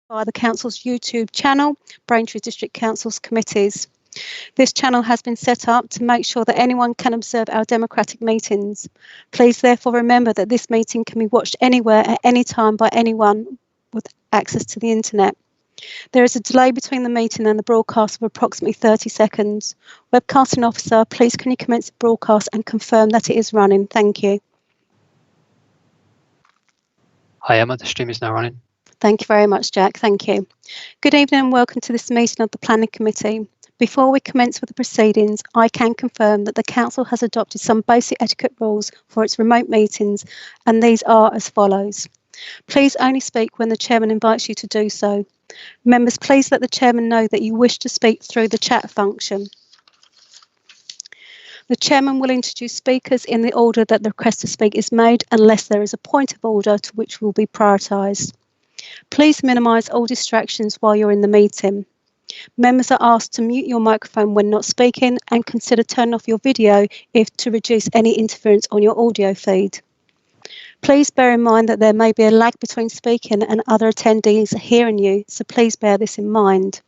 via the Council's YouTube channel, Braintree District Council's committees. This channel has been set up to make sure that anyone can observe our democratic meetings. Please therefore remember that this meeting can be watched anywhere at any time by anyone with access to the internet. There is a delay between the meeting and the broadcast of approximately 30 seconds. Webcasting officer, please can you commence the broadcast and confirm that it is running? Thank you. Hi Emma, the stream is now running. Thank you very much, Jack. Thank you. Good evening and welcome to this meeting of the Planning Committee. Before we commence with the proceedings, I can confirm that the Council has adopted some basic etiquette rules for its remote meetings, and these are as follows. Please only speak when the Chairman invites you to do so. Members, please let the Chairman know that you wish to speak through the chat function. The Chairman will introduce speakers in the order that the request to speak is made, unless there is a point of order to which will be prioritised. Please minimise all distractions while you're in the meeting. Members are asked to mute your microphone when not speaking and consider turning off your video if to reduce any interference on your audio feed. Please bear in mind that there may be a lag between speaking and other attendees hearing you, so please bear this in mind.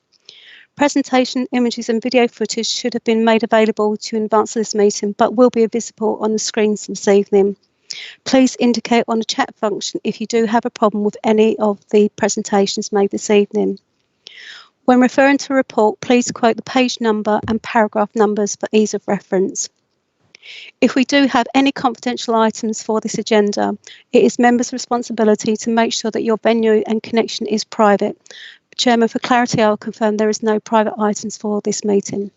Presentation, images and video footage should have been made available to you in advance of this meeting, but will be visible on the screens this evening. Please indicate on the chat function if you do have a problem with any of the presentations made this evening. When referring to a report, please quote the page number and paragraph numbers for ease of reference. If we do have any confidential items for this agenda, it is members' responsibility to make sure that your venue and connection is private. Chairman, for clarity, I'll confirm there is no private items for this meeting.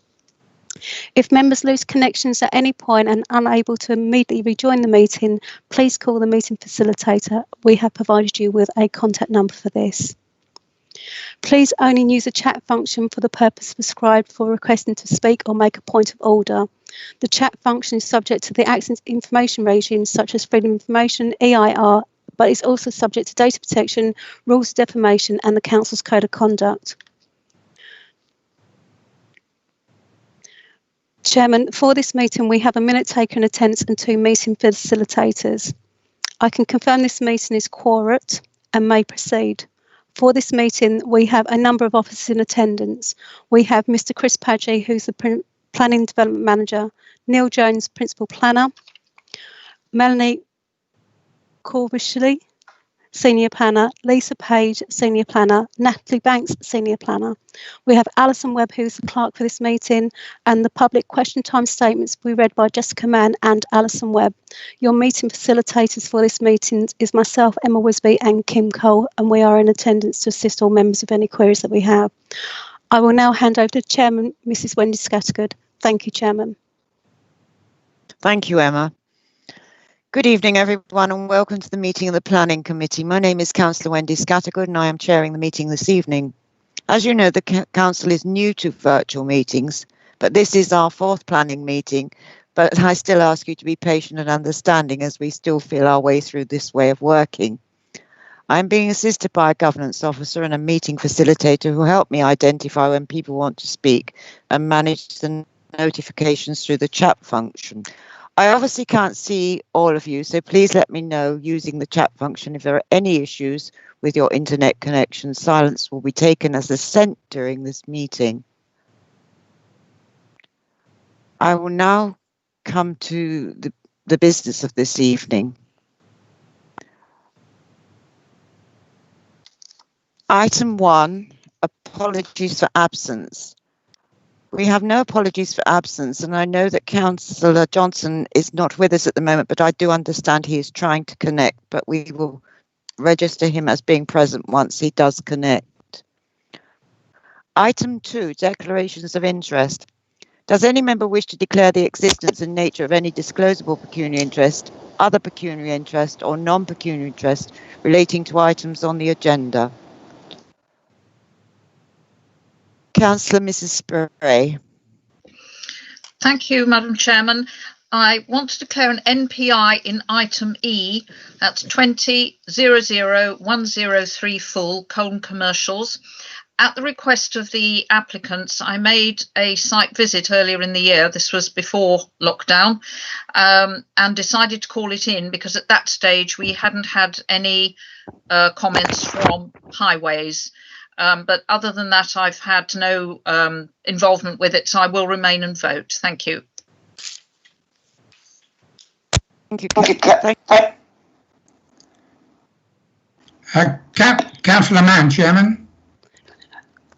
If members lose connections at any point and unable to immediately rejoin the meeting, please call the meeting facilitator. We have provided you with a contact number for this. Please only use the chat function for the purpose prescribed for requesting to speak or make a point of order. The chat function is subject to the access information regimes such as freedom of information, EIR, but is also subject to data protection, rules of defamation and the Council's Code of Conduct. Chairman, for this meeting we have a minute taker in attendance and 2 meeting facilitators. I can confirm this meeting is quorate and may proceed. For this meeting, we have a number of officers in attendance. We have Mr. Chris Padgey, who's the Planning Development Manager, Neil Jones, Principal Planner, Melanie Corbishley, Senior Planner, Lisa Page, Senior Planner, Natalie Banks, Senior Planner. We have Allison Webb, who's the clerk for this meeting, and the public question time statements will be read by Jessica Mann and Allison Webb. Your meeting facilitators for this meeting is myself, Emma Wisby and Kim Cole, and we are in attendance to assist all members with any queries that we have. I will now hand over to Chairman, Mrs. Wendy Scattergood. Thank you, Chairman. Thank you, Emma. Good evening, everyone, and welcome to the meeting of the Planning Committee. My name is Councillor Wendy Scattergood, and I am chairing the meeting this evening. As you know, the Council is new to virtual meetings, but this is our 4th planning meeting. But I still ask you to be patient and understanding as we still feel our way through this way of working. I am being assisted by a governance officer and a meeting facilitator who help me identify when people want to speak and manage the notifications through the chat function. I obviously can't see all of you, so please let me know using the chat function if there are any issues with your internet connection. Silence will be taken as assent during this meeting. I will now come to the business of this evening. Item 1, apologies for absence. We have no apologies for absence, and I know that Councillor Johnson is not with us at the moment, but I do understand he is trying to connect, but we will register him as being present once he does connect. Item 2, declarations of interest. Does any member wish to declare the existence and nature of any disclosable pecuniary interest, other pecuniary interest, or non-pecuniary interest relating to items on the agenda? Councillor Mrs. Spray. Thank you, Madam Chairman. I want to declare an NPI in item E, that's 20001034 colon commercials, At the request of the applicants, I made a site visit earlier in the year. This was before lockdown, and decided to call it in because at that stage we hadn't had any comments from highways. But other than that, I've had no involvement with it, so I will remain and vote. Thank you. Thank you. Councillor Mann, Chairman.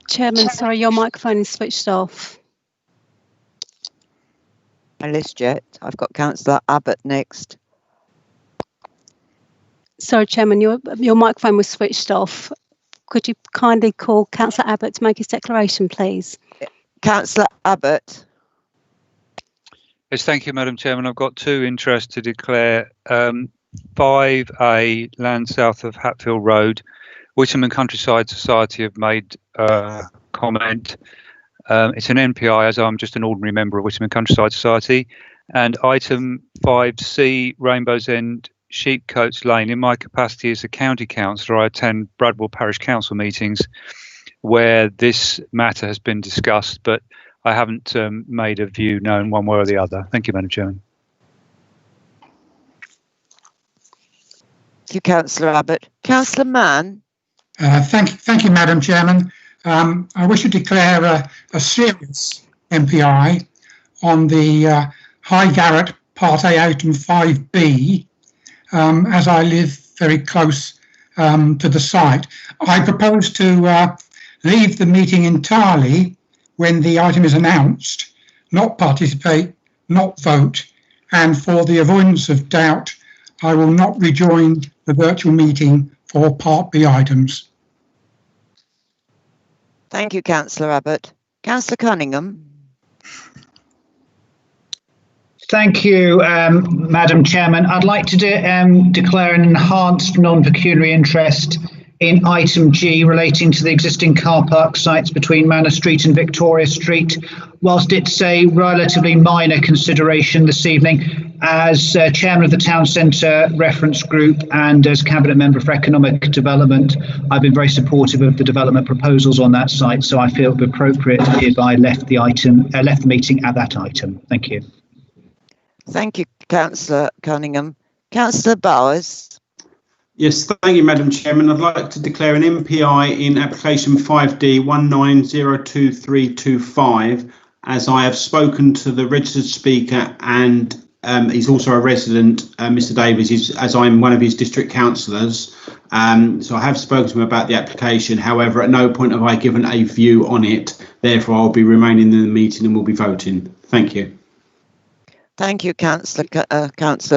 Chairman, sorry, your microphone is switched off. My list yet. I've got Councillor Abbott next. Sorry, Chairman, your microphone was switched off. Could you kindly call Councillor Abbott to make his declaration, please? Councillor Abbott. Yes, thank you, Madam Chairman. I've got two interests to declare. 5A, land south of Hatfield Road. Whittam and Countryside Society have made comment. It's an NPI, as I'm just an ordinary member of Whittam and Countryside Society. And item 5C, Rainbow's End, Sheepcoats Lane. In my capacity as a county councillor, I attend Bradwell Parish Council meetings where this matter has been discussed, but I haven't made a view known one way or the other. Thank you, Madam Chairman. Thank you, Councillor Abbott. Councillor Mann. Thank you, Madam Chairman. I wish to declare a serious MPI on the High Garrett Part A item 5B, as I live very close to the site. I propose to leave the meeting entirely when the item is announced, not participate, not vote, and for the avoidance of doubt, I will not rejoin the virtual meeting for Part B items. Thank you, Councillor Abbott. Councillor Cunningham. Thank you, Madam Chairman. I'd like to declare an enhanced non-pecuniary interest in item G relating to the existing car park sites between Manor Street and Victoria Street. Whilst it's a relatively minor consideration this evening, as Chairman of the Town Centre Reference Group and as Cabinet Member for Economic Development, I've been very supportive of the development proposals on that site, so I feel it would be appropriate if I left the meeting at that item. Thank you. Thank you, Councillor Cunningham. Councillor Bowers. Yes, thank you, Madam Chairman. I'd like to declare an MPI in application 5D 19023325, as I have spoken to the registered speaker and he's also a resident, Mr Davies, as I'm one of his district councillors. So I have spoken to him about the application. However, at no point have I given a view on it. Therefore, I'll be remaining in the meeting and we'll be voting. Thank you. Thank you, Councillor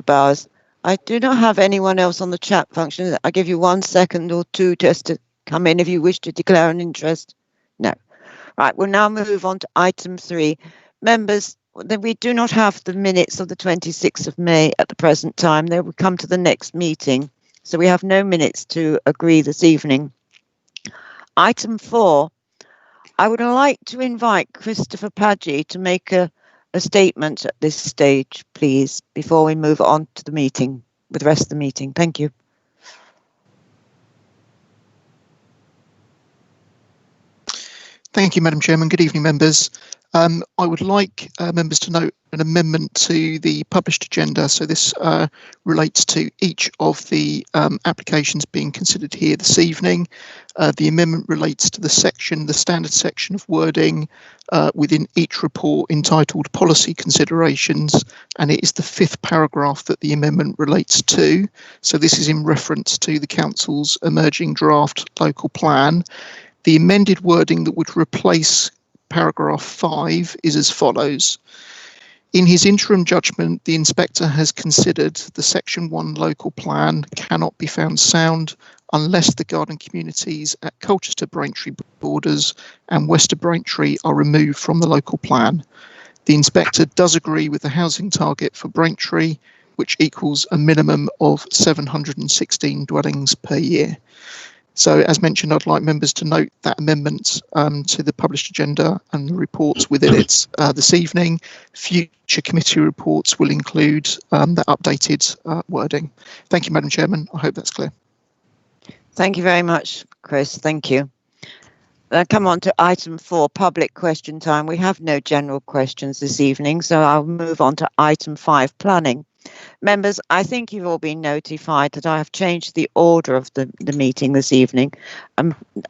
Bowers. I do not have anyone else on the chat function. I give you 1 second or two just to come in if you wish to declare an interest. No. Right, we'll now move on to item 3. Members, we do not have the minutes of the 26th of May at the present time. They will come to the next meeting. So we have no minutes to agree this evening. Item 4, I would like to invite Christopher Padgey to make a statement at this stage, please, before we move on to the meeting, with the rest of the meeting. Thank you. Thank you, Madam Chairman. Good evening, members. I would like members to note an amendment to the published agenda. So this relates to each of the applications being considered here this evening. The amendment relates to the standard section of wording within each report entitled Policy Considerations, and it is the 5th paragraph that the amendment relates to. So this is in reference to the Council's emerging draft local plan. The amended wording that would replace paragraph 5 is as follows. In his interim judgment, the inspector has considered the section 1 local plan cannot be found sound unless the garden communities at Colchester Braintree borders and Wester Braintree are removed from the local plan. The inspector does agree with the housing target for Braintree, which equals a minimum of 716 dwellings per year. So, as mentioned, I'd like members to note that amendment to the published agenda and the reports within it this evening. Future committee reports will include that updated wording. Thank you, Madam Chairman. I hope that's clear. Thank you very much, Chris. Thank you. Come on to item 4, public question time. We have no general questions this evening, so I'll move on to item 5, planning. Members, I think you've all been notified that I have changed the order of the meeting this evening.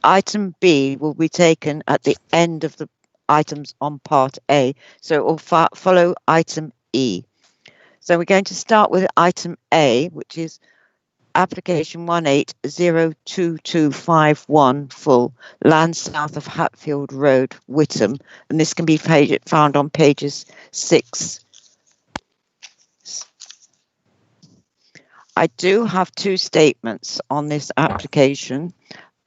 Item B will be taken at the end of the items on part A, so it will follow item E. So we're going to start with item A, which is application 180221 full, land south of Hatfield Road, Whittam, and this can be found on pages 6. I do have 2 statements on this application,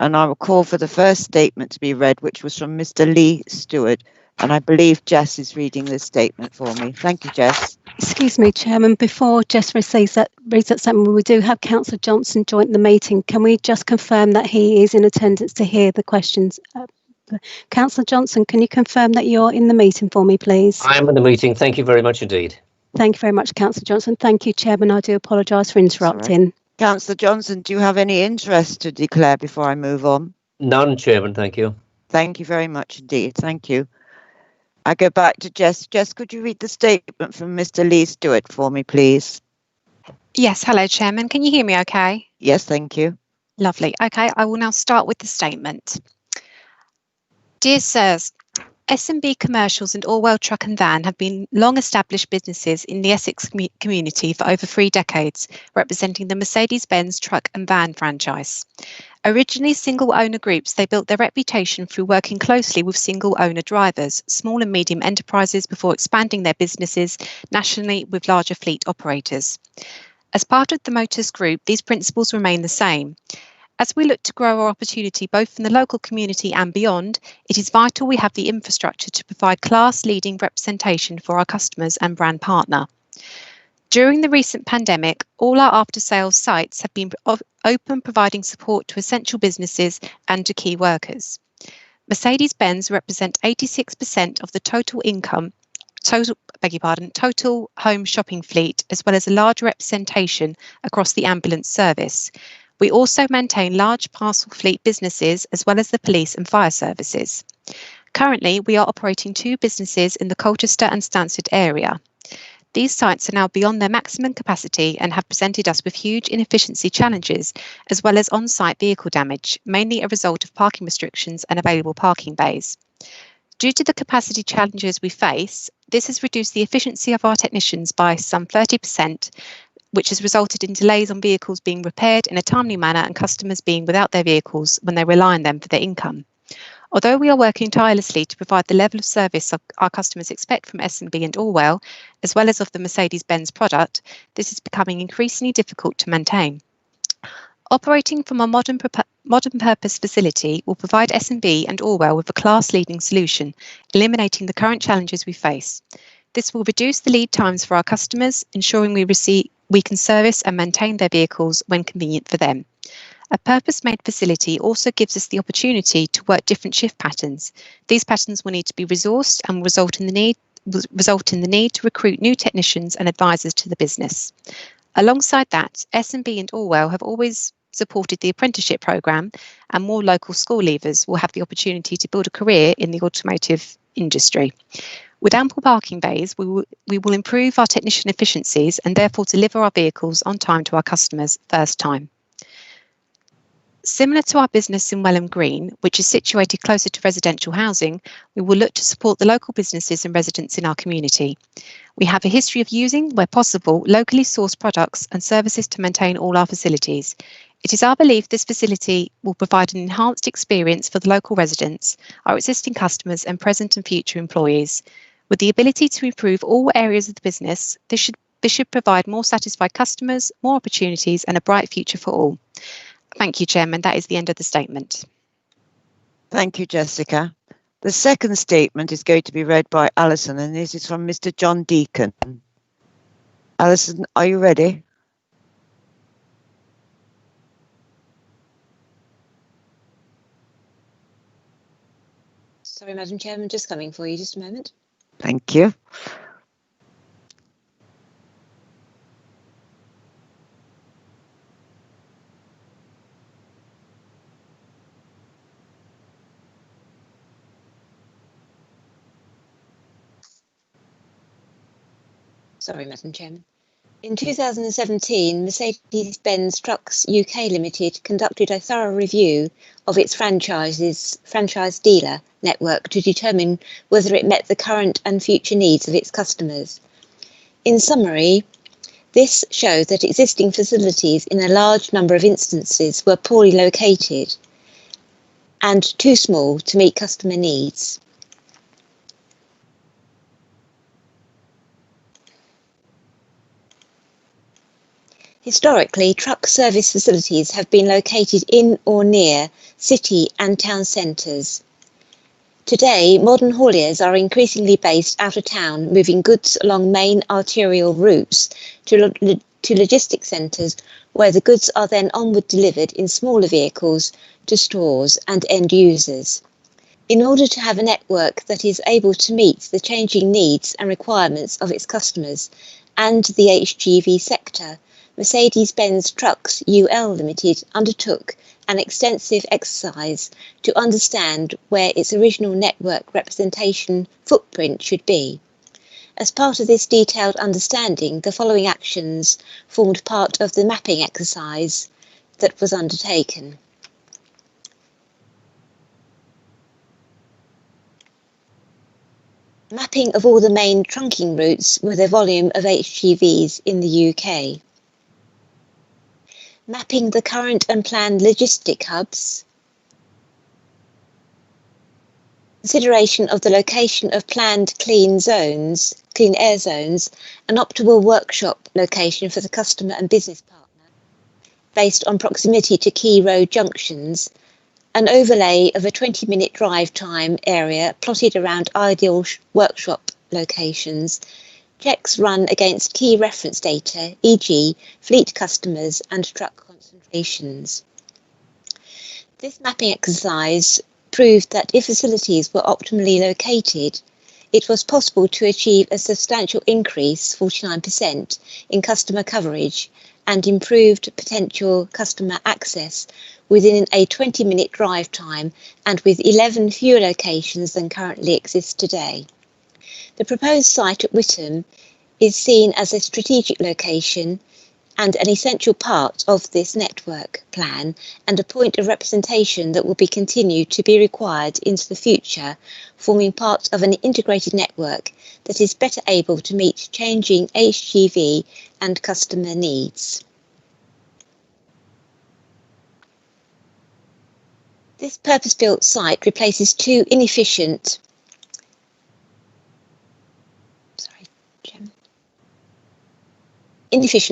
and I will call for the first statement to be read, which was from Mr. Lee Stewart, and I believe Jess is reading this statement for me. Thank you, Jess. Excuse me, Chairman, before Jess reads that statement, we do have Councillor Johnson join the meeting. Can we just confirm that he is in attendance to hear the questions? Councillor Johnson, can you confirm that you're in the meeting for me, please? I am in the meeting. Thank you very much indeed. Thank you very much, Councillor Johnson. Thank you, Chairman. I do apologise for interrupting. Councillor Johnson, do you have any interest to declare before I move on? None, Chairman. Thank you. Thank you very much indeed. Thank you. I go back to Jess. Jess, could you read the statement from Mr. Lee Stewart for me, please? Yes, hello, Chairman. Can you hear me okay? Yes, thank you. Lovely. Okay, I will now start with the statement. Dear Sirs, S&B Commercials and Orwell Truck and Van have been long-established businesses in the Essex community for over 3 decades, representing the Mercedes-Benz truck and van franchise. Originally single-owner groups, they built their reputation through working closely with single-owner drivers, small and medium enterprises, before expanding their businesses nationally with larger fleet operators. As part of the Motors Group, these principles remain the same. As we look to grow our opportunity both in the local community and beyond, it is vital we have the infrastructure to provide class-leading representation for our customers and brand partner. During the recent pandemic, all our after-sales sites have been open, providing support to essential businesses and to key workers. Mercedes-Benz represent 86% of the total home shopping fleet, as well as a large representation across the ambulance service. We also maintain large parcel fleet businesses, as well as the police and fire services. Currently, we are operating 2 businesses in the Colchester and Stansted area. These sites are now beyond their maximum capacity and have presented us with huge inefficiency challenges, as well as on-site vehicle damage, mainly a result of parking restrictions and available parking bays. Due to the capacity challenges we face, this has reduced the efficiency of our technicians by some 30%, which has resulted in delays on vehicles being repaired in a timely manner and customers being without their vehicles when they rely on them for their income. Although we are working tirelessly to provide the level of service our customers expect from S&B and Orwell, as well as of the Mercedes-Benz product, this is becoming increasingly difficult to maintain. Operating from a modern purpose facility will provide S&B and Orwell with a class-leading solution, eliminating the current challenges we face. This will reduce the lead times for our customers, ensuring we can service and maintain their vehicles when convenient for them. A purpose-made facility also gives us the opportunity to work different shift patterns. These patterns will need to be resourced and will result in the need to recruit new technicians and advisors to the business. Alongside that, S&B and Orwell have always supported the apprenticeship programme, and more local school leavers will have the opportunity to build a career in the automotive industry. With ample parking bays, we will improve our technician efficiencies and therefore deliver our vehicles on time to our customers first time. Similar to our business in Welham Green, which is situated closer to residential housing, we will look to support the local businesses and residents in our community. We have a history of using, where possible, locally sourced products and services to maintain all our facilities. It is our belief this facility will provide an enhanced experience for the local residents, our existing customers and present and future employees. With the ability to improve all areas of the business, this should provide more satisfied customers, more opportunities and a bright future for all. Thank you, Chairman. That is the end of the statement. Thank you, Jessica. The second statement is going to be read by Allison, and this is from Mr. John Deacon. Allison, are you ready? Sorry, Madam Chairman, just coming for you, just a moment. Thank you. Sorry, Madam Chairman. In 2017, Mercedes-Benz Trucks UK Limited conducted a thorough review of its franchise dealer network to determine whether it met the current and future needs of its customers. In summary, this showed that existing facilities in a large number of instances were poorly located and too small to meet customer needs. Historically, truck service facilities have been located in or near city and town centres. Today, modern hauliers are increasingly based out of town, moving goods along main arterial routes to logistics centres, where the goods are then onward delivered in smaller vehicles to stores and end users. In order to have a network that is able to meet the changing needs and requirements of its customers and the HGV sector, Mercedes-Benz Trucks UL Limited undertook an extensive exercise to understand where its original network representation footprint should be. As part of this detailed understanding, the following actions formed part of the mapping exercise that was undertaken. Mapping of all the main trunking routes with a volume of HGVs in the UK. Mapping the current and planned logistic hubs. Consideration of the location of planned clean air zones, an optimal workshop location for the customer and business partner, based on proximity to key road junctions, an overlay of a 20-minute drive time area plotted around ideal workshop locations, checks run against key reference data, e.g. fleet customers and truck concentrations. This mapping exercise proved that if facilities were optimally located, it was possible to achieve a substantial increase, 49%, in customer coverage and improved potential customer access within a 20-minute drive time and with 11 fewer locations than currently exist today. The proposed site at Witham is seen as a strategic location and an essential part of this network plan and a point of representation that will be continued to be required into the future, forming part of an integrated network that is better able to meet changing HGV and customer needs. This purpose-built site replaces two inefficient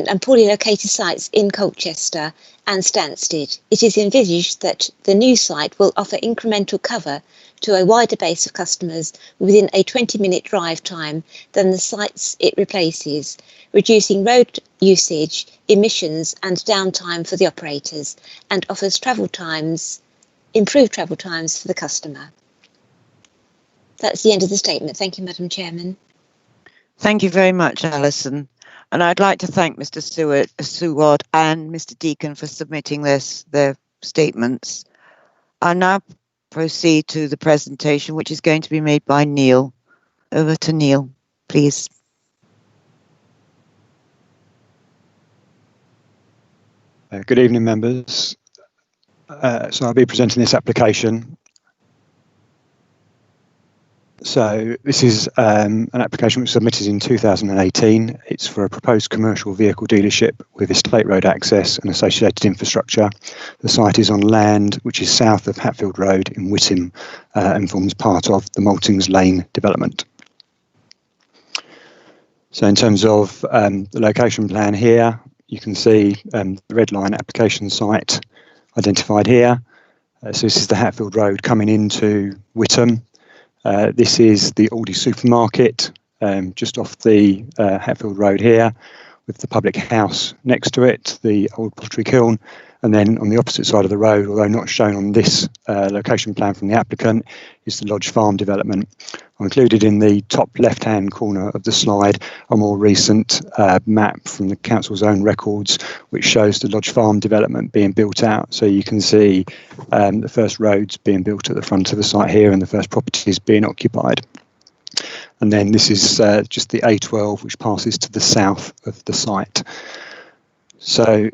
and poorly located sites in Colchester and Stansted. It is envisaged that the new site will offer incremental cover to a wider base of customers within a 20-minute drive time than the sites it replaces, reducing road usage, emissions and downtime for the operators, and offers improved travel times for the customer. That's the end of the statement. Thank you, Madam Chairman. Thank you very much, Allison. And I'd like to thank Mr. Seward and Mr. Deacon for submitting their statements. I'll now proceed to the presentation, which is going to be made by Neil. Over to Neil, please. Good evening, members. So I'll be presenting this application. So this is an application which was submitted in 2018. It's for a proposed commercial vehicle dealership with estate road access and associated infrastructure. The site is on land which is south of Hatfield Road in Witham and forms part of the Maltings Lane development. So in terms of the location plan here, you can see the red line application site identified here. So this is the Hatfield Road coming into Witham. This is the Aldi supermarket just off the Hatfield Road here, with the public house next to it, the old pottery kiln, and then on the opposite side of the road, although not shown on this location plan from the applicant, is the Lodge Farm development. I included in the top left-hand corner of the slide a more recent map from the council's own records, which shows the Lodge Farm development being built out. So you can see the first roads being built at the front of the site here and the first properties being occupied. And then this is just the A12, which passes to the south of the site. So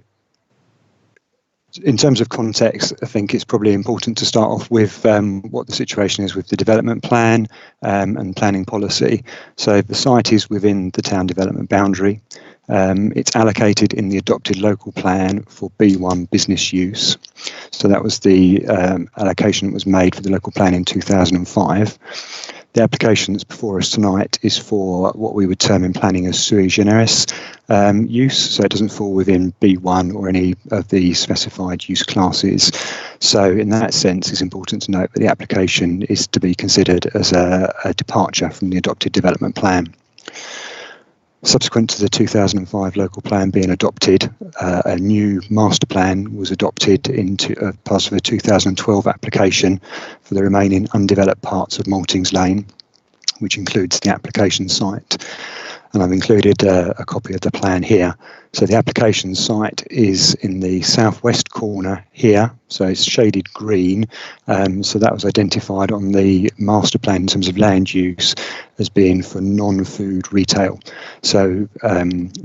in terms of context, I think it's probably important to start off with what the situation is with the development plan and planning policy. So the site is within the town development boundary. It's allocated in the adopted local plan for B1 business use. So that was the allocation that was made for the local plan in 2005. The application that's before us tonight is for what we would term in planning as sui generis use, so it doesn't fall within B1 or any of the specified use classes. So in that sense, it's important to note that the application is to be considered as a departure from the adopted development plan. Subsequent to the 2005 local plan being adopted, a new master plan was adopted into part of a 2012 application for the remaining undeveloped parts of Maltings Lane, which includes the application site. And I've included a copy of the plan here. So the application site is in the southwest corner here, so it's shaded green. So that was identified on the master plan in terms of land use as being for non-food retail. So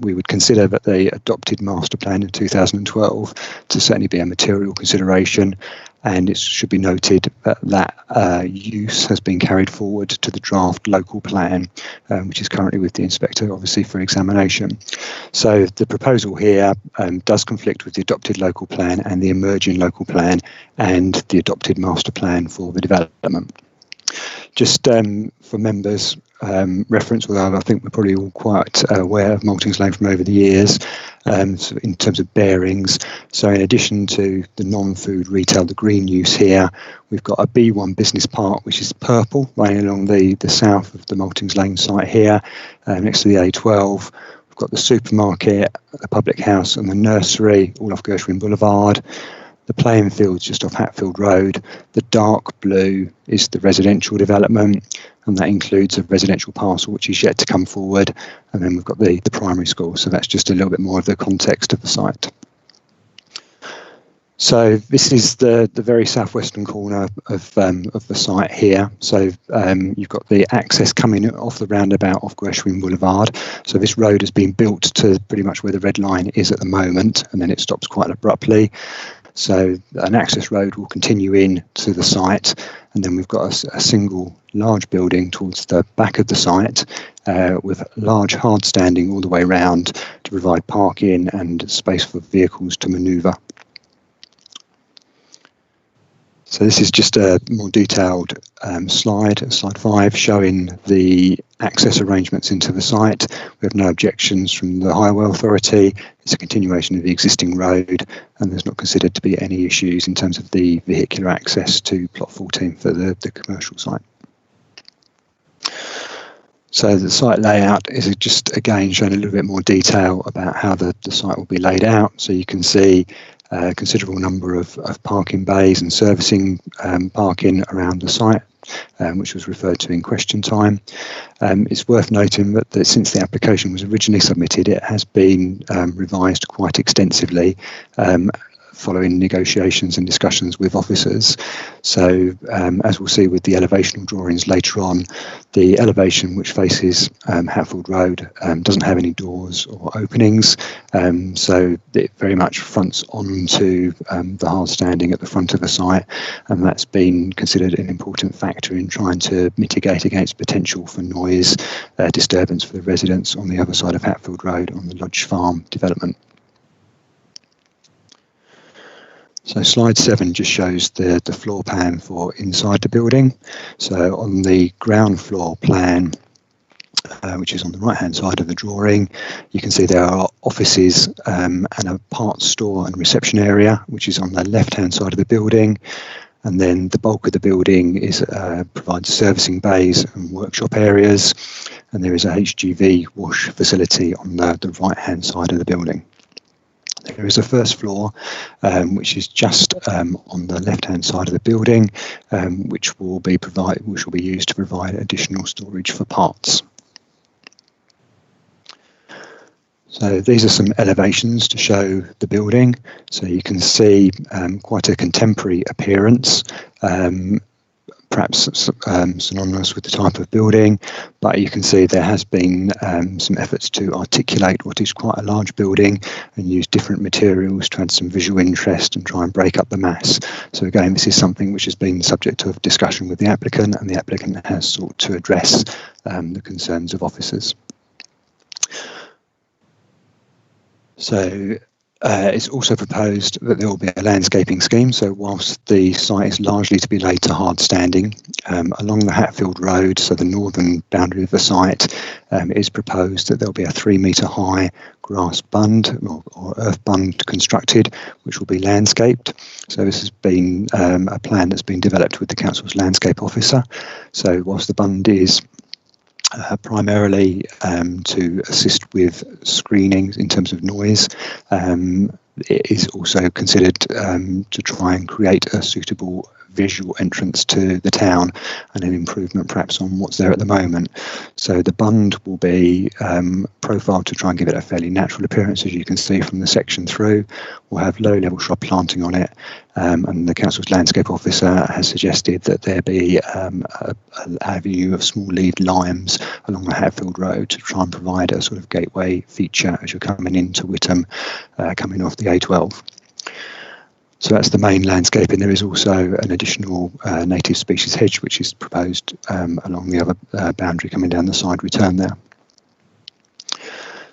we would consider that the adopted master plan in 2012 to certainly be a material consideration. And it should be noted that that use has been carried forward to the draft local plan, which is currently with the inspector, obviously, for examination. So the proposal here does conflict with the adopted local plan and the emerging local plan and the adopted master plan for the development. Just for members' reference, although I think we're probably all quite aware of Maltings Lane from over the years, so in terms of bearings. So in addition to the non-food retail, the green use here, we've got a B1 business park, which is purple, running along the south of the Maltings Lane site here, next to the A12. We've got the supermarket, the public house and the nursery, all off Gershwin Boulevard. The playing fields just off Hatfield Road. The dark blue is the residential development, and that includes a residential parcel which is yet to come forward. And then we've got the primary school, so that's just a little bit more of the context of the site. So this is the very southwestern corner of the site here. So you've got the access coming off the roundabout off Gershwin Boulevard. So this road has been built to pretty much where the red line is at the moment, and then it stops quite abruptly. So an access road will continue in to the site, and then we've got a single large building towards the back of the site with large hard standing all the way round to provide parking and space for vehicles to manoeuvre. So this is just a more detailed slide 5, showing the access arrangements into the site. We have no objections from the Highway Authority. It's a continuation of the existing road, and there's not considered to be any issues in terms of the vehicular access to plot 14 for the commercial site. So the site layout is just again showing a little bit more detail about how the site will be laid out. So you can see a considerable number of parking bays and servicing parking around the site, which was referred to in question time. It's worth noting that since the application was originally submitted, it has been revised quite extensively following negotiations and discussions with officers. So as we'll see with the elevational drawings later on, the elevation which faces Hatfield Road doesn't have any doors or openings, so it very much fronts onto the hard standing at the front of the site, and that's been considered an important factor in trying to mitigate against potential for noise disturbance for the residents on the other side of Hatfield Road on the Lodge Farm development. So slide 7 just shows the floor plan for inside the building. So on the ground floor plan, which is on the right hand side of the drawing, you can see there are offices and a parts store and reception area, which is on the left hand side of the building. And then the bulk of the building provides servicing bays and workshop areas. And there is a HGV wash facility on the right hand side of the building. There is a first floor, which is just on the left-hand side of the building, which will be used to provide additional storage for parts. So these are some elevations to show the building. So you can see quite a contemporary appearance, perhaps synonymous with the type of building, but you can see there has been some efforts to articulate what is quite a large building and use different materials to add some visual interest and try and break up the mass. So again, this is something which has been subject of discussion with the applicant, and the applicant has sought to address the concerns of officers. So it's also proposed that there will be a landscaping scheme. So whilst the site is largely to be laid to hard standing, along the Hatfield Road, so the northern boundary of the site, it is proposed that there will be a 3-metre high grass bund or earth bund constructed, which will be landscaped. So this has been a plan that's been developed with the council's landscape officer. So whilst the bund is primarily to assist with screening in terms of noise, it is also considered to try and create a suitable visual entrance to the town and an improvement perhaps on what's there at the moment. So the bund will be profiled to try and give it a fairly natural appearance, as you can see from the section through. We'll have low-level shrub planting on it, and the council's landscape officer has suggested that there be an avenue of small-leaved limes along the Hatfield Road to try and provide a sort of gateway feature as you're coming into Witham, coming off the A12. So that's the main landscaping. There is also an additional native species hedge which is proposed along the other boundary coming down the side return there.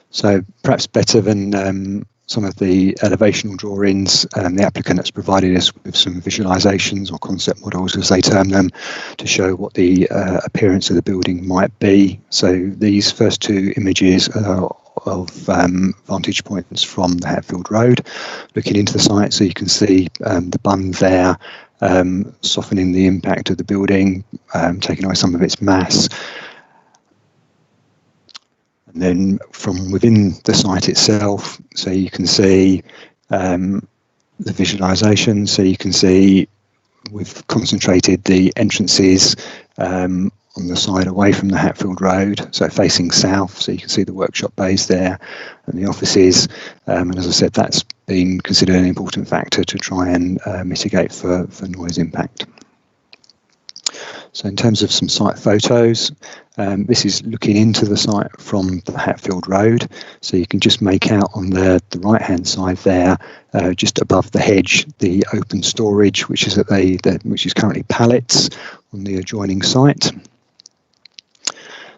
So perhaps better than some of the elevational drawings, the applicant has provided us with some visualisations or concept models, as they term them, to show what the appearance of the building might be. So these first two images are of vantage points from the Hatfield Road, looking into the site, so you can see the bund there, softening the impact of the building, taking away some of its mass. And then from within the site itself, so you can see the visualization, so you can see we've concentrated the entrances on the side away from the Hatfield Road, so facing south, so you can see the workshop bays there and the offices, and as I said, that's been considered an important factor to try and mitigate for noise impact. So in terms of some site photos, this is looking into the site from the Hatfield Road, so you can just make out on the right hand side there, just above the hedge, the open storage, which is which is currently pallets on the adjoining site.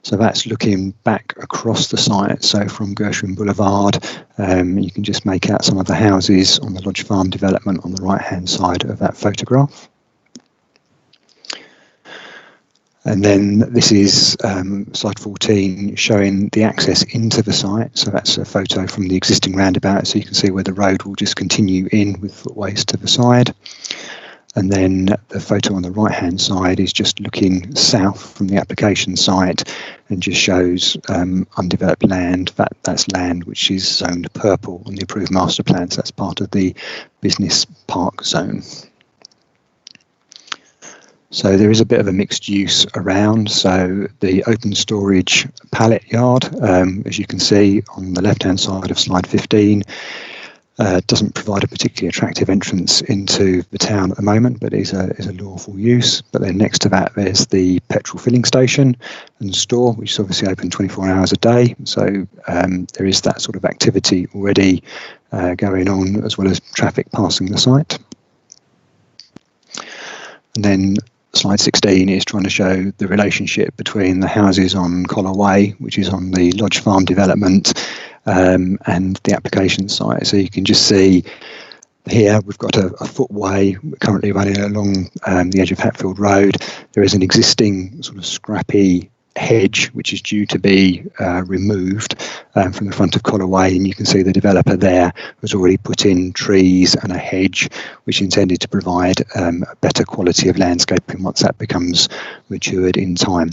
So that's looking back across the site, so from Gershwin Boulevard, you can just make out some of the houses on the Lodge Farm development on the right hand side of that photograph. And then this is slide 14 showing the access into the site. So that's a photo from the existing roundabout, so you can see where the road will just continue in with footways to the side. And then the photo on the right hand side is just looking south from the application site and just shows undeveloped land. That's land which is zoned purple on the approved master plan, so that's part of the business park zone. So there is a bit of a mixed use around. So the open storage pallet yard, as you can see on the left hand side of slide 15, doesn't provide a particularly attractive entrance into the town at the moment, but is a lawful use. But then next to that, there's the petrol filling station and store, which is obviously open 24 hours a day. So there is that sort of activity already going on, as well as traffic passing the site. And then slide 16 is trying to show the relationship between the houses on Collar Way, which is on the Lodge Farm development, and the application site. So you can just see here we've got a footway currently running along the edge of Hatfield Road. There is an existing sort of scrappy hedge which is due to be removed from the front of Collar Way, and you can see the developer there has already put in trees and a hedge which is intended to provide a better quality of landscaping once that becomes matured in time.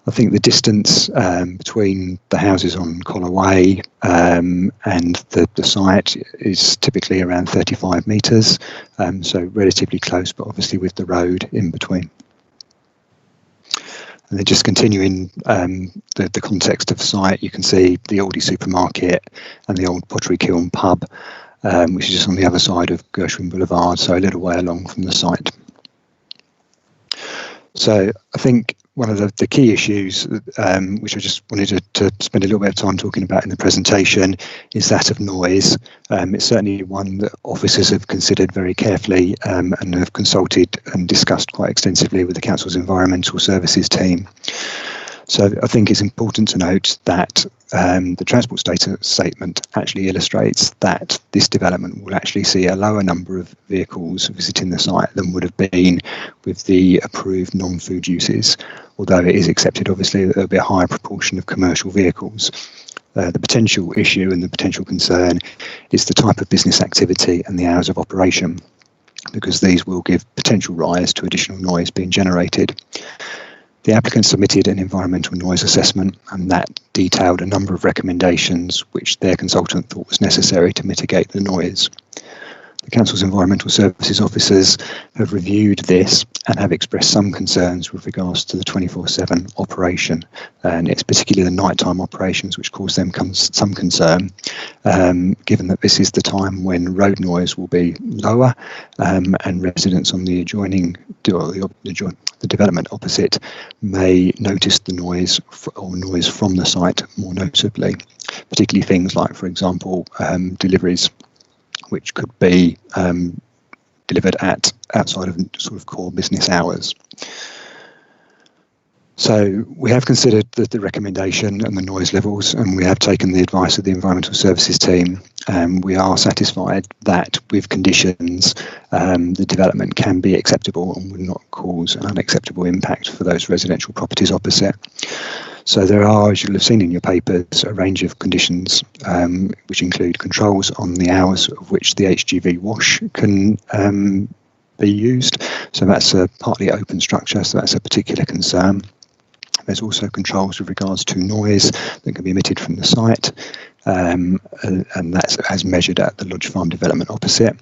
I think the distance between the houses on Collar Way and the site is typically around 35 metres, so relatively close, but obviously with the road in between. And then just continuing the context of the site, you can see the Aldi supermarket and the old Pottery Kiln pub, which is just on the other side of Gershwin Boulevard, so a little way along from the site. So I think one of the key issues, which I just wanted to spend a little bit of time talking about in the presentation, is that of noise. It's certainly one that officers have considered very carefully and have consulted and discussed quite extensively with the Council's Environmental Services team. So I think it's important to note that the transport statement actually illustrates that this development will actually see a lower number of vehicles visiting the site than would have been with the approved non-food uses, although it is accepted obviously that there'll be a higher proportion of commercial vehicles. The potential issue and the potential concern is the type of business activity and the hours of operation, because these will give potential rise to additional noise being generated. The applicant submitted an environmental noise assessment, and that detailed a number of recommendations which their consultant thought was necessary to mitigate the noise. The Council's Environmental Services officers have reviewed this and have expressed some concerns with regards to the 24/7 operation, and it's particularly the nighttime operations which cause them some concern, given that this is the time when road noise will be lower and residents on the adjoining the development opposite may notice the noise or noise from the site more notably, particularly things like, for example, deliveries which could be delivered at outside of sort of core business hours. So we have considered the recommendation and the noise levels, and we have taken the advice of the Environmental Services team. We are satisfied that with conditions, the development can be acceptable and would not cause an unacceptable impact for those residential properties opposite. So there are, as you'll have seen in your papers, a range of conditions which include controls on the hours of which the HGV wash can be used. So that's a partly open structure, so that's a particular concern. There's also controls with regards to noise that can be emitted from the site, and that's as measured at the Lodge Farm development opposite.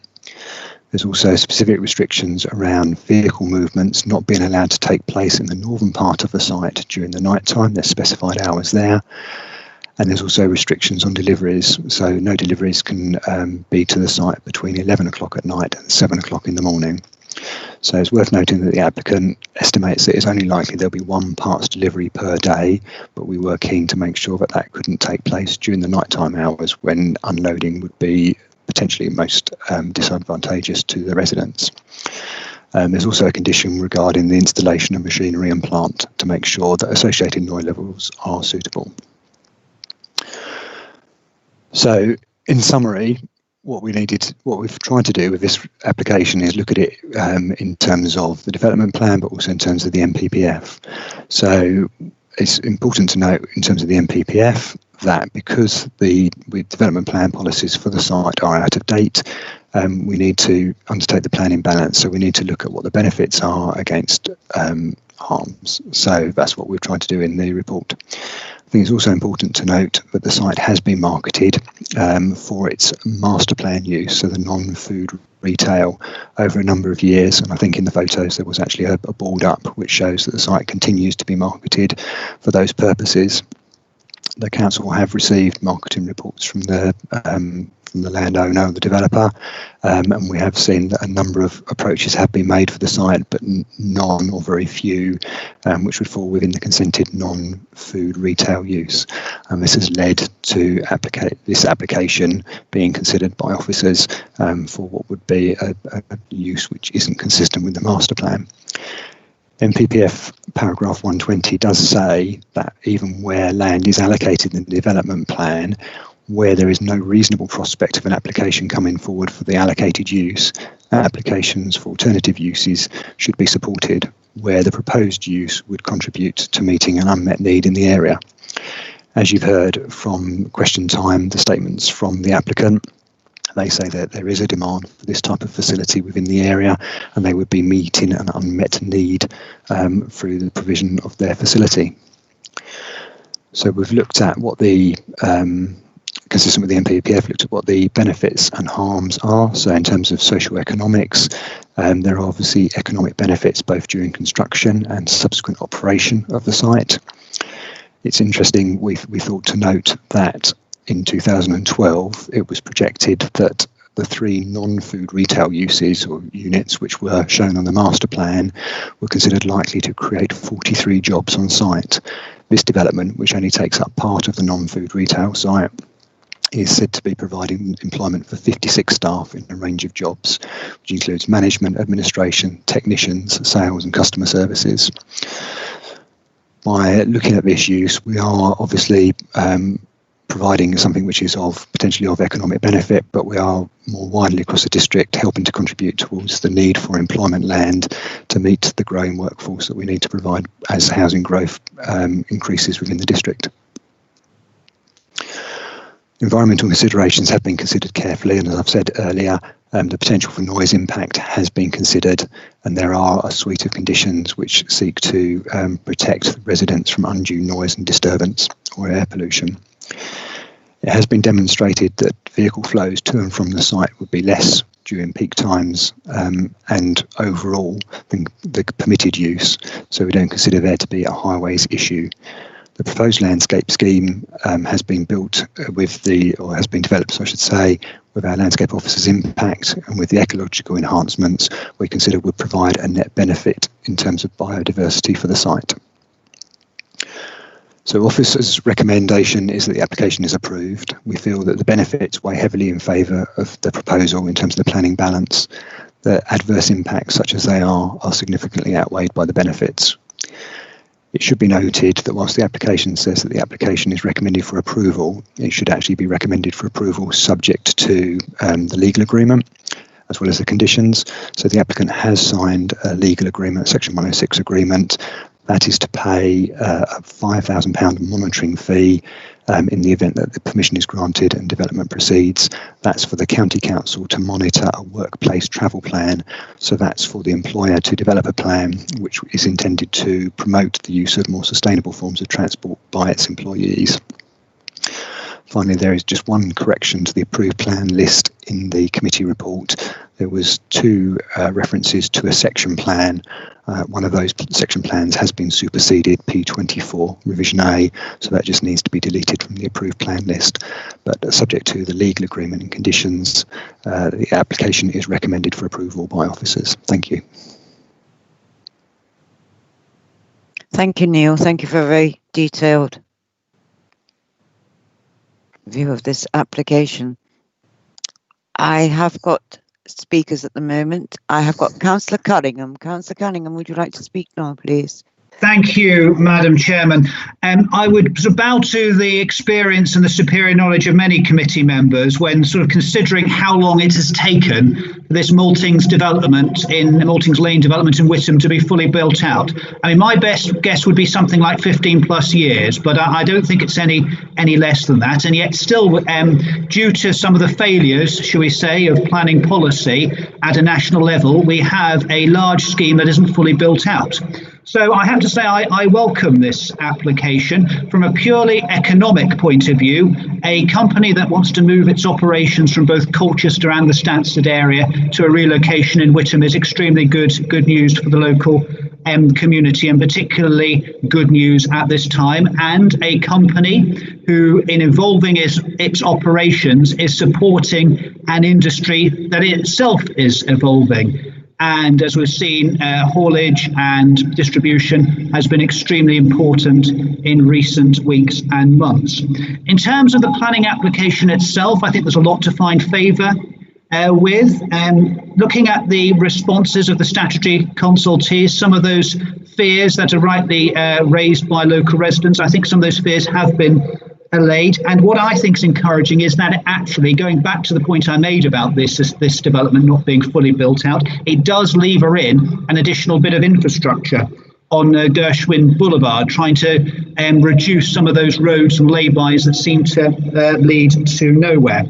There's also specific restrictions around vehicle movements not being allowed to take place in the northern part of the site during the night time. There's specified hours there. And there's also restrictions on deliveries. So no deliveries can be to the site between 11 o'clock at night and 7 o'clock in the morning. So it's worth noting that the applicant estimates that it's only likely there'll be one parts delivery per day, but we were keen to make sure that that couldn't take place during the nighttime hours when unloading would be potentially most disadvantageous to the residents. There's also a condition regarding the installation of machinery and plant to make sure that associated noise levels are suitable. So in summary, what we've tried to do with this application is look at it in terms of the development plan, but also in terms of the MPPF. So it's important to note in terms of the MPPF that because the development plan policies for the site are out of date, we need to undertake the planning balance. So we need to look at what the benefits are against harms. So that's what we've tried to do in the report. I think it's also important to note that the site has been marketed for its master plan use, so the non-food retail, over a number of years. And I think in the photos there was actually a board up which shows that the site continues to be marketed for those purposes. The council have received marketing reports from the landowner, the developer, and we have seen that a number of approaches have been made for the site, but none or very few which would fall within the consented non-food retail use. And this has led to this application being considered by officers for what would be a use which isn't consistent with the master plan. MPPF paragraph 120 does say that even where land is allocated in the development plan, where there is no reasonable prospect of an application coming forward for the allocated use, applications for alternative uses should be supported where the proposed use would contribute to meeting an unmet need in the area. As you've heard from question time, the statements from the applicant, they say that there is a demand for this type of facility within the area, and they would be meeting an unmet need through the provision of their facility. So we've looked at what the, consistent with the MPPF, looked at what the benefits and harms are. So in terms of social economics, there are obviously economic benefits both during construction and subsequent operation of the site. It's interesting, we thought to note that in 2012, it was projected that the 3 non-food retail uses or units which were shown on the master plan were considered likely to create 43 jobs on site. This development, which only takes up part of the non-food retail site, is said to be providing employment for 56 staff in a range of jobs, which includes management, administration, technicians, sales and customer services. By looking at this use, we are obviously providing something which is potentially of economic benefit, but we are more widely across the district helping to contribute towards the need for employment land to meet the growing workforce that we need to provide as housing growth increases within the district. Environmental considerations have been considered carefully, and as I've said earlier, the potential for noise impact has been considered, and there are a suite of conditions which seek to protect residents from undue noise and disturbance or air pollution. It has been demonstrated that vehicle flows to and from the site would be less during peak times and overall than the permitted use, so we don't consider there to be a highways issue. The proposed landscape scheme has been developed, I should say, with our landscape officer's impact and with the ecological enhancements we consider would provide a net benefit in terms of biodiversity for the site. So officer's recommendation is that the application is approved. We feel that the benefits weigh heavily in favour of the proposal in terms of the planning balance. The adverse impacts, such as they are significantly outweighed by the benefits. It should be noted that whilst the application says that the application is recommended for approval, it should actually be recommended for approval subject to the legal agreement as well as the conditions. So the applicant has signed a legal agreement, Section 106 agreement. That is to pay a £5,000 monitoring fee in the event that the permission is granted and development proceeds. That's for the County Council to monitor a workplace travel plan. So that's for the employer to develop a plan which is intended to promote the use of more sustainable forms of transport by its employees. Finally, there is just one correction to the approved plan list in the committee report. There was 2 references to a section plan. One of those section plans has been superseded, P24 revision A, so that just needs to be deleted from the approved plan list. But subject to the legal agreement and conditions, the application is recommended for approval by officers. Thank you. Thank you, Neil. Thank you for a very detailed view of this application. I have got speakers at the moment. I have got Councillor Cunningham. Councillor Cunningham, would you like to speak now, please? Thank you, Madam Chairman. I would bow to the experience and the superior knowledge of many committee members when sort of considering how long it has taken for this Maltings Lane development in Witham to be fully built out. I mean, my best guess would be something like 15 plus years, but I don't think it's any less than that. And yet still, due to some of the failures, shall we say, of planning policy at a national level, we have a large scheme that isn't fully built out. So I have to say I welcome this application. From a purely economic point of view, a company that wants to move its operations from both Colchester and the Stansted area to a relocation in Witham is extremely good news for the local community, and particularly good news at this time. And a company who, in evolving its operations, is supporting an industry that itself is evolving. And as we've seen, haulage and distribution has been extremely important in recent weeks and months. In terms of the planning application itself, I think there's a lot to find favour with. Looking at the responses of the statutory consultees, some of those fears that are rightly raised by local residents, I think some of those fears have been allayed. And what I think is encouraging is that actually, going back to the point I made about this development not being fully built out, it does lever in an additional bit of infrastructure on Gershwin Boulevard, trying to reduce some of those roads and lay-bys that seem to lead to nowhere.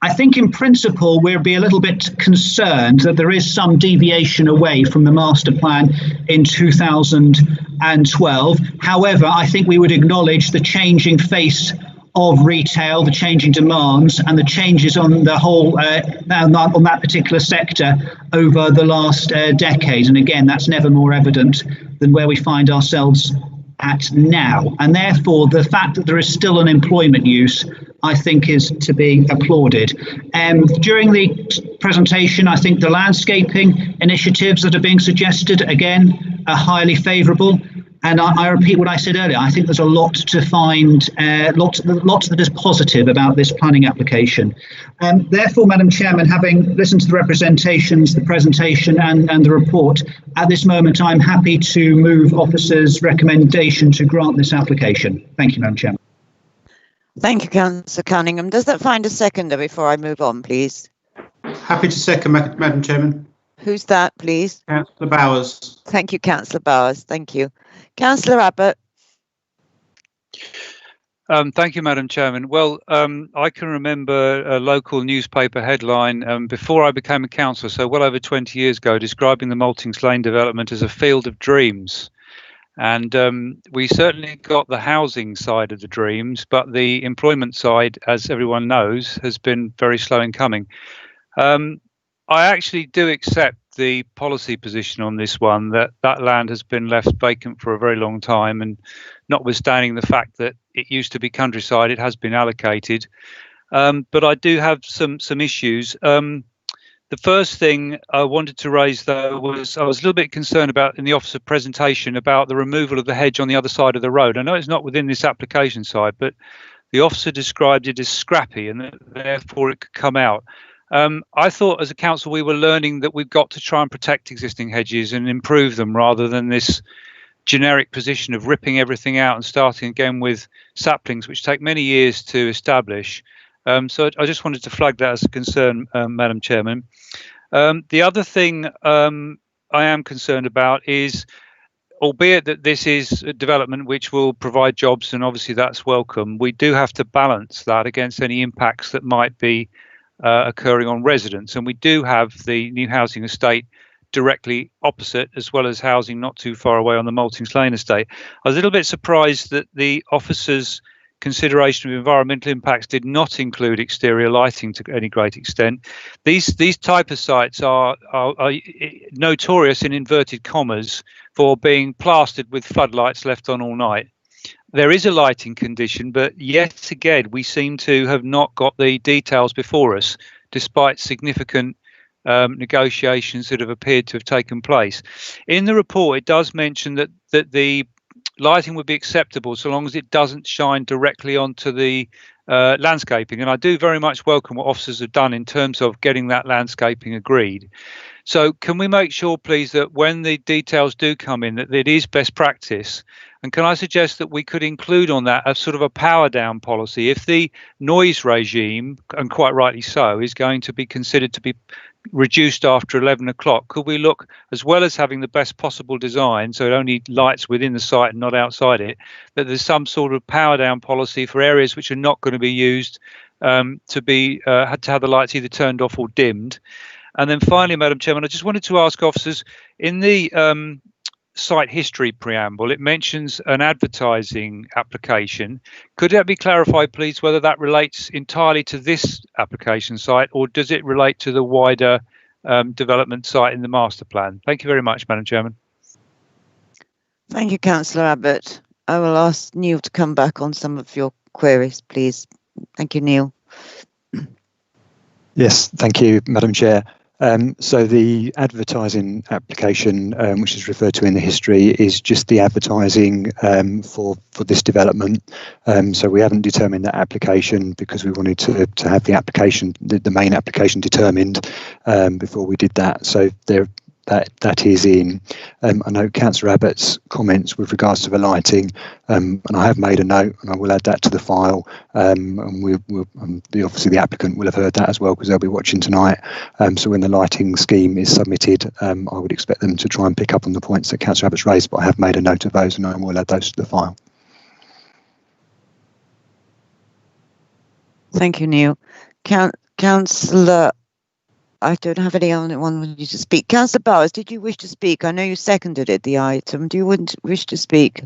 I think in principle we'll be a little bit concerned that there is some deviation away from the master plan in 2012. However, I think we would acknowledge the changing face of retail, the changing demands and the changes on the whole on that particular sector over the last decade. And again, that's never more evident than where we find ourselves at now. And therefore, the fact that there is still an employment use, I think is to be applauded. During the presentation, I think the landscaping initiatives that are being suggested, again, are highly favourable. And I repeat what I said earlier, I think there's a lot to find, lots that is positive about this planning application. Therefore, Madam Chairman, having listened to the representations, the presentation and the report, at this moment I'm happy to move officers' recommendation to grant this application. Thank you, Madam Chairman. Thank you, Councillor Cunningham. Does that find a seconder before I move on, please? Happy to second, Madam Chairman. Who's that, please? Councillor Bowers. Thank you, Councillor Bowers. Thank you. Councillor Abbott. Thank you, Madam Chairman. Well, I can remember a local newspaper headline before I became a councillor, so well over 20 years ago, describing the Maltings Lane development as a field of dreams. And we certainly got the housing side of the dreams, but the employment side, as everyone knows, has been very slow in coming. I actually do accept the policy position on this one, that land has been left vacant for a very long time, and notwithstanding the fact that it used to be countryside, it has been allocated. But I do have some issues. The first thing I wanted to raise, though, was I was a little bit concerned about, in the officer presentation, about the removal of the hedge on the other side of the road. I know it's not within this application side, but the officer described it as scrappy and that therefore it could come out. I thought as a council we were learning that we've got to try and protect existing hedges and improve them, rather than this generic position of ripping everything out and starting again with saplings, which take many years to establish. So I just wanted to flag that as a concern, Madam Chairman. The other thing I am concerned about is, albeit that this is a development which will provide jobs, and obviously that's welcome, we do have to balance that against any impacts that might be occurring on residents. And we do have the new housing estate directly opposite, as well as housing not too far away on the Maltings Lane estate. I was a little bit surprised that the officers' consideration of environmental impacts did not include exterior lighting to any great extent. These type of sites are notorious, in inverted commas, for being plastered with floodlights left on all night. There is a lighting condition, but yet again, we seem to have not got the details before us, despite significant negotiations that have appeared to have taken place. In the report, it does mention that the lighting would be acceptable so long as it doesn't shine directly onto the landscaping. And I do very much welcome what officers have done in terms of getting that landscaping agreed. So can we make sure, please, that when the details do come in, that it is best practice? And can I suggest that we could include on that a sort of a power down policy? If the noise regime, and quite rightly so, is going to be considered to be reduced after 11 o'clock, could we look, as well as having the best possible design, so it only lights within the site and not outside it, that there's some sort of power down policy for areas which are not going to be used to have the lights either turned off or dimmed? And then finally, Madam Chairman, I just wanted to ask officers, in the site history preamble, it mentions an advertising application. Could that be clarified, please, whether that relates entirely to this application site, or does it relate to the wider development site in the master plan? Thank you very much, Madam Chairman. Thank you, Councillor Abbott. I will ask Neil to come back on some of your queries, please. Thank you, Neil. Yes, thank you, Madam Chair. So the advertising application, which is referred to in the history, is just the advertising for this development. So we haven't determined that application because we wanted to have the application, the main application, determined before we did that. So that is in. I know Councillor Abbott's comments with regards to the lighting, and I have made a note, and I will add that to the file. And obviously the applicant will have heard that as well, because they'll be watching tonight. So when the lighting scheme is submitted, I would expect them to try and pick up on the points that Councillor Abbott's raised. But I have made a note of those, and I will add those to the file. Thank you, Neil. Councillor. I don't have anyone wanting you to speak. Councillor Bowers, did you wish to speak? I know you seconded it, the item. Do you wish to speak?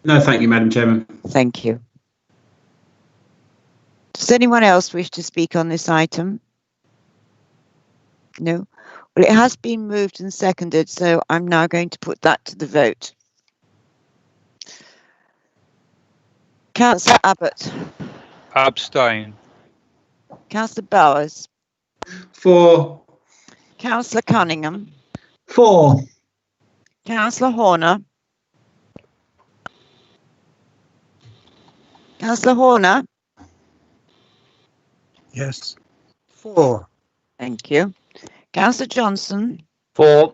No, thank you, Madam Chairman. Thank you. Does anyone else wish to speak on this item? No? Well, it has been moved and seconded, so I'm now going to put that to the vote. Councillor Abbott. Abstain. Councillor Bowers. 4. Councillor Cunningham. 4. Councillor Horner. Councillor Horner. Yes. 4. Thank you. Councillor Johnson. 4.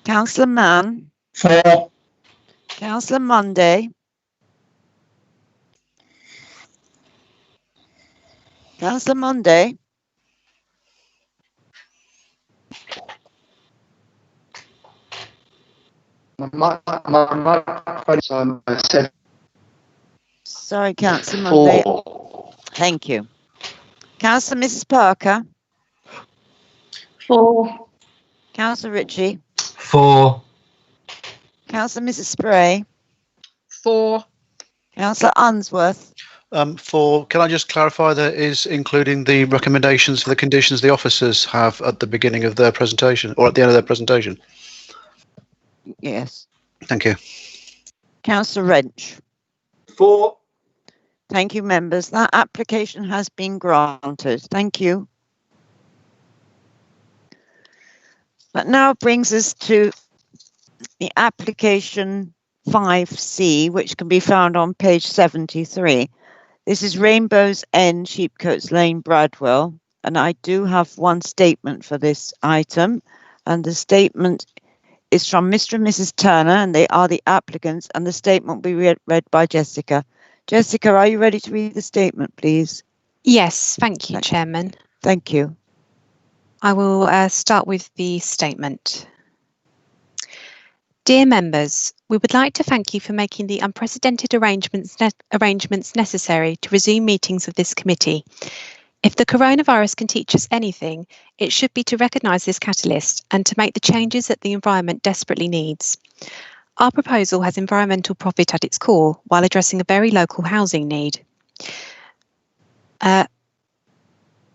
Councillor Mann. 4. Councillor Monday. Councillor Monday. Sorry, Councillor Monday. 4. Thank you. Councillor Mrs. Parker. 4. Councillor Ritchie. 4. Councillor Mrs. Spray. 4. Councillor Unsworth. 4. Can I just clarify that is including the recommendations for the conditions the officers have at the beginning of their presentation or at the end of their presentation? Yes. Thank you. Councillor Wrench. 4. Thank you, members. That application has been granted. Thank you. That now brings us to the application 5C, which can be found on page 73. This is Rainbow's End, Sheepcotes Lane, Bradwell, and I do have one statement for this item, and the statement is from Mr. and Mrs. Turner, and they are the applicants, and the statement will be read by Jessica. Jessica, are you ready to read the statement, please? Yes, thank you, Chairman. Thank you. I will start with the statement. Dear members, we would like to thank you for making the unprecedented arrangements necessary to resume meetings of this committee. If the coronavirus can teach us anything, it should be to recognise this catalyst and to make the changes that the environment desperately needs. Our proposal has environmental profit at its core while addressing a very local housing need.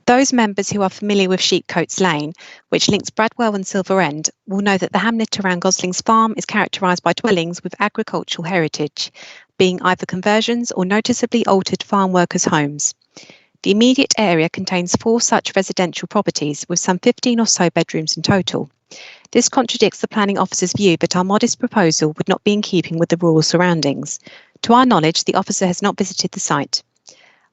Those members who are familiar with Sheepcotes Lane, which links Bradwell and Silver End, will know that the hamlet around Gosling's Farm is characterised by dwellings with agricultural heritage, being either conversions or noticeably altered farm workers' homes. The immediate area contains 4 such residential properties with some 15 or so bedrooms in total. This contradicts the planning officer's view that our modest proposal would not be in keeping with the rural surroundings. To our knowledge, the officer has not visited the site.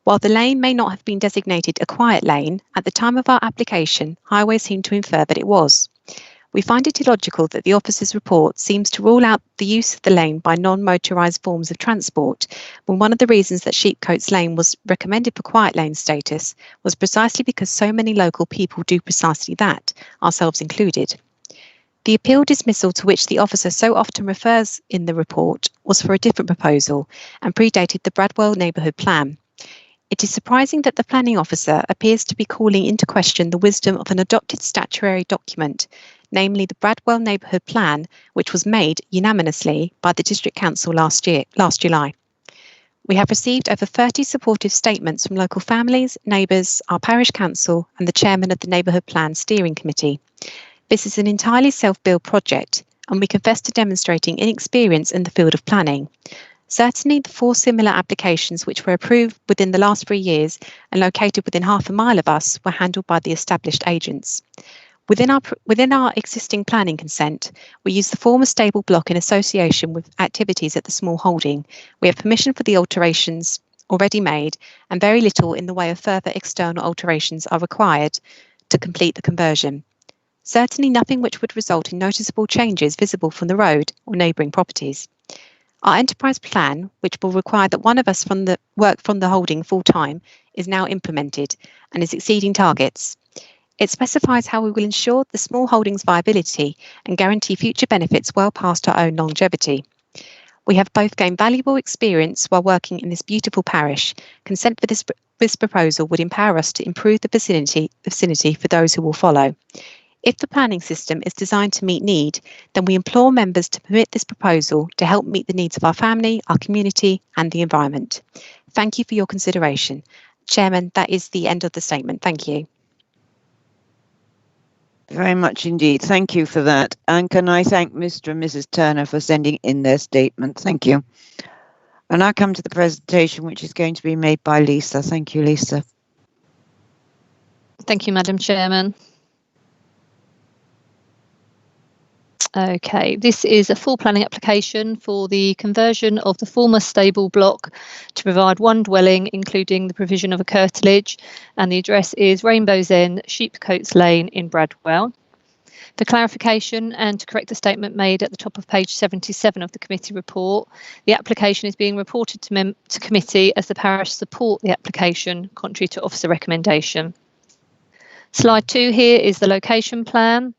While the lane may not have been designated a quiet lane, at the time of our application, Highways seemed to infer that it was. We find it illogical that the officer's report seems to rule out the use of the lane by non-motorised forms of transport, when one of the reasons that Sheepcotes Lane was recommended for quiet lane status was precisely because so many local people do precisely that, ourselves included. The appeal dismissal to which the officer so often refers in the report was for a different proposal and predated the Bradwell Neighbourhood Plan. It is surprising that the planning officer appears to be calling into question the wisdom of an adopted statutory document, namely the Bradwell Neighbourhood Plan, which was made unanimously by the District Council last July. We have received over 30 supportive statements from local families, neighbours, our parish council and the chairman of the Neighbourhood Plan Steering Committee. This is an entirely self-built project, and we confess to demonstrating inexperience in the field of planning. Certainly, the 4 similar applications which were approved within the last 3 years and located within half a mile of us were handled by the established agents. Within our existing planning consent, we use the former stable block in association with activities at the small holding. We have permission for the alterations already made, and very little in the way of further external alterations are required to complete the conversion. Certainly nothing which would result in noticeable changes visible from the road or neighbouring properties. Our enterprise plan, which will require that one of us work from the holding full-time, is now implemented and is exceeding targets. It specifies how we will ensure the small holding's viability and guarantee future benefits well past our own longevity. We have both gained valuable experience while working in this beautiful parish. Consent for this proposal would empower us to improve the vicinity for those who will follow. If the planning system is designed to meet need, then we implore members to permit this proposal to help meet the needs of our family, our community and the environment. Thank you for your consideration. Chairman, that is the end of the statement. Thank you. Very much indeed. Thank you for that. And can I thank Mr. and Mrs. Turner for sending in their statement? Thank you. And I come to the presentation, which is going to be made by Lisa. Thank you, Lisa. Thank you, Madam Chairman. Okay, this is a full planning application for the conversion of the former stable block to provide one dwelling, including the provision of a curtilage, and the address is Rainbow's End, Sheepcotes Lane in Bradwell. For clarification and to correct the statement made at the top of page 77 of the committee report, the application is being reported to committee as the parish support the application, contrary to officer recommendation. Slide 2 here is the location plan.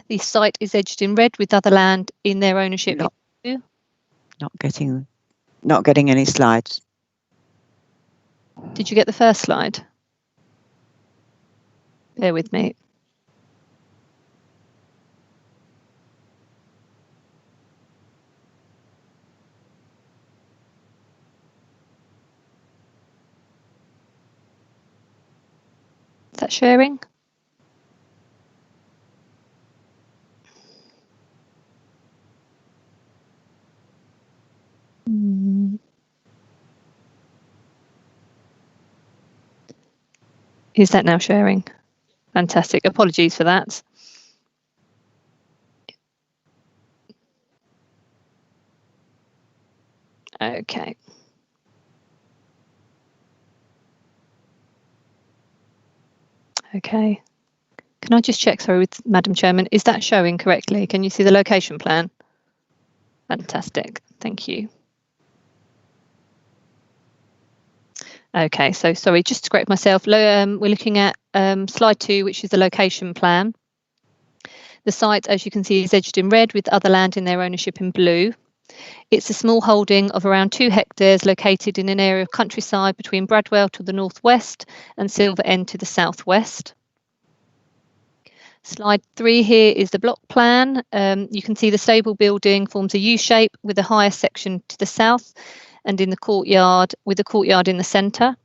The site is edged in red with other land in their ownership. Not getting any slides. Did you get the first slide? Bear with me. Is that sharing? Is that now sharing? Fantastic. Apologies for that. Okay. Okay. Can I just check, sorry, with Madam Chairman, is that showing correctly? Can you see the location plan? Fantastic. Thank you. Okay, so sorry, just to correct myself, we're looking at slide 2, which is the location plan. The site, as you can see, is edged in red with other land in their ownership in blue. It's a small holding of around 2 hectares located in an area of countryside between Bradwell to the northwest and Silver End to the southwest. Slide 3 here is the block plan. You can see the stable building forms a U shape with a higher section to the south and in the courtyard, with the courtyard in the centre.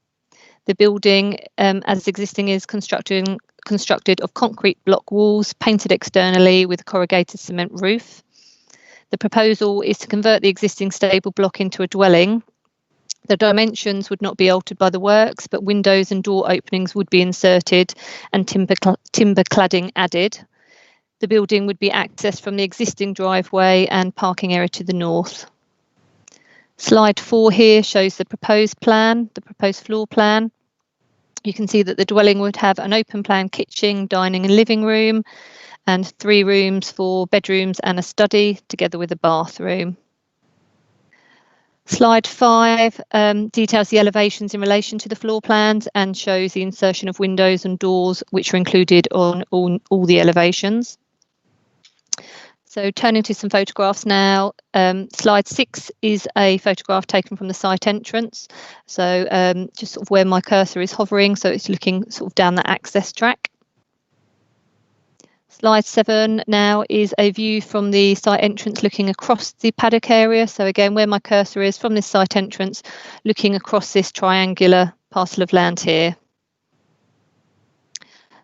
The building, as existing, is constructed of concrete block walls, painted externally with a corrugated cement roof. The proposal is to convert the existing stable block into a dwelling. The dimensions would not be altered by the works, but windows and door openings would be inserted and timber cladding added. The building would be accessed from the existing driveway and parking area to the north. Slide 4 here shows the proposed plan, the proposed floor plan. You can see that the dwelling would have an open plan kitchen, dining and living room, and 3 rooms for bedrooms and a study, together with a bathroom. Slide 5 details the elevations in relation to the floor plans and shows the insertion of windows and doors, which are included on all the elevations. So turning to some photographs now, slide 6 is a photograph taken from the site entrance. So just sort of where my cursor is hovering, so it's looking sort of down the access track. Slide 7 now is a view from the site entrance looking across the paddock area. So again, where my cursor is from this site entrance, looking across this triangular parcel of land here.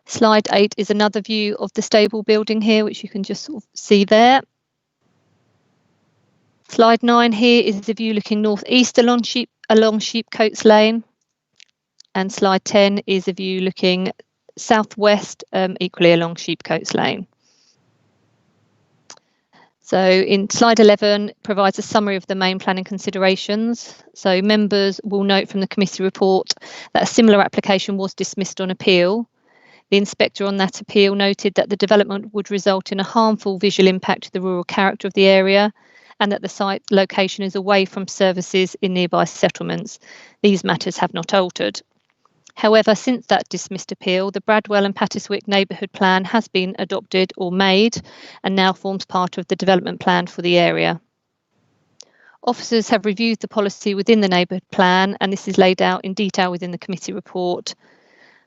Slide 8 is another view of the stable building here, which you can just sort of see there. Slide 9 here is the view looking northeast along Sheepcotes Lane. And slide 10 is a view looking southwest, equally along Sheepcotes Lane. So in slide 11 provides a summary of the main planning considerations. So members will note from the committee report that a similar application was dismissed on appeal. The inspector on that appeal noted that the development would result in a harmful visual impact to the rural character of the area and that the site location is away from services in nearby settlements. These matters have not altered. However, since that dismissed appeal, the Bradwell and Pattiswick neighbourhood plan has been adopted or made and now forms part of the development plan for the area. Officers have reviewed the policy within the neighbourhood plan, and this is laid out in detail within the committee report.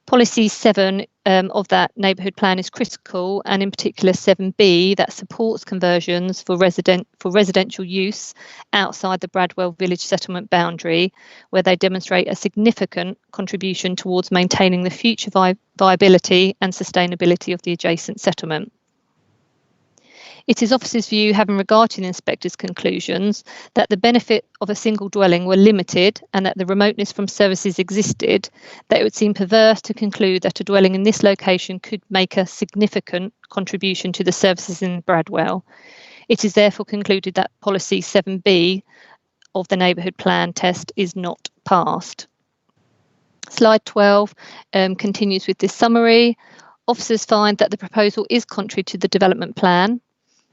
Policy 7 of that neighbourhood plan is critical, and in particular 7B, that supports conversions for residential use outside the Bradwell village settlement boundary, where they demonstrate a significant contribution towards maintaining the future viability and sustainability of the adjacent settlement. It is officers' view, having regard to the inspector's conclusions, that the benefit of a single dwelling were limited and that the remoteness from services existed, that it would seem perverse to conclude that a dwelling in this location could make a significant contribution to the services in Bradwell. It is therefore concluded that policy 7B of the neighbourhood plan test is not passed. Slide 12 continues with this summary. Officers find that the proposal is contrary to the development plan.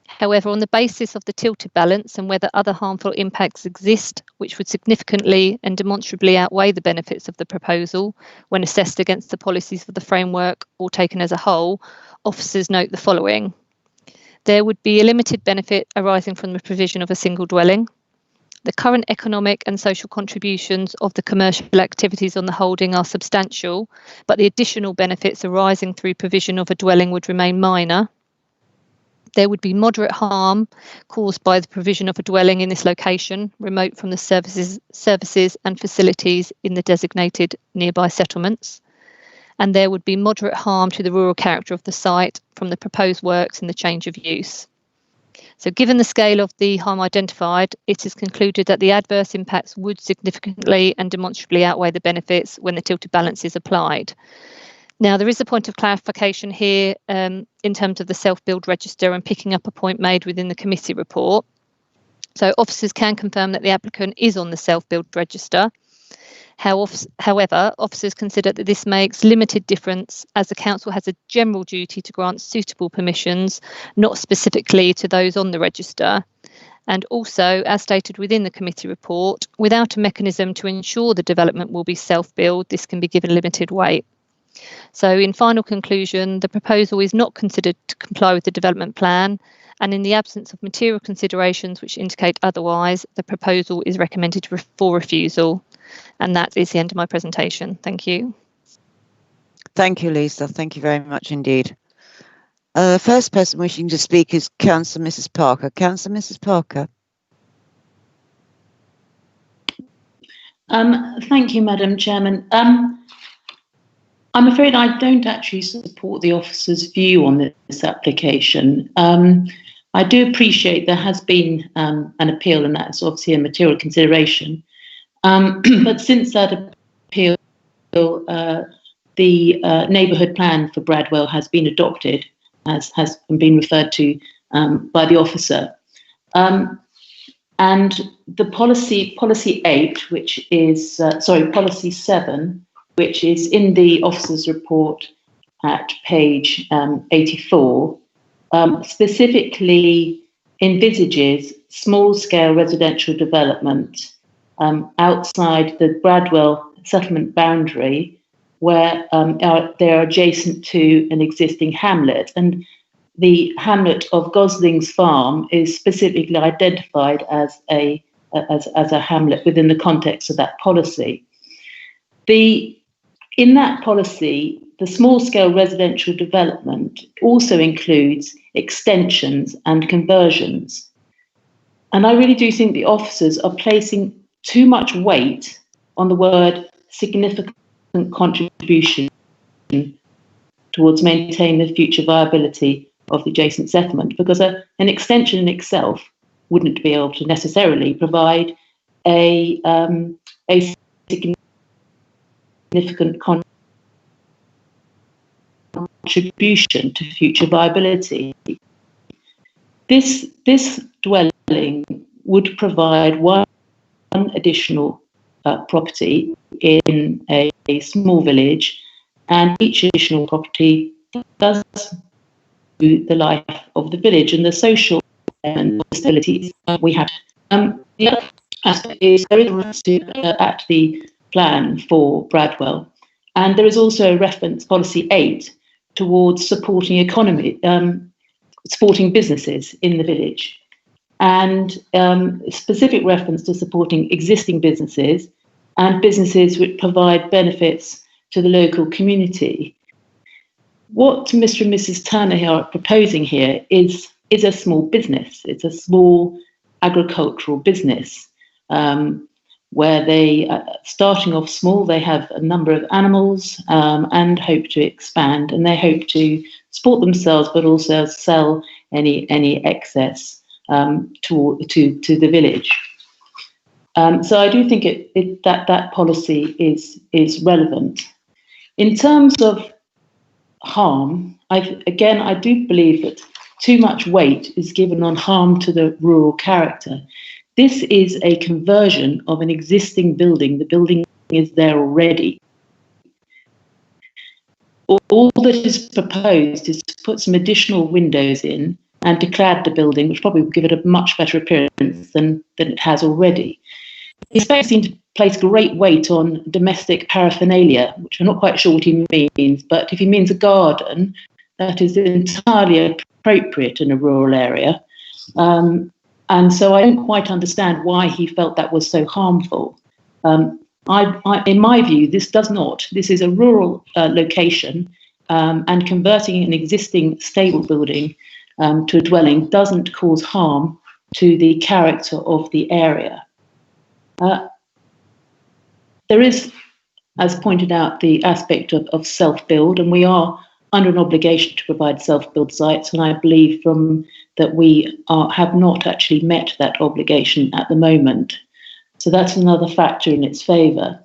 However, on the basis of the tilted balance and whether other harmful impacts exist, which would significantly and demonstrably outweigh the benefits of the proposal when assessed against the policies of the framework or taken as a whole, officers note the following. There would be a limited benefit arising from the provision of a single dwelling. The current economic and social contributions of the commercial activities on the holding are substantial, but the additional benefits arising through provision of a dwelling would remain minor. There would be moderate harm caused by the provision of a dwelling in this location, remote from the services and facilities in the designated nearby settlements. And there would be moderate harm to the rural character of the site from the proposed works and the change of use. So given the scale of the harm identified, it is concluded that the adverse impacts would significantly and demonstrably outweigh the benefits when the tilted balance is applied. Now, there is a point of clarification here in terms of the self-build register and picking up a point made within the committee report. So officers can confirm that the applicant is on the self-build register. However, officers consider that this makes limited difference as the council has a general duty to grant suitable permissions, not specifically to those on the register. And also, as stated within the committee report, without a mechanism to ensure the development will be self-build, this can be given limited weight. So in final conclusion, the proposal is not considered to comply with the development plan, and in the absence of material considerations which indicate otherwise, the proposal is recommended for refusal. And that is the end of my presentation. Thank you. Thank you, Lisa. Thank you very much indeed. The first person wishing to speak is Councillor Mrs. Parker. Councillor Mrs. Parker. Thank you, Madam Chairman. I'm afraid I don't actually support the officer's view on this application. I do appreciate there has been an appeal, and that's obviously a material consideration. But since that appeal, the neighbourhood plan for Bradwell has been adopted, as has been referred to by the officer. And the policy 8, which is, policy 7, which is in the officer's report at page 84, specifically envisages small-scale residential development outside the Bradwell settlement boundary, where they are adjacent to an existing hamlet. And the hamlet of Gosling's Farm is specifically identified as a hamlet within the context of that policy. In that policy, the small-scale residential development also includes extensions and conversions. And I really do think the officers are placing too much weight on the word significant contribution towards maintaining the future viability of the adjacent settlement, because an extension in itself wouldn't be able to necessarily provide a significant contribution to future viability. This dwelling would provide one additional property in a small village, and each additional property does the life of the village and the social and facilities we have. The other aspect is there is a reference at the plan for Bradwell, and there is also a reference, policy 8, towards supporting supporting businesses in the village, and specific reference to supporting existing businesses and businesses which provide benefits to the local community. What Mr. and Mrs. Turner here are proposing here is a small business. It's a small agricultural business where they, starting off small, they have a number of animals and hope to expand, and they hope to support themselves but also sell any excess to the village. So I do think that policy is relevant. In terms of harm, I do believe that too much weight is given on harm to the rural character. This is a conversion of an existing building. The building is there already. All that is proposed is to put some additional windows in and to clad the building, which probably would give it a much better appearance than it has already. The inspector seemed to place great weight on domestic paraphernalia, which I'm not quite sure what he means, but if he means a garden, that is entirely appropriate in a rural area. And so I don't quite understand why he felt that was so harmful. In my view, this is a rural location, and converting an existing stable building to a dwelling doesn't cause harm to the character of the area. There is, as pointed out, the aspect of self-build, and we are under an obligation to provide self-build sites, and I believe that we have not actually met that obligation at the moment. So that's another factor in its favour.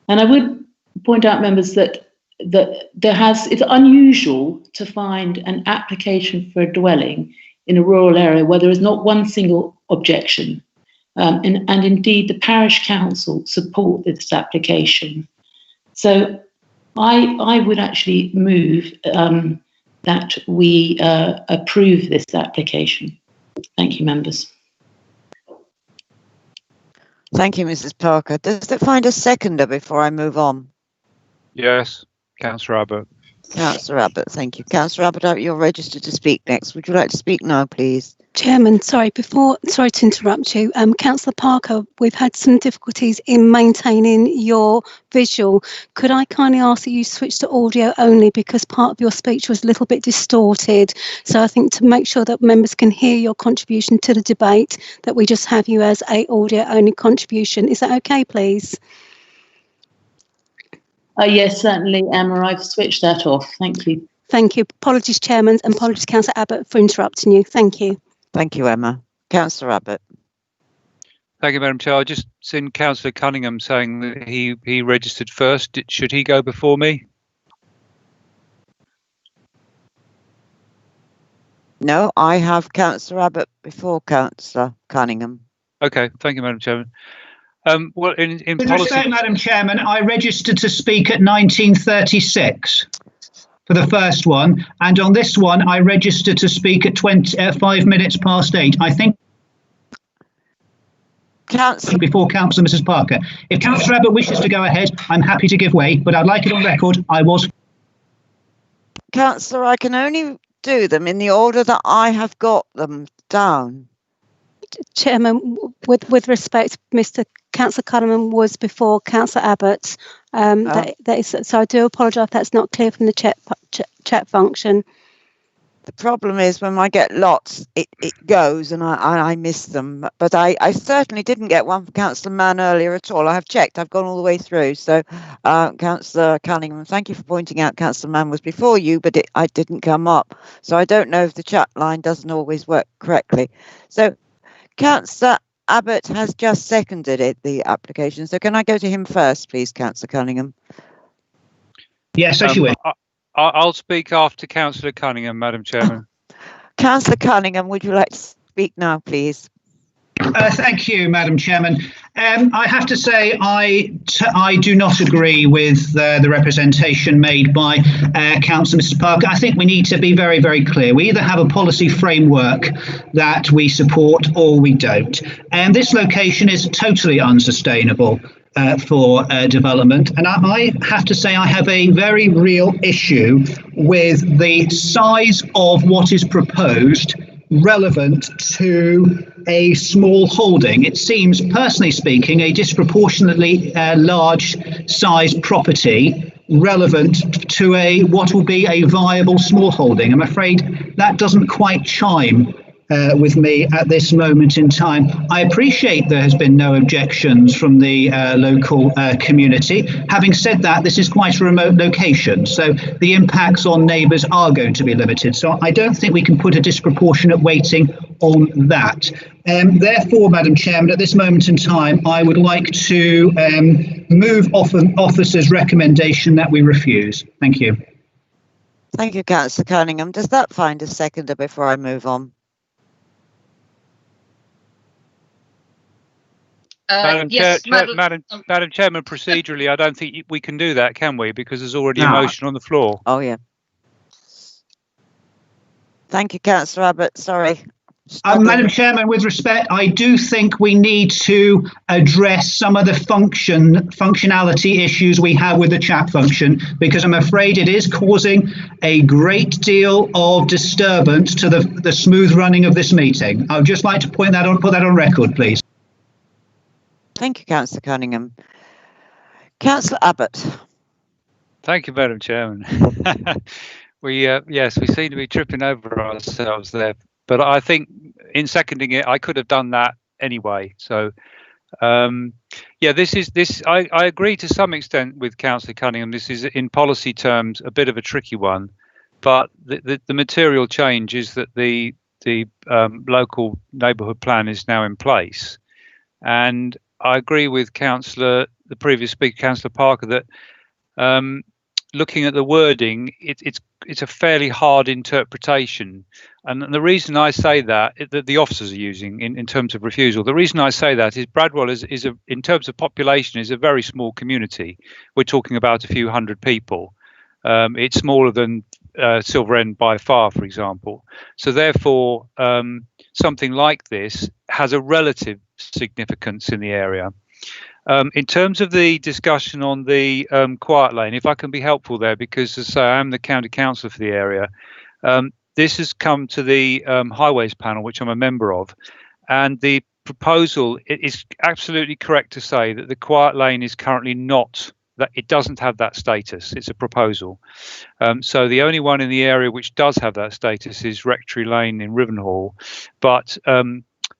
And I would point out, members, that it's unusual to find an application for a dwelling in a rural area where there is not one single objection. And indeed, the parish council support this application. So I would actually move that we approve this application. Thank you, members. Thank you, Mrs. Parker. Does it find a seconder before I move on? Yes, Councillor Abbott. Councillor Abbott, thank you. Councillor Abbott, you're registered to speak next. Would you like to speak now, please? Chairman, sorry to interrupt you. Councillor Parker, we've had some difficulties in maintaining your visual. Could I kindly ask that you switch to audio only, because part of your speech was a little bit distorted. So I think to make sure that members can hear your contribution to the debate, that we just have you as a audio only contribution. Is that okay, please? Yes, certainly, Emma. I've switched that off. Thank you. Thank you. Apologies, Chairman, and apologies, Councillor Abbott, for interrupting you. Thank you. Thank you, Emma. Councillor Abbott. Thank you, Madam Chair. I just seen Councillor Cunningham saying that he registered first. Should he go before me? No, I have Councillor Abbott before Councillor Cunningham. Okay, thank you, Madam Chairman. Well, in With policy, respect, Madam Chairman, I registered to speak at 1936 for the first one, and on this one, I registered to speak at 5 minutes past 8. I think before Councillor Mrs. Parker. If Councillor Abbott wishes to go ahead, I'm happy to give way, but I'd like it on record. I was. Councillor, I can only do them in the order that I have got them down. Chairman, with respect, Councillor Cunningham was before Councillor Abbott. So I do apologise if that's not clear from the chat function. The problem is when I get lots, it goes and I miss them. But I certainly didn't get one from Councillor Mann earlier at all. I have checked. I've gone all the way through. So, Councillor Cunningham, thank you for pointing out Councillor Mann was before you, but I didn't come up. So I don't know if the chat line doesn't always work correctly. So, Councillor Abbott has just seconded the application. So can I go to him first, please, Councillor Cunningham? Yes, as you wish. I'll speak after Councillor Cunningham, Madam Chairman. Councillor Cunningham, would you like to speak now, please? Thank you, Madam Chairman. I have to say I do not agree with the representation made by Councillor Mrs. Parker. I think we need to be very, very clear. We either have a policy framework that we support or we don't. And this location is totally unsustainable for development. And I have to say I have a very real issue with the size of what is proposed relevant to a small holding. It seems, personally speaking, a disproportionately large size property relevant to what will be a viable small holding. I'm afraid that doesn't quite chime with me at this moment in time. I appreciate there has been no objections from the local community. Having said that, this is quite a remote location, so the impacts on neighbours are going to be limited. So I don't think we can put a disproportionate weighting on that. Therefore, Madam Chairman, at this moment in time, I would like to move off an officer's recommendation that we refuse. Thank you. Thank you, Councillor Cunningham. Does that find a seconder before I move on? Yes, Madam Chairman, procedurally, I don't think we can do that, can we? Because there's already a No. motion on the floor. Oh, yeah. Thank you, Councillor Abbott. Sorry. Madam Chairman, with respect, I do think we need to address some of the functionality issues we have with the chat function, because I'm afraid it is causing a great deal of disturbance to the smooth running of this meeting. I would just like to put that on record, please. Thank you, Councillor Cunningham. Councillor Abbott. Thank you, Madam Chairman. Yes, we seem to be tripping over ourselves there. But I think in seconding it, I could have done that anyway. So, yeah, I agree to some extent with Councillor Cunningham. This is, in policy terms, a bit of a tricky one. But the material change is that the local neighbourhood plan is now in place. And I agree with the previous speaker, Councillor Parker, that looking at the wording, it's a fairly hard interpretation. And the reason I say that the officers are using in terms of refusal, the reason I say that is Bradwell is in terms of population, is a very small community. We're talking about a few hundred people. It's smaller than Silver End by far, for example. So therefore, something like this has a relative significance in the area. In terms of the discussion on the quiet lane, if I can be helpful there, because as I say, I am the county councillor for the area. This has come to the highways panel, which I'm a member of, and the proposal, it is absolutely correct to say that the quiet lane is currently not, that it doesn't have that status. It's a proposal. So the only one in the area which does have that status is Rectory Lane in Rivenhall, but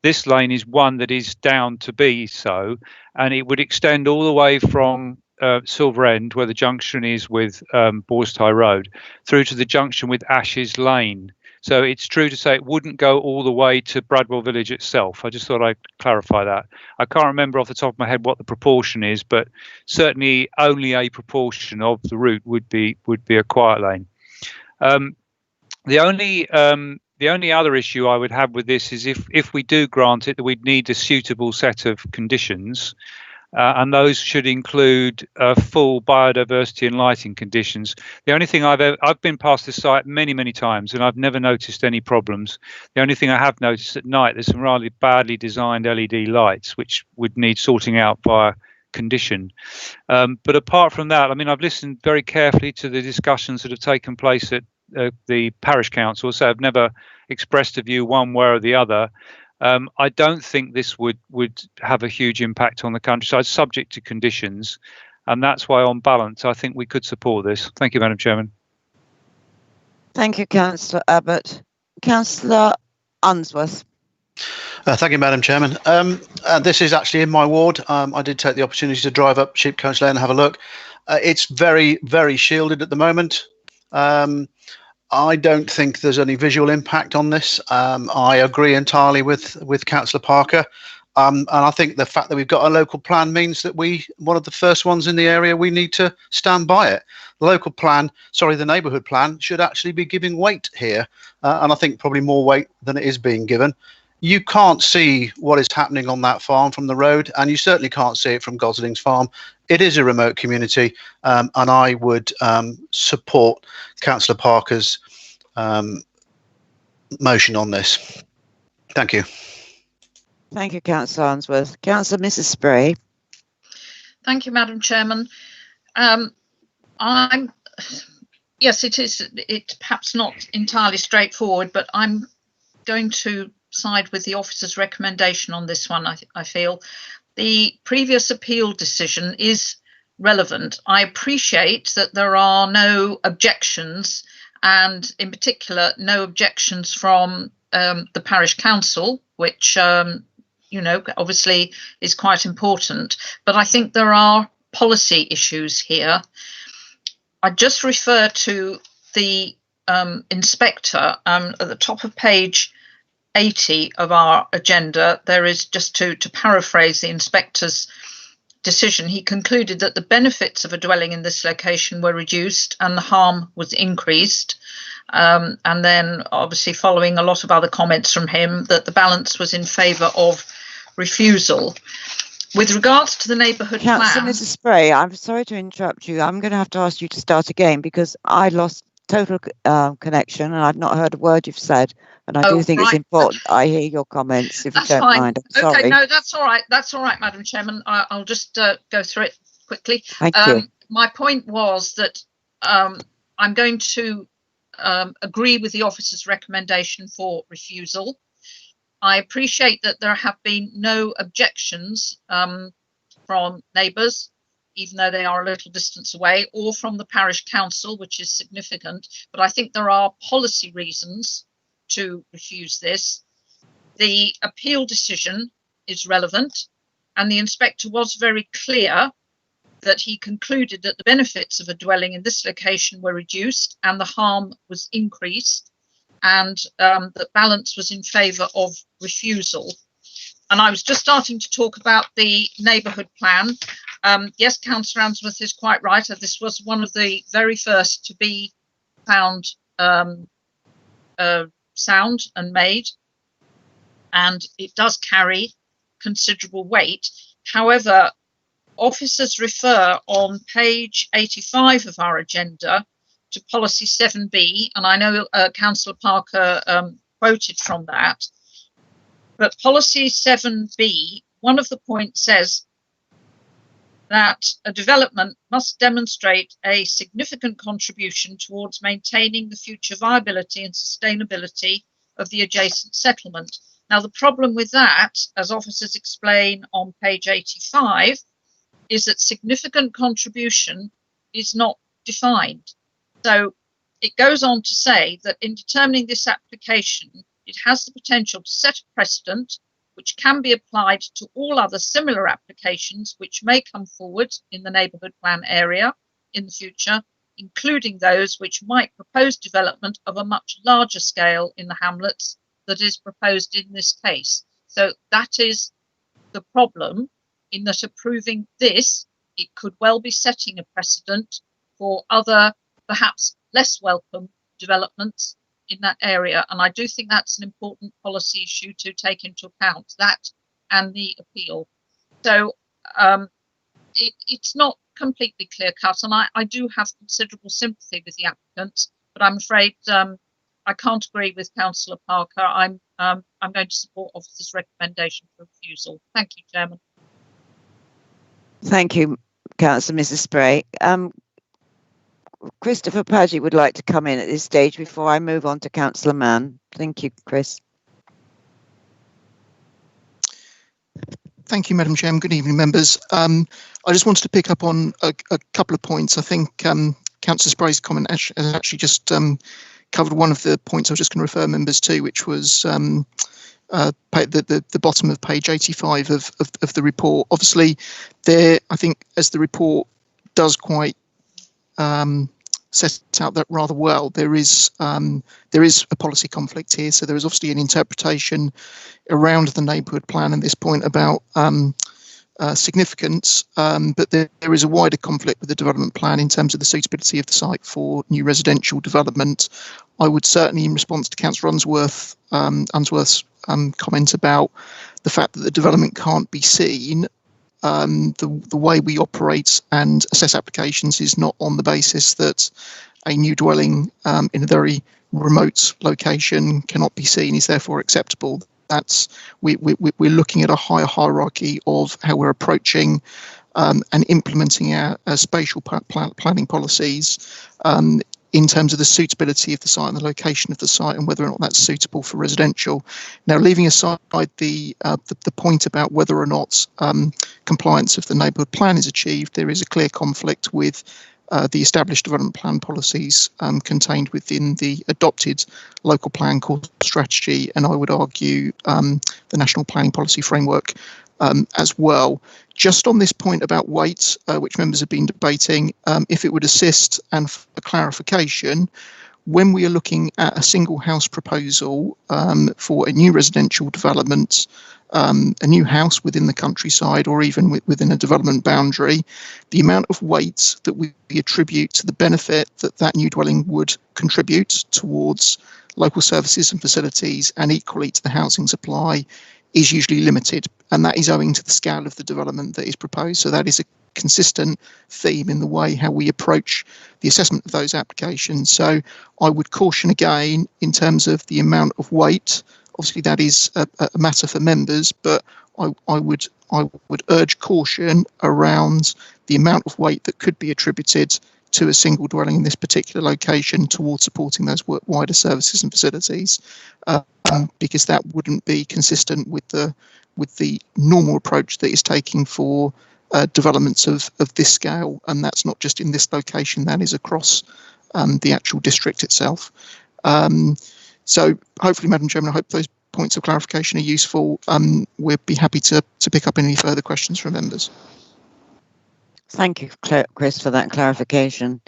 this lane is one that is down to be so, and it would extend all the way from Silver End, where the junction is with Borsty Road, through to the junction with Ashes Lane. So it's true to say it wouldn't go all the way to Bradwell Village itself. I just thought I'd clarify that. I can't remember off the top of my head what the proportion is, but certainly only a proportion of the route would be a quiet lane. The only other issue I would have with this is if we do grant it, that we'd need a suitable set of conditions, and those should include full biodiversity and lighting conditions. The only thing I've been past this site many times, and I've never noticed any problems. The only thing I have noticed at night, there's some rather badly designed LED lights which would need sorting out via condition. But apart from that, I mean, I've listened very carefully to the discussions that have taken place at the parish council, so I've never expressed a view one way or the other. I don't think this would have a huge impact on the countryside, subject to conditions, and that's why, on balance, I think we could support this. Thank you, Madam Chairman. Thank you, Councillor Abbott. Councillor Unsworth. Thank you, Madam Chairman. This is actually in my ward. I did take the opportunity to drive up Sheepcoach Lane and have a look. It's very, very shielded at the moment. I don't think there's any visual impact on this. I agree entirely with Councillor Parker. And I think the fact that we've got a local plan means that one of the first ones in the area, we need to stand by it. The neighbourhood plan should actually be giving weight here. And I think probably more weight than it is being given. You can't see what is happening on that farm from the road, and you certainly can't see it from Gosling's farm. It is a remote community, and I would support Councillor Parker's motion on this. Thank you. Thank you, Councillor Unsworth. Councillor Mrs. Spray. Thank you, Madam Chairman. Yes, it's perhaps not entirely straightforward, but I'm going to side with the officer's recommendation on this one. I feel the previous appeal decision is relevant. I appreciate that there are no objections, and in particular no objections from the parish council, which you know, obviously is quite important, but I think there are policy issues here. I just refer to the inspector at the top of page 80 of our agenda. There is, just to paraphrase the inspector's decision, he concluded that the benefits of a dwelling in this location were reduced and the harm was increased. And then obviously following a lot of other comments from him, that the balance was in favour of refusal. With regards to the neighbourhood plan... Councillor Mrs Spray, I'm sorry to interrupt you. I'm going to have to ask you to start again because I lost total connection and I've not heard a word you've said. And I do think it's important I hear your comments, if you don't mind. I'm sorry. Okay, no, that's all right. That's all right, Madam Chairman. I'll just go through it quickly. Thank you. My point was that I'm going to agree with the officer's recommendation for refusal. I appreciate that there have been no objections from neighbours, even though they are a little distance away, or from the parish council, which is significant. But I think there are policy reasons to refuse this. The appeal decision is relevant, and the inspector was very clear that he concluded that the benefits of a dwelling in this location were reduced and the harm was increased, and that balance was in favour of refusal. And I was just starting to talk about the neighbourhood plan. Yes, Councillor Answorth is quite right. This was one of the very first to be found sound and made, and it does carry considerable weight. However, officers refer on page 85 of our agenda to policy 7B, and I know Councillor Parker quoted from that, but policy 7B, one of the points says that a development must demonstrate a significant contribution towards maintaining the future viability and sustainability of the adjacent settlement. Now, the problem with that, as officers explain on page 85, is that significant contribution is not defined. So it goes on to say that in determining this application, it has the potential to set a precedent which can be applied to all other similar applications which may come forward in the neighbourhood plan area in the future, including those which might propose development of a much larger scale in the hamlets that is proposed in this case. So that is the problem, in that approving this, it could well be setting a precedent for other, perhaps less welcome developments in that area. And I do think that's an important policy issue to take into account, that and the appeal. So it's not completely clear cut, and I do have considerable sympathy with the applicants, but I'm afraid I can't agree with Councillor Parker. I'm going to support officer's recommendation for refusal. Thank you, Chairman. Thank you, Councillor Mrs Spray. Christopher Paggi would like to come in at this stage before I move on to Councillor Mann. Thank you, Chris. Thank you, Madam Chairman. Good evening, members. I just wanted to pick up on a couple of points. I think Councillor Spray's comment has actually just covered one of the points I was just going to refer members to, which was the bottom of page 85 of the report. Obviously, there, I think, as the report does quite set out that rather well, there is a policy conflict here. So there is obviously an interpretation around the neighbourhood plan and this point about significance, but there is a wider conflict with the development plan in terms of the suitability of the site for new residential development. I would certainly, in response to Councillor Unsworth's comment about the fact that the development can't be seen, the way we operate and assess applications is not on the basis that a new dwelling in a very remote location cannot be seen is therefore acceptable. That's we're looking at a higher hierarchy of how we're approaching and implementing our spatial planning policies in terms of the suitability of the site and the location of the site and whether or not that's suitable for residential. Now, leaving aside the point about whether or not compliance of the neighbourhood plan is achieved, there is a clear conflict with the established development plan policies contained within the adopted local plan core strategy, and I would argue the national planning policy framework as well. Just on this point about weight, which members have been debating, if it would assist and for clarification, when we are looking at a single house proposal for a new residential development, a new house within the countryside or even within a development boundary, the amount of weight that we attribute to the benefit that that new dwelling would contribute towards local services and facilities and equally to the housing supply is usually limited, and that is owing to the scale of the development that is proposed. So that is a consistent theme in the way how we approach the assessment of those applications. So I would caution again in terms of the amount of weight. Obviously that is a matter for members, but I would urge caution around the amount of weight that could be attributed to a single dwelling in this particular location towards supporting those wider services and facilities, because that wouldn't be consistent with the normal approach that is taking for developments of this scale, and that's not just in this location, that is across the actual district itself. So hopefully, Madam Chairman, I hope those points of clarification are useful. We'd be happy to pick up any further questions from members. Thank you, Chris, for that clarification.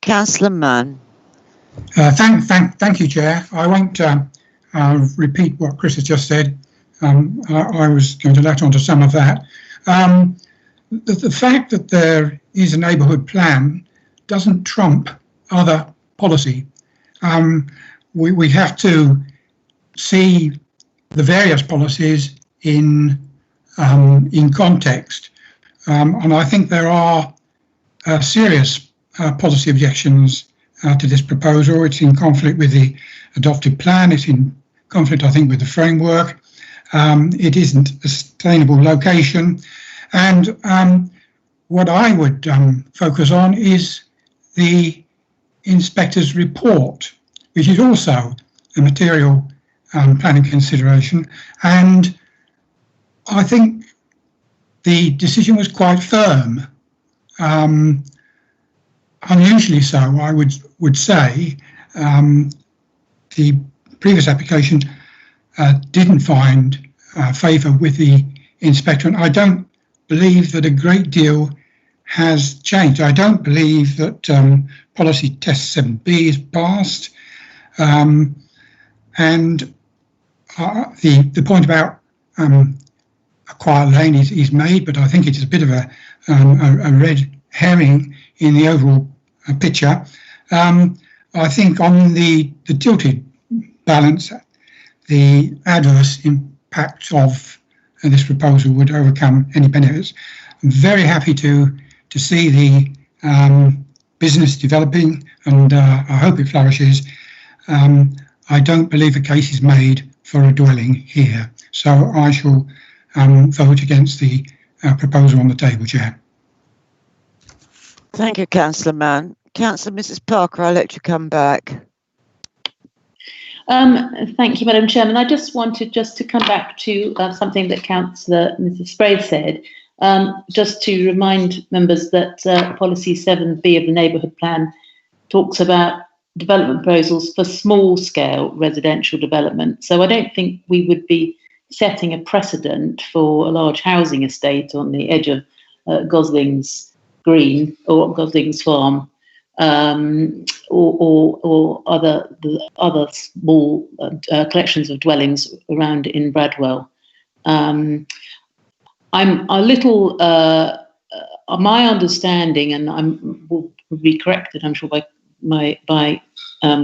Councillor Mann. Thank you, Chair. I won't repeat what Chris has just said. I was going to latch on to some of that. The fact that there is a neighbourhood plan doesn't trump other policy. We have to see the various policies in context, and I think there are serious policy objections to this proposal. It's in conflict with the adopted plan. It's in conflict, I think, with the framework. It isn't a sustainable location, and what I would focus on is the inspector's report, which is also a material planning consideration, and I think the decision was quite firm, unusually so, I would say. The previous application didn't find favour with the inspector, and I don't believe that a great deal has changed. I don't believe that policy test 7B is passed, and the point about a quiet lane is made, but I think it is a bit of a red herring in the overall picture. I think on the tilted balance, the adverse impact of this proposal would overcome any benefits. I'm very happy to see the business developing, and I hope it flourishes. I don't believe a case is made for a dwelling here, so I shall vote against the proposal on the table, Chair. Thank you, Councillor Mann. Councillor Mrs. Parker, I'll let you come back. Thank you, Madam Chairman. I just wanted to come back to something that Councillor Mrs. Sprague said, just to remind members that policy 7B of the neighbourhood plan talks about development proposals for small scale residential development. So I don't think we would be setting a precedent for a large housing estate on the edge of Gosling's Green or Gosling's Farm, or other small collections of dwellings around in Bradwell. I'm a little, my understanding, and will be corrected, I'm sure, by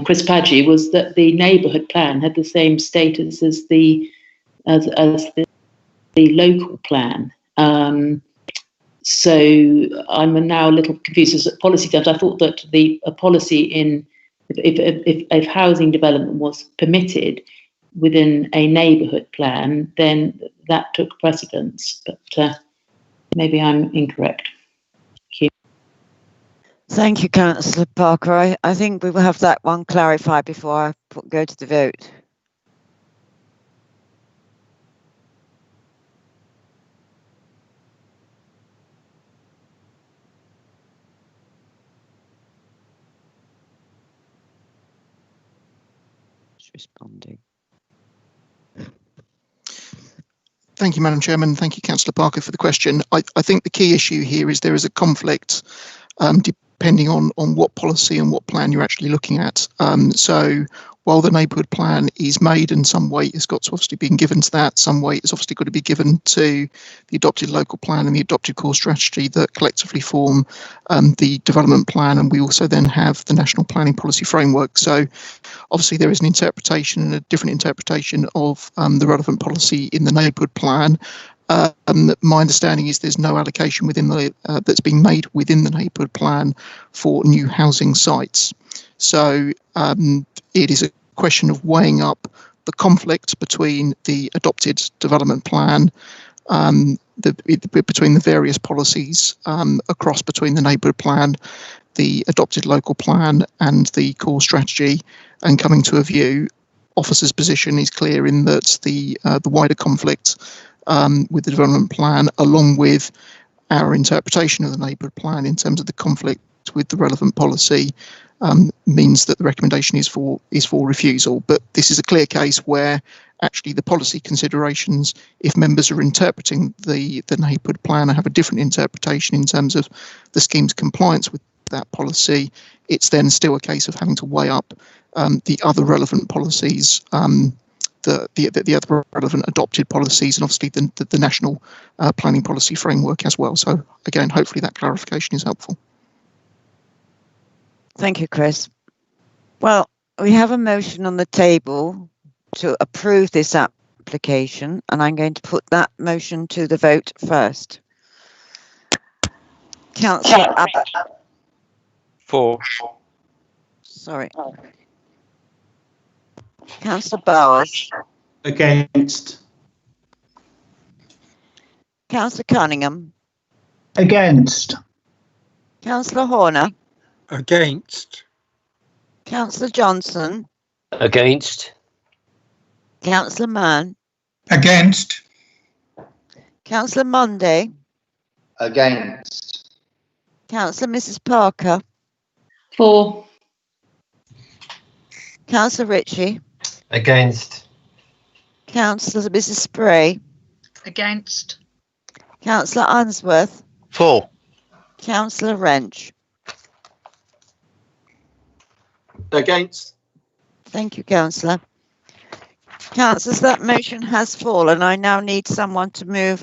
Chris Padgey, was that the neighbourhood plan had the same status as the local plan. So I'm now a little confused as at policy terms. I thought that a policy if housing development was permitted within a neighbourhood plan, then that took precedence. But maybe I'm incorrect. Thank you. Thank you, Councillor Parker. I think we will have that one clarified before I go to the vote. Who's responding? Thank you, Madam Chairman. Thank you, Councillor Parker, for the question. I think the key issue here is there is a conflict depending on what policy and what plan you're actually looking at. So while the neighbourhood plan is made and some weight has got to obviously been given to that, some weight has obviously got to be given to the adopted local plan and the adopted core strategy that collectively form the development plan, and we also then have the national planning policy framework. So obviously there is an interpretation and a different interpretation of the relevant policy in the neighbourhood plan. My understanding is there's no allocation within the that's being made within the neighbourhood plan for new housing sites. So it is a question of weighing up the conflict between the adopted development plan, between the various policies across between the neighbourhood plan, the adopted local plan and the core strategy, and coming to a view. Officer's position is clear in that the wider conflict with the development plan, along with our interpretation of the neighbourhood plan in terms of the conflict with the relevant policy, means that the recommendation is for refusal. But this is a clear case where actually the policy considerations, if members are interpreting the neighbourhood plan and have a different interpretation in terms of the scheme's compliance with that policy, it's then still a case of having to weigh up the other relevant policies, the other relevant adopted policies, and obviously the national planning policy framework as well. So again, hopefully that clarification is helpful. Thank you, Chris. Well, we have a motion on the table to approve this application, and I'm going to put that motion to the vote first. Councillor Abbott. For. Sorry. Councillor Bowers. Against. Councillor Cunningham. Against. Councillor Horner. Against. Councillor Johnson. Against. Councillor Mann. Against. Councillor Monday. Against. Councillor Mrs. Parker. For. Councillor Ritchie. Against. Councillor Mrs. Spray. Against. Councillor Unsworth. For. Councillor Wrench. Against. Thank you, Councillor. Councillors, that motion has fallen. I now need someone to move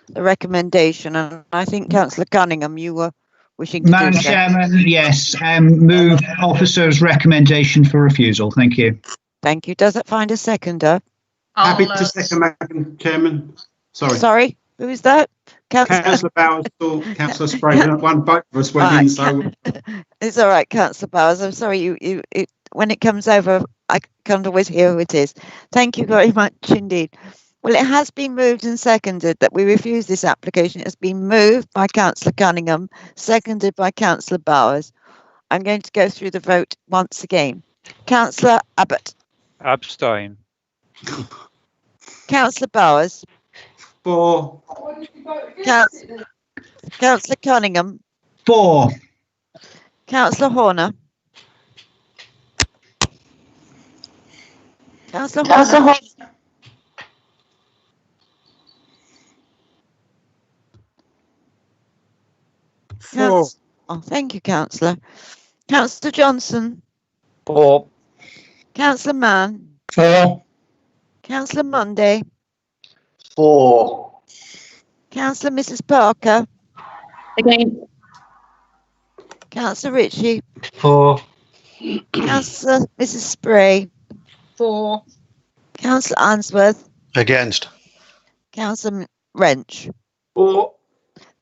the recommendation, and I think Councillor Cunningham, you were wishing to Madam do so. Chairman, yes, move officer's recommendation for refusal. Thank you. Thank you. Does it find a seconder? Happy to second, Madam Chairman. Sorry, who is that? Councillor Bowers or Councillor Spray. One both of us went in, so it's all right, Councillor Bowers. I'm sorry, when it comes over, I can't always hear who it is. Thank you very much indeed. Well, it has been moved and seconded that we refuse this application. It has been moved by Councillor Cunningham, seconded by Councillor Bowers. I'm going to go through the vote once again. Councillor Abbott. Abstain. Councillor Bowers. For. Councillor Cunningham. For. Councillor Horner. Councillor Horner. For. Oh, thank you, Councillor. Councillor Johnson. For. Councillor Mann. For. Councillor Monday. For. Councillor Mrs. Parker. Against. Councillor Ritchie. For. Councillor Mrs. Spray. For. Councillor Unsworth. Against. Councillor Wrench. For.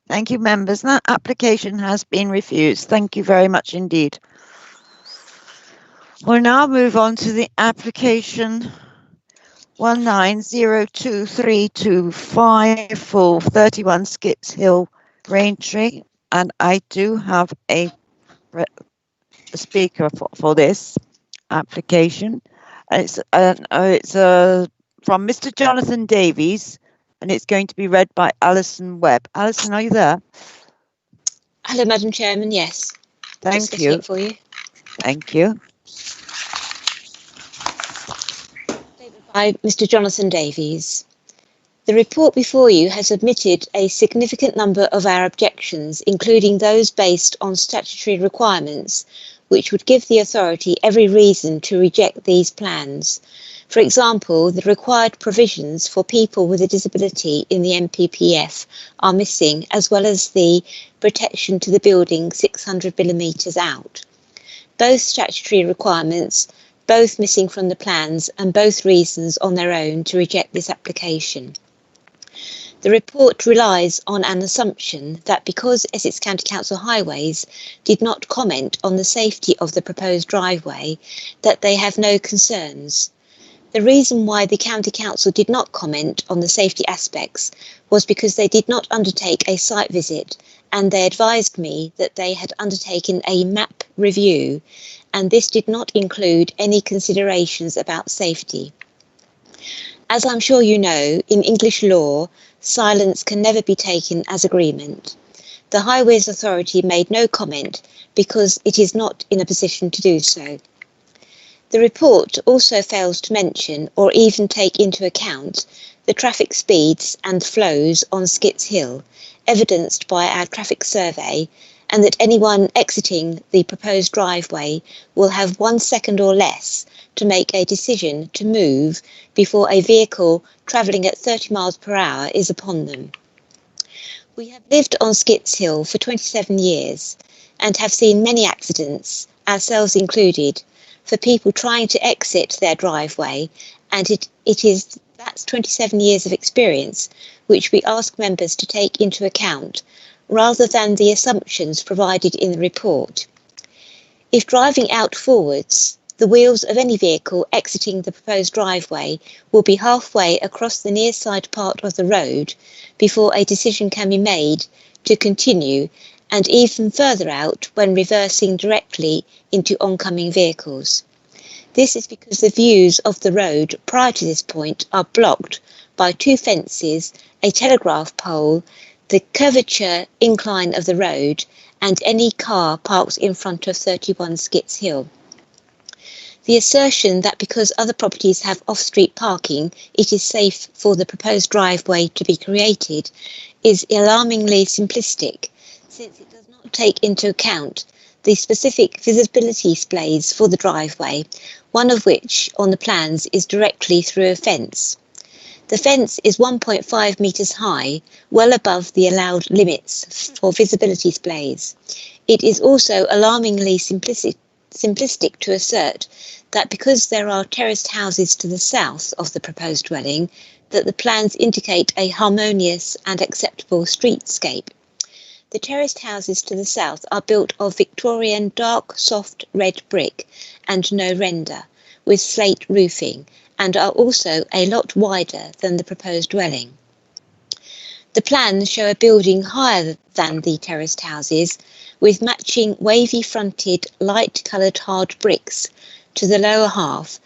Thank you, members. That application has been refused. Thank you very much indeed. We'll now move on to the application 1902325 for 31 Skips Hill, Braintree, and I do have a speaker for this application. It's from Mr. Jonathan Davies, and it's going to be read by Allison Webb. Allison, are you there? Hello, Madam Chairman. Yes. Thank Just getting you. it for you. Thank you. Mr. Jonathan Davies. The report before you has admitted a significant number of our objections, including those based on statutory requirements, which would give the authority every reason to reject these plans. For example, the required provisions for people with a disability in the MPPF are missing, as well as the protection to the building 600 millimetres out. Both statutory requirements, both missing from the plans, and both reasons on their own to reject this application. The report relies on an assumption that because Essex County Council Highways did not comment on the safety of the proposed driveway, that they have no concerns. The reason why the County Council did not comment on the safety aspects was because they did not undertake a site visit, and they advised me that they had undertaken a map review, and this did not include any considerations about safety. As I'm sure you know, in English law, silence can never be taken as agreement. The Highways Authority made no comment because it is not in a position to do so. The report also fails to mention or even take into account the traffic speeds and flows on Skits Hill, evidenced by our traffic survey, and that anyone exiting the proposed driveway will have 1 second or less to make a decision to move before a vehicle travelling at 30 miles per hour is upon them. We have lived on Skits Hill for 27 years and have seen many accidents, ourselves included, for people trying to exit their driveway, and that's 27 years of experience which we ask members to take into account rather than the assumptions provided in the report. If driving out forwards, the wheels of any vehicle exiting the proposed driveway will be halfway across the near side part of the road before a decision can be made to continue, and even further out when reversing directly into oncoming vehicles. This is because the views of the road prior to this point are blocked by 2 fences, a telegraph pole, the curvature incline of the road, and any car parked in front of 31 Skits Hill. The assertion that because other properties have off-street parking, it is safe for the proposed driveway to be created is alarmingly simplistic, since it does not take into account the specific visibility displays for the driveway, one of which on the plans is directly through a fence. The fence is 1.5 metres high, well above the allowed limits for visibility displays. It is also alarmingly simplistic to assert that because there are terraced houses to the south of the proposed dwelling, that the plans indicate a harmonious and acceptable streetscape. The terraced houses to the south are built of Victorian dark soft red brick and no render, with slate roofing, and are also a lot wider than the proposed dwelling. The plans show a building higher than the terraced houses, with matching wavy-fronted, light-coloured hard bricks to the lower half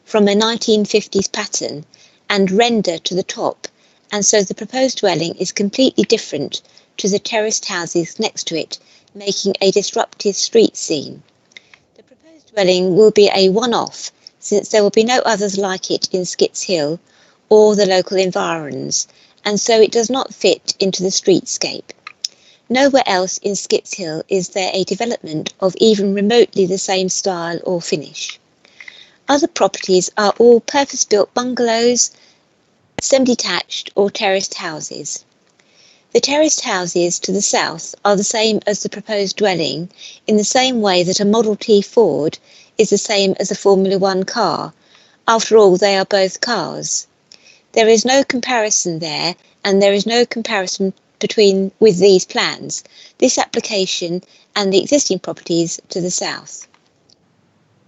from a 1950s pattern, and render to the top, and so the proposed dwelling is completely different to the terraced houses next to it, making a disruptive street scene. The proposed dwelling will be a one-off, since there will be no others like it in Skits Hill or the local environs, and so it does not fit into the streetscape. Nowhere else in Skits Hill is there a development of even remotely the same style or finish. Other properties are all purpose-built bungalows, semi-detached or terraced houses. The terraced houses to the south are the same as the proposed dwelling, in the same way that a Model T Ford is the same as a Formula One car. After all, they are both cars. There is no comparison there, and there is no comparison with these plans, this application and the existing properties to the south.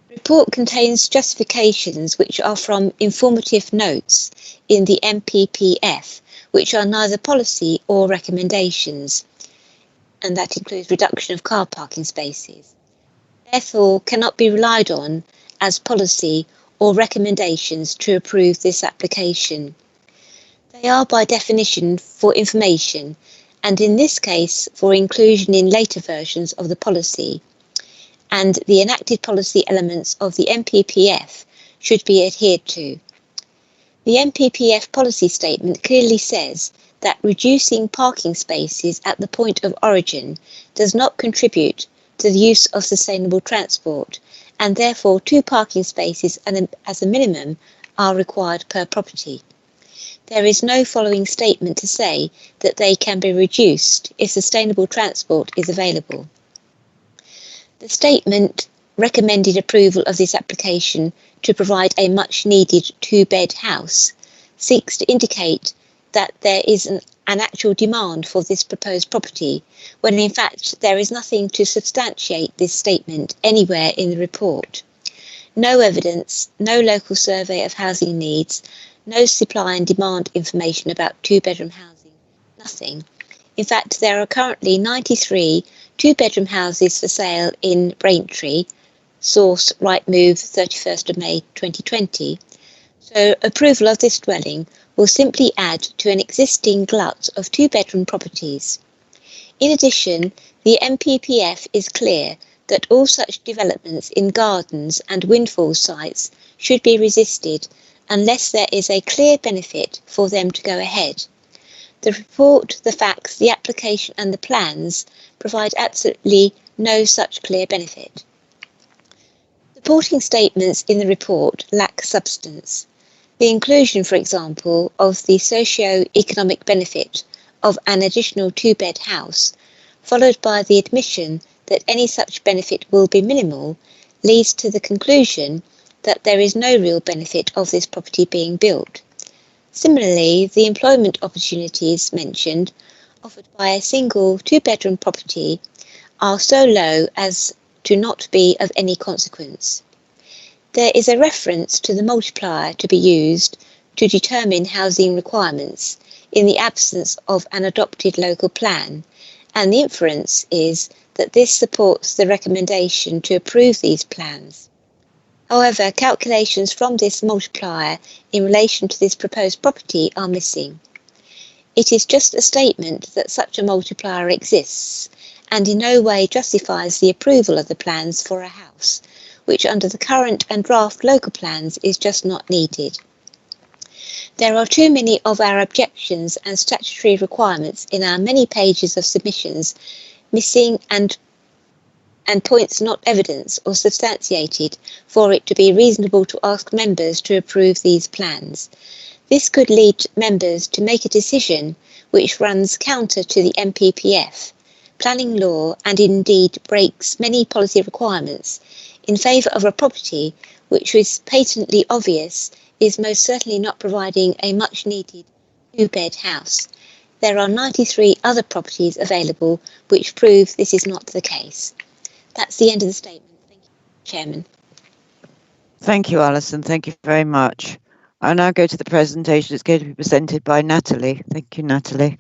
The report contains justifications which are from informative notes in the MPPF, which are neither policy or recommendations, and that includes reduction of car parking spaces. Therefore, cannot be relied on as policy or recommendations to approve this application. They are by definition for information, and in this case for inclusion in later versions of the policy, and the enacted policy elements of the MPPF should be adhered to. The MPPF policy statement clearly says that reducing parking spaces at the point of origin does not contribute to the use of sustainable transport, and therefore 2 parking spaces as a minimum are required per property. There is no following statement to say that they can be reduced if sustainable transport is available. The statement recommended approval of this application to provide a much-needed 2-bed house seeks to indicate that there is an actual demand for this proposed property, when in fact there is nothing to substantiate this statement anywhere in the report. No evidence, no local survey of housing needs, no supply and demand information about 2-bedroom housing, nothing. In fact, there are currently 93 2-bedroom houses for sale in Braintree, source Rightmove 31st of May 2020. So approval of this dwelling will simply add to an existing glut of 2-bedroom properties. In addition, the MPPF is clear that all such developments in gardens and windfall sites should be resisted unless there is a clear benefit for them to go ahead. The report, the facts, the application and the plans provide absolutely no such clear benefit. Supporting statements in the report lack substance. The inclusion, for example, of the socio-economic benefit of an additional 2-bed house, followed by the admission that any such benefit will be minimal, leads to the conclusion that there is no real benefit of this property being built. Similarly, the employment opportunities mentioned, offered by a single 2-bedroom property, are so low as to not be of any consequence. There is a reference to the multiplier to be used to determine housing requirements in the absence of an adopted local plan, and the inference is that this supports the recommendation to approve these plans. However, calculations from this multiplier in relation to this proposed property are missing. It is just a statement that such a multiplier exists, and in no way justifies the approval of the plans for a house, which under the current and draft local plans is just not needed. There are too many of our objections and statutory requirements in our many pages of submissions missing and points not evidenced or substantiated for it to be reasonable to ask members to approve these plans. This could lead members to make a decision which runs counter to the MPPF, planning law, and indeed breaks many policy requirements in favour of a property which is patently obvious is most certainly not providing a much needed 2-bed house. There are 93 other properties available which prove this is not the case. That's the end of the statement. Thank you, Chairman. Thank you, Allison. Thank you very much. I'll now go to the presentation. It's going to be presented by Natalie. Thank you, Natalie.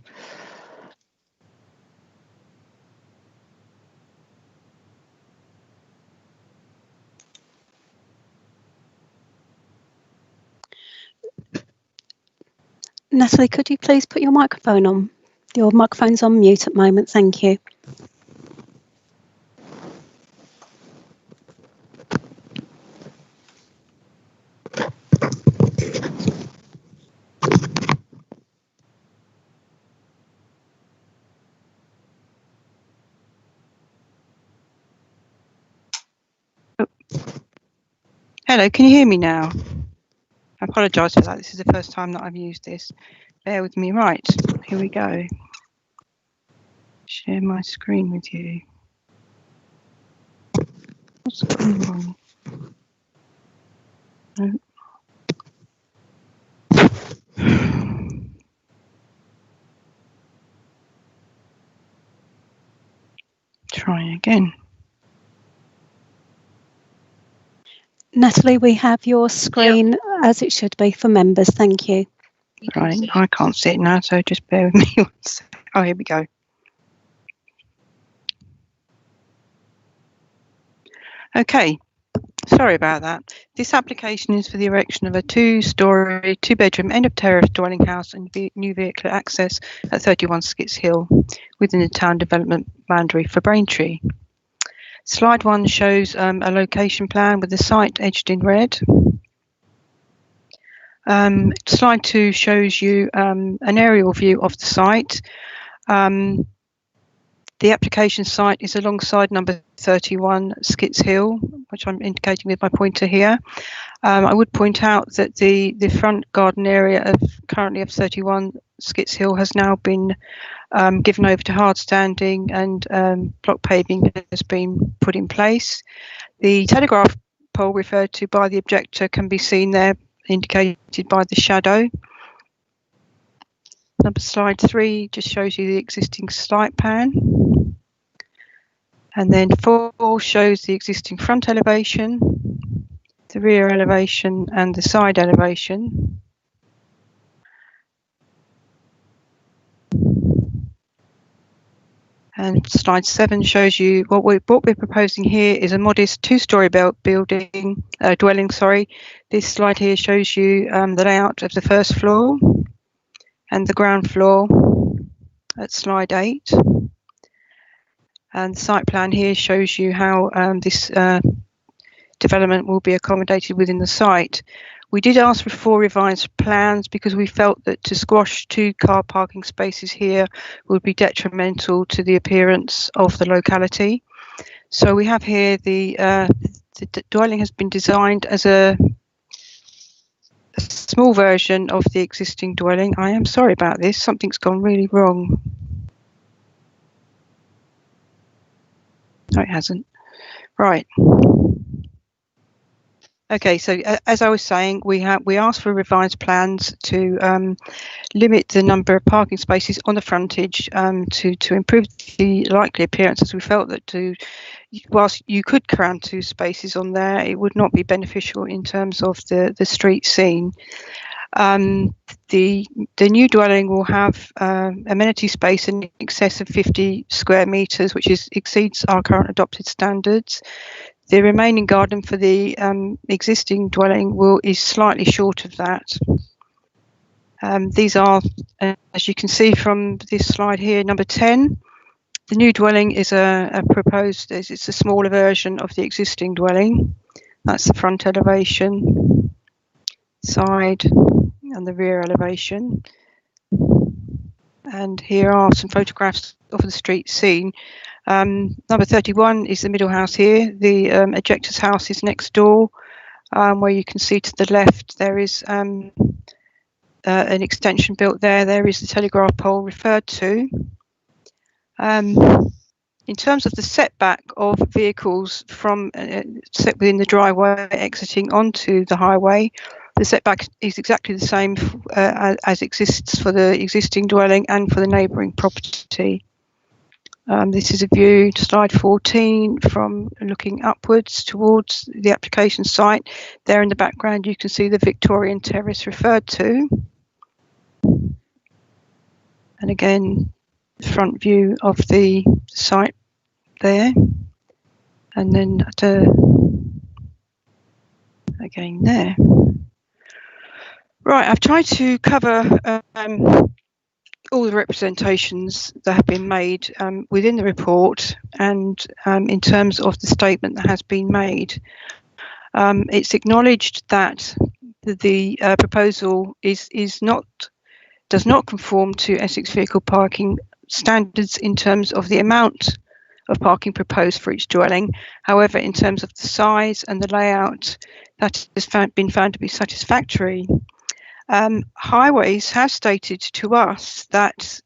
Natalie, could you please put your microphone on? Your microphone's on mute at the moment. Thank you. Hello, can you hear me now? I apologise for that. This is the first time that I've used this. Bear with me. Right, here we go. Share my screen with you. What's going on? No. Try again. Natalie, we have your screen as it should be for members. Thank you. Right, I can't see it now, so just bear with me one second. Oh, here we go. Okay, sorry about that. This application is for the erection of a 2-storey, 2-bedroom, end-of-terrace dwelling house and new vehicle access at 31 Skits Hill within the town development boundary for Braintree. Slide 1 shows a location plan with the site edged in red. Slide 2 shows you an aerial view of the site. The application site is alongside number 31 Skits Hill, which I'm indicating with my pointer here. I would point out that the front garden area currently of 31 Skits Hill has now been given over to hard standing, and block paving has been put in place. The telegraph pole referred to by the objector can be seen there, indicated by the shadow. Slide 3 just shows you the existing site plan. And then 4 shows the existing front elevation, the rear elevation and the side elevation. And slide 7 shows you what we're proposing here is a modest 2-storey dwelling. This slide here shows you the layout of the first floor and the ground floor at slide 8. And the site plan here shows you how this development will be accommodated within the site. We did ask for 4 revised plans because we felt that to squash 2 car parking spaces here would be detrimental to the appearance of the locality. So we have here the dwelling has been designed as a small version of the existing dwelling. I am sorry about this, something's gone really wrong. No, it hasn't. Right. Okay, so as I was saying, we asked for revised plans to limit the number of parking spaces on the frontage to improve the likely appearance, as we felt that whilst you could cram 2 spaces on there, it would not be beneficial in terms of the street scene. The new dwelling will have amenity space in excess of 50 square metres, which exceeds our current adopted standards. The remaining garden for the existing dwelling is slightly short of that. These are, as you can see from this slide here, number 10. The new dwelling is it's a smaller version of the existing dwelling. That's the front elevation, side and the rear elevation. And here are some photographs of the street scene. Number 31 is the middle house here. The objector's house is next door, where you can see to the left there is an extension built there. There is the telegraph pole referred to. In terms of the setback of vehicles from set within the driveway exiting onto the highway, the setback is exactly the same as exists for the existing dwelling and for the neighbouring property. This is a view, slide 14, from looking upwards towards the application site. There in the background you can see the Victorian terrace referred to. And again, the front view of the site there. And then again there. Right, I've tried to cover all the representations that have been made within the report and in terms of the statement that has been made. It's acknowledged that the proposal does not conform to Essex vehicle parking standards in terms of the amount of parking proposed for each dwelling. However, in terms of the size and the layout, that has been found to be satisfactory. Highways has stated to us that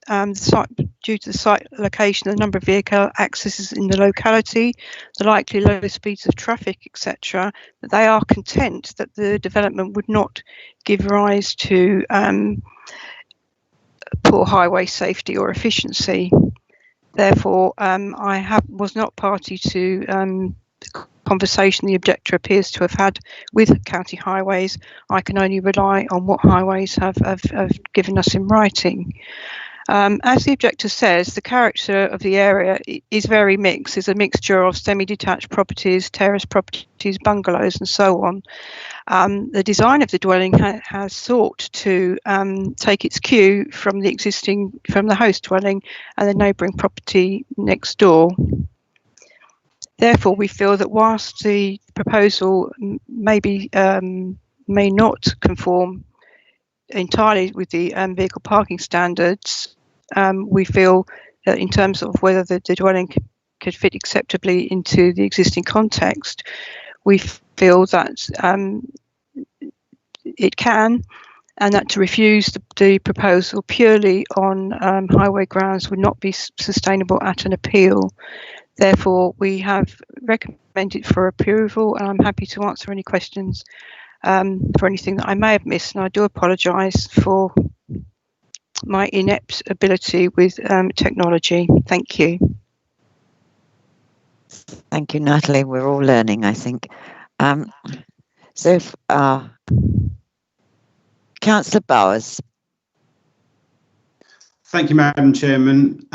due to the site location, the number of vehicle accesses in the locality, the likely low speeds of traffic, etc., that they are content that the development would not give rise to poor highway safety or efficiency. Therefore, I was not party to the conversation the objector appears to have had with County Highways. I can only rely on what Highways have given us in writing. As the objector says, the character of the area is very mixed. There's a mixture of semi-detached properties, terrace properties, bungalows and so on. The design of the dwelling has sought to take its cue from the host dwelling and the neighbouring property next door. Therefore, we feel that whilst the proposal may not conform entirely with the vehicle parking standards. We feel that in terms of whether the dwelling could fit acceptably into the existing context, we feel that it can, and that to refuse the proposal purely on highway grounds would not be sustainable at an appeal. Therefore, we have recommended for approval, and I'm happy to answer any questions for anything that I may have missed, and I do apologise for my inept ability with technology. Thank you. Thank you, Natalie. We're all learning, I think. Councillor Bowers. Thank you, Madam Chairman.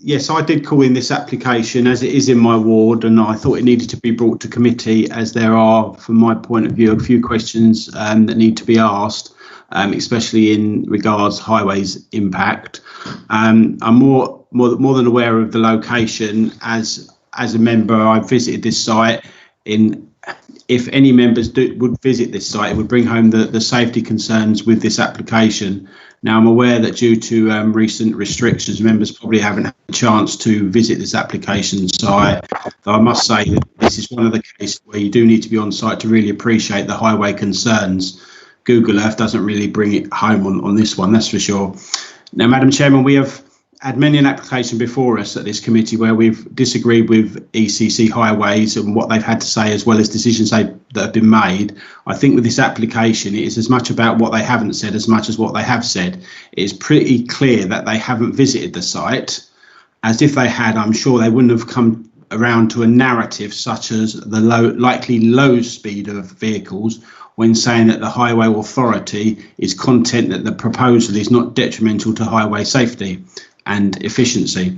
Yes, I did call in this application as it is in my ward, and I thought it needed to be brought to committee as there are, from my point of view, a few questions that need to be asked, especially in regards highways impact. I'm more than aware of the location. As a member, I visited this site. If any members would visit this site, it would bring home the safety concerns with this application. Now, I'm aware that due to recent restrictions, members probably haven't had a chance to visit this application site. Though I must say that this is one of the cases where you do need to be on site to really appreciate the highway concerns. Google Earth doesn't really bring it home on this one, that's for sure. Now, Madam Chairman, we have had many an application before us at this committee where we've disagreed with ECC Highways and what they've had to say, as well as decisions that have been made. I think with this application, it is as much about what they haven't said as much as what they have said. It is pretty clear that they haven't visited the site. As if they had, I'm sure they wouldn't have come around to a narrative such as the likely low speed of vehicles when saying that the Highway Authority is content that the proposal is not detrimental to highway safety and efficiency.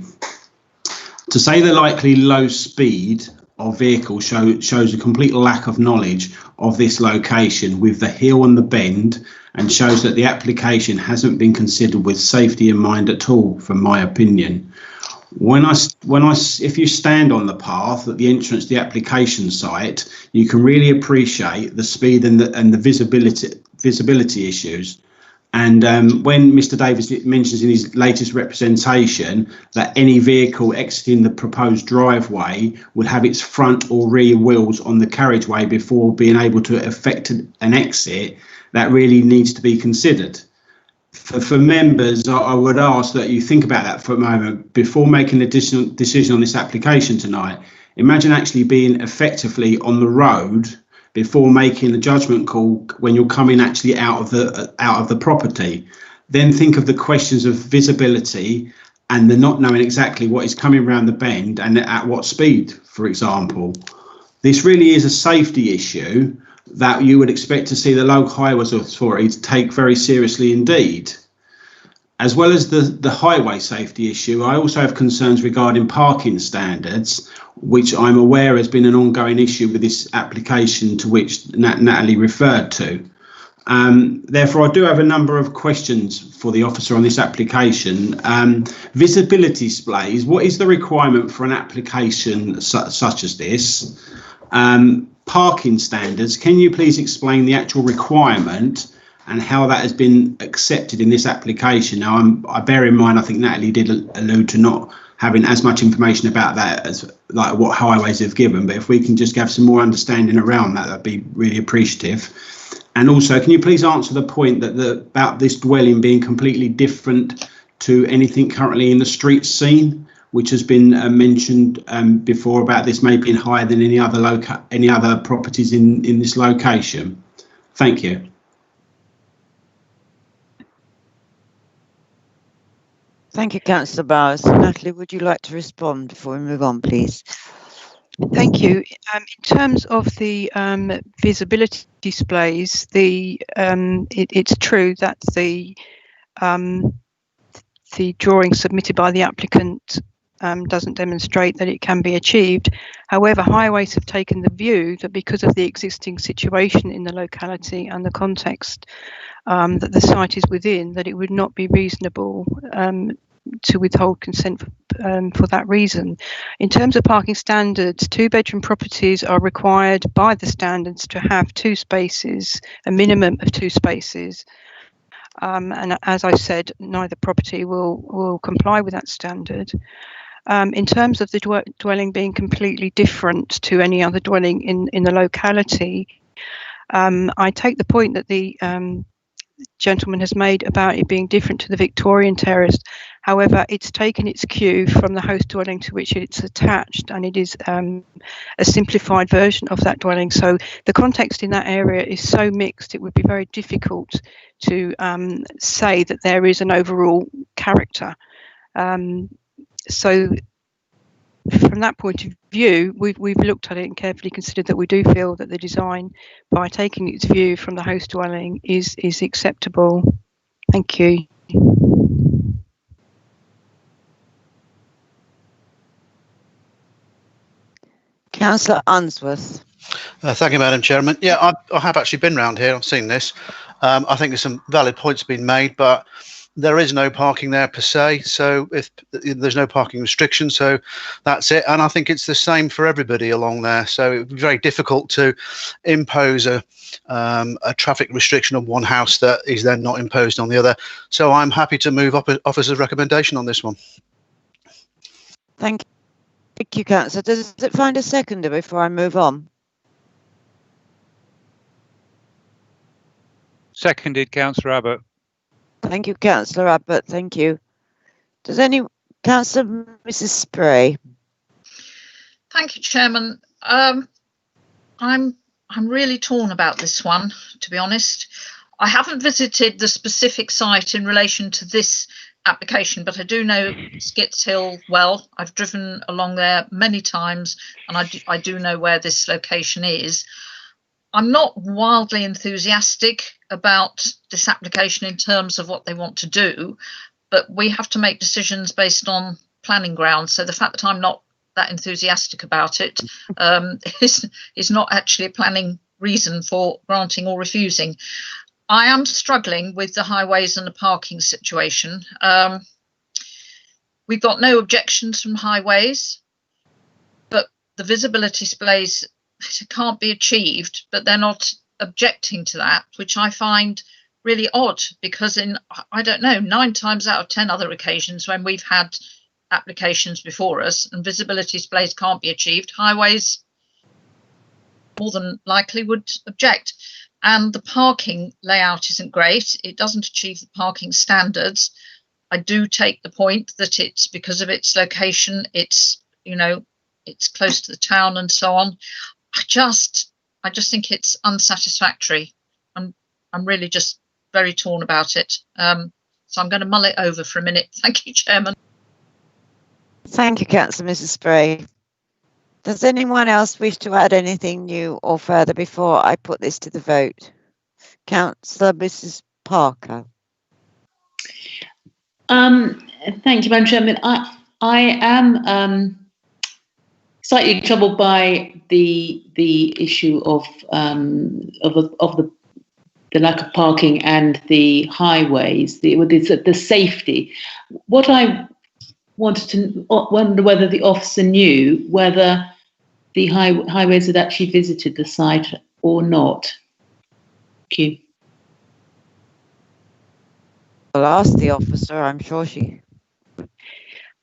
To say the likely low speed of vehicles shows a complete lack of knowledge of this location with the hill and the bend, and shows that the application hasn't been considered with safety in mind at all, from my opinion. If you stand on the path at the entrance to the application site, you can really appreciate the speed and the visibility issues. And when Mr. Davis mentions in his latest representation that any vehicle exiting the proposed driveway would have its front or rear wheels on the carriageway before being able to effect an exit, that really needs to be considered. For members, I would ask that you think about that for a moment before making a decision on this application tonight. Imagine actually being effectively on the road before making a judgment call when you're coming actually out of the property. Then think of the questions of visibility and the not knowing exactly what is coming around the bend and at what speed, for example. This really is a safety issue that you would expect to see the local highways authority to take very seriously indeed. As well as the highway safety issue, I also have concerns regarding parking standards, which I'm aware has been an ongoing issue with this application to which Natalie referred to. Therefore, I do have a number of questions for the officer on this application. Visibility displays, what is the requirement for an application such as this? Parking standards, can you please explain the actual requirement and how that has been accepted in this application? Now, I bear in mind, I think Natalie did allude to not having as much information about that as like what highways have given, but if we can just have some more understanding around that, that'd be really appreciative. And also, can you please answer the point that about this dwelling being completely different to anything currently in the street scene, which has been mentioned before about this may being higher than any other properties in this location? Thank you. Thank you, Councillor Bowers. Natalie, would you like to respond before we move on, please? Thank you. In terms of the visibility displays, it's true that the drawing submitted by the applicant doesn't demonstrate that it can be achieved. However, highways have taken the view that because of the existing situation in the locality and the context that the site is within, that it would not be reasonable to withhold consent for that reason. In terms of parking standards, two-bedroom properties are required by the standards to have 2 spaces, a minimum of 2 spaces. And as I said, neither property will comply with that standard. In terms of the dwelling being completely different to any other dwelling in the locality, I take the point that the gentleman has made about it being different to the Victorian terrace. However, it's taken its cue from the host dwelling to which it's attached, and it is a simplified version of that dwelling. So the context in that area is so mixed, it would be very difficult to say that there is an overall character. So from that point of view, we've looked at it and carefully considered that we do feel that the design, by taking its view from the host dwelling, is acceptable. Thank you. Councillor Unsworth. Thank you, Madam Chairman. Yeah, I have actually been round here. I've seen this. I think there's some valid points being made, but there is no parking there per se. So if there's no parking restriction, so that's it. And I think it's the same for everybody along there. So it would be very difficult to impose a traffic restriction on one house that is then not imposed on the other. So I'm happy to move officer's recommendation on this one. Thank you, Councillor. Does it find a seconder before I move on? Seconded, Councillor Abbott. Thank you, Councillor Abbott. Thank you. Does any Councillor Mrs. Spray? Thank you, Chairman. I'm really torn about this one, to be honest. I haven't visited the specific site in relation to this application, but I do know Skits Hill well. I've driven along there many times, and I do know where this location is. I'm not wildly enthusiastic about this application in terms of what they want to do, but we have to make decisions based on planning grounds. So the fact that I'm not that enthusiastic about it is not actually a planning reason for granting or refusing. I am struggling with the highways and the parking situation. We've got no objections from highways, but the visibility displays can't be achieved, but they're not objecting to that, which I find really odd, because in, I don't know, 9 times out of 10 other occasions when we've had applications before us and visibility displays can't be achieved, highways more than likely would object. And the parking layout isn't great. It doesn't achieve the parking standards. I do take the point that it's because of its location, it's, you know, it's close to the town and so on. I just think it's unsatisfactory. I'm really just very torn about it. So I'm going to mull it over for a minute. Thank you, Chairman. Thank you, Councillor Mrs. Spray. Does anyone else wish to add anything new or further before I put this to the vote? Councillor Mrs. Parker. Thank you, Madam Chairman. I am slightly troubled by the issue of the lack of parking and the highways, the safety. What I wanted to wonder whether the officer knew whether the highways had actually visited the site or not. Thank you. I'll ask the officer. I'm sure she.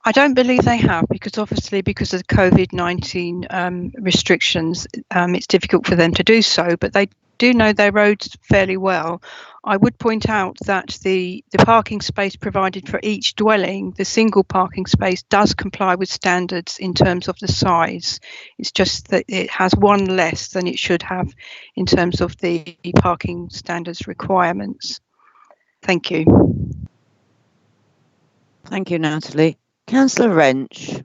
I don't believe they have, because obviously because of the COVID-19 restrictions, it's difficult for them to do so, but they do know their roads fairly well. I would point out that the parking space provided for each dwelling, the single parking space, does comply with standards in terms of the size. It's just that it has one less than it should have in terms of the parking standards requirements. Thank you. Thank you, Natalie. Councillor Wrench.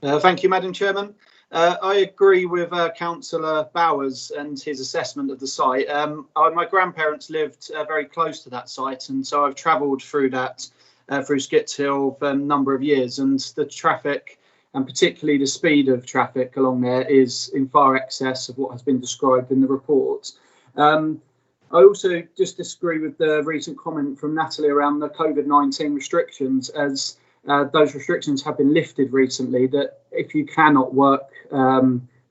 Thank you, Madam Chairman. I agree with Councillor Bowers and his assessment of the site. My grandparents lived very close to that site, and so I've travelled through that, through Skits Hill for a number of years, and the traffic, and particularly the speed of traffic along there, is in far excess of what has been described in the report. I also just disagree with the recent comment from Natalie around the COVID-19 restrictions, as those restrictions have been lifted recently, that if you cannot work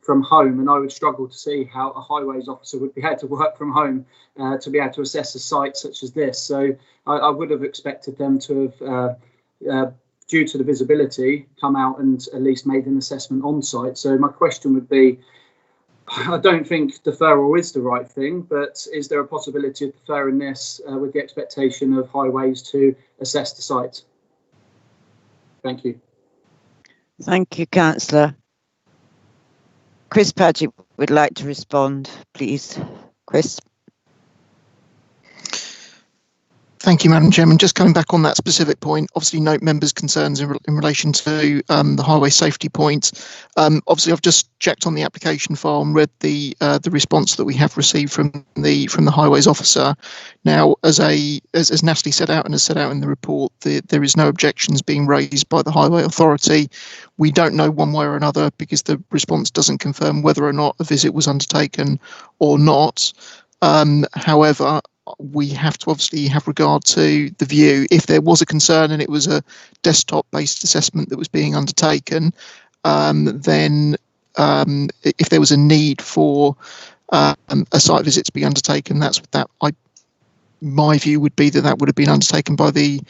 from home, and I would struggle to see how a highways officer would be able to work from home to be able to assess a site such as this. So I would have expected them to have, due to the visibility, come out and at least made an assessment on site. So my question would be, I don't think deferral is the right thing, but is there a possibility of deferring this with the expectation of highways to assess the site? Thank you. Thank you, Councillor. Chris Paget would like to respond, please. Chris. Thank you, Madam Chairman. Just coming back on that specific point, obviously note members' concerns in relation to the highway safety point. Obviously, I've just checked on the application file and read the response that we have received from the highways officer. Now, as Natalie set out and has set out in the report, there is no objections being raised by the highway authority. We don't know one way or another because the response doesn't confirm whether or not a visit was undertaken or not. However, we have to obviously have regard to the view. If there was a concern and it was a desktop-based assessment that was being undertaken, then if there was a need for a site visit to be undertaken, my view would be that would have been undertaken by the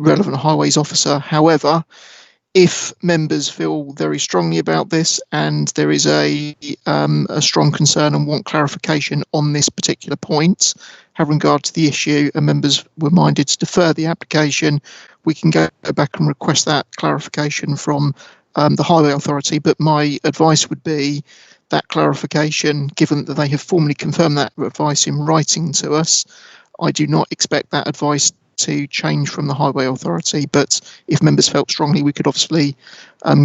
relevant highways officer. However, if members feel very strongly about this and there is a strong concern and want clarification on this particular point, have regard to the issue, and members were minded to defer the application, we can go back and request that clarification from the highway authority. But my advice would be that clarification, given that they have formally confirmed that advice in writing to us, I do not expect that advice to change from the highway authority, but if members felt strongly, we could obviously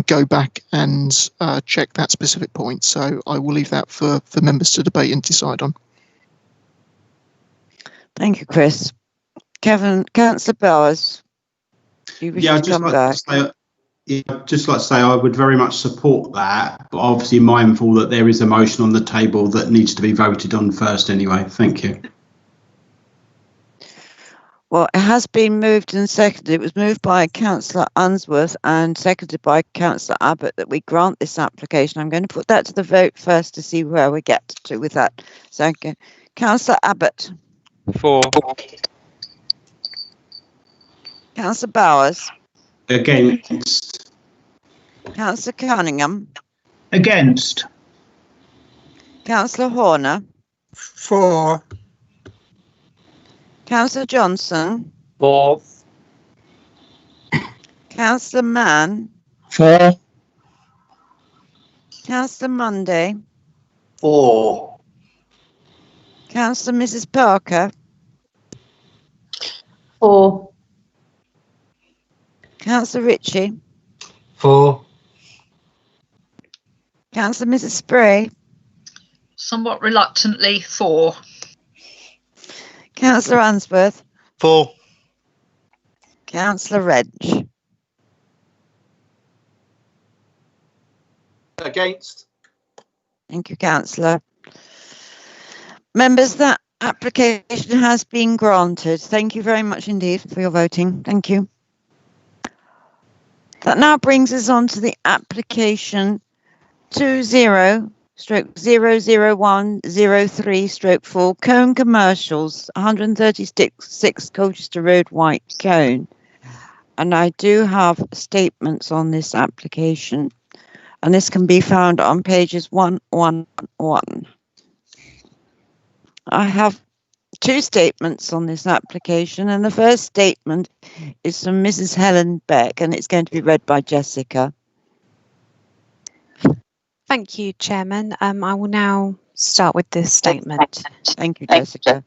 go back and check that specific point. So I will leave that for members to debate and decide on. Thank you, Chris. Councillor Bowers, you wish to come back? I'd just like to say I would very much support that, but obviously mindful that there is a motion on the table that needs to be voted on first anyway. Thank you. Well, it has been moved and seconded. It was moved by Councillor Unsworth and seconded by Councillor Abbott that we grant this application. I'm going to put that to the vote first to see where we get to with that. So, Councillor Abbott. For. Councillor Bowers. Against. Councillor Cunningham. Against. Councillor Horner. For. Councillor Johnson. For. Councillor Mann. For. Councillor Monday. For. Councillor Mrs. Parker. For. Councillor Ritchie. For. Councillor Mrs. Spray. Somewhat reluctantly for. Councillor Unsworth. For. Councillor Redge. Against. Thank you, Councillor. Members, that application has been granted. Thank you very much indeed for your voting. Thank you. That now brings us on to the application 20/00103/4 Cone Commercials, 136 Colchester Road, White Cone. And I do have statements on this application, and this can be found on pages 111. I have two statements on this application, and the first statement is from Mrs. Helen Beck, and it's going to be read by Jessica. Thank you, Chairman. I will now start with the statement. Thank you, Jessica.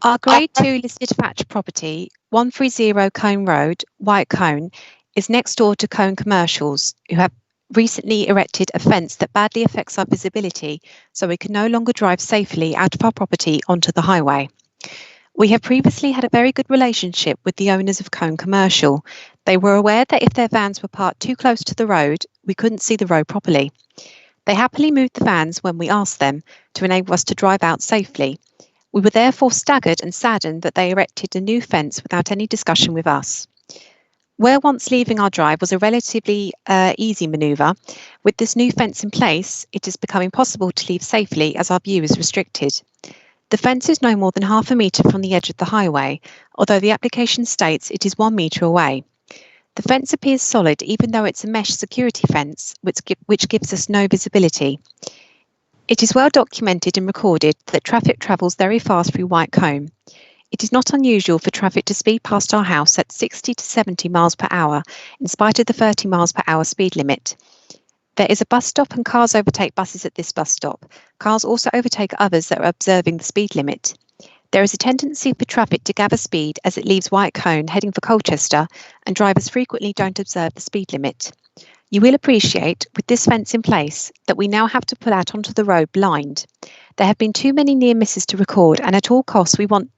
Our Grade 2 listed thatch property, 130 Cone Road, White Cone, is next door to Cone Commercials, who have recently erected a fence that badly affects our visibility, so we can no longer drive safely out of our property onto the highway. We have previously had a very good relationship with the owners of Cone Commercial. They were aware that if their vans were parked too close to the road, we couldn't see the road properly. They happily moved the vans when we asked them to enable us to drive out safely. We were therefore staggered and saddened that they erected a new fence without any discussion with us. Where once leaving our drive was a relatively easy manoeuvre, with this new fence in place, it is becoming impossible to leave safely as our view is restricted. The fence is no more than half a metre from the edge of the highway, although the application states it is 1 metre away. The fence appears solid even though it's a mesh security fence, which gives us no visibility. It is well documented and recorded that traffic travels very fast through White Combe. It is not unusual for traffic to speed past our house at 60 to 70 miles per hour, in spite of the 30 miles per hour speed limit. There is a bus stop and cars overtake buses at this bus stop. Cars also overtake others that are observing the speed limit. There is a tendency for traffic to gather speed as it leaves White Combe heading for Colchester, and drivers frequently don't observe the speed limit. You will appreciate, with this fence in place, that we now have to pull out onto the road blind. There have been too many near misses to record, and at all costs we want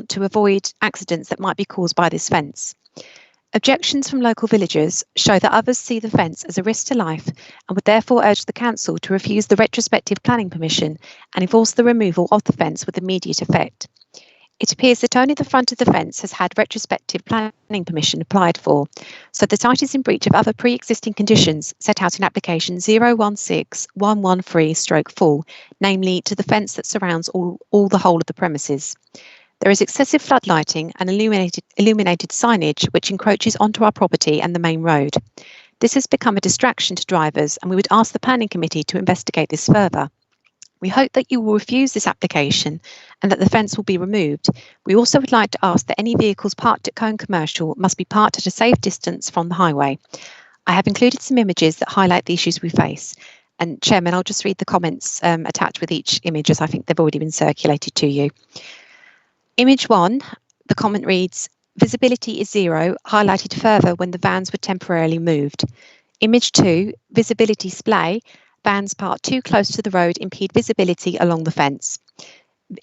to avoid accidents that might be caused by this fence. Objections from local villagers show that others see the fence as a risk to life and would therefore urge the council to refuse the retrospective planning permission and enforce the removal of the fence with immediate effect. It appears that only the front of the fence has had retrospective planning permission applied for, so the site is in breach of other pre-existing conditions set out in application 016113/4, namely to the fence that surrounds all the whole of the premises. There is excessive floodlighting and illuminated signage which encroaches onto our property and the main road. This has become a distraction to drivers, and we would ask the Planning Committee to investigate this further. We hope that you will refuse this application and that the fence will be removed. We also would like to ask that any vehicles parked at Cone Commercial must be parked at a safe distance from the highway. I have included some images that highlight the issues we face. And Chairman, I'll just read the comments attached with each image, as I think they've already been circulated to you. Image 1, the comment reads, visibility is 0, highlighted further when the vans were temporarily moved. Image 2, visibility splay, vans parked too close to the road impede visibility along the fence.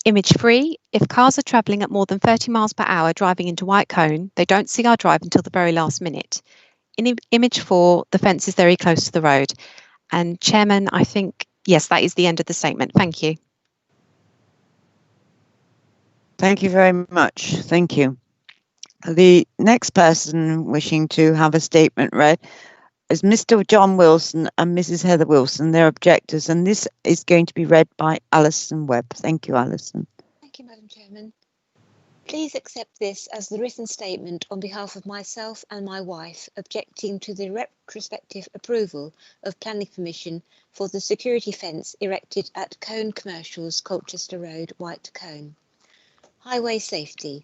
Image 3, if cars are travelling at more than 30 miles per hour driving into White Combe, they don't see our drive until the very last minute. In image 4, the fence is very close to the road. And Chairman, I think, yes, that is the end of the statement. Thank you. Thank you very much. Thank you. The next person wishing to have a statement read is Mr. John Wilson and Mrs. Heather Wilson. They're objectors, and this is going to be read by Allison Webb. Thank you, Allison. Thank you, Madam Chairman. Please accept this as the written statement on behalf of myself and my wife objecting to the retrospective approval of planning permission for the security fence erected at Cone Commercials, Colchester Road, White Combe. Highway safety.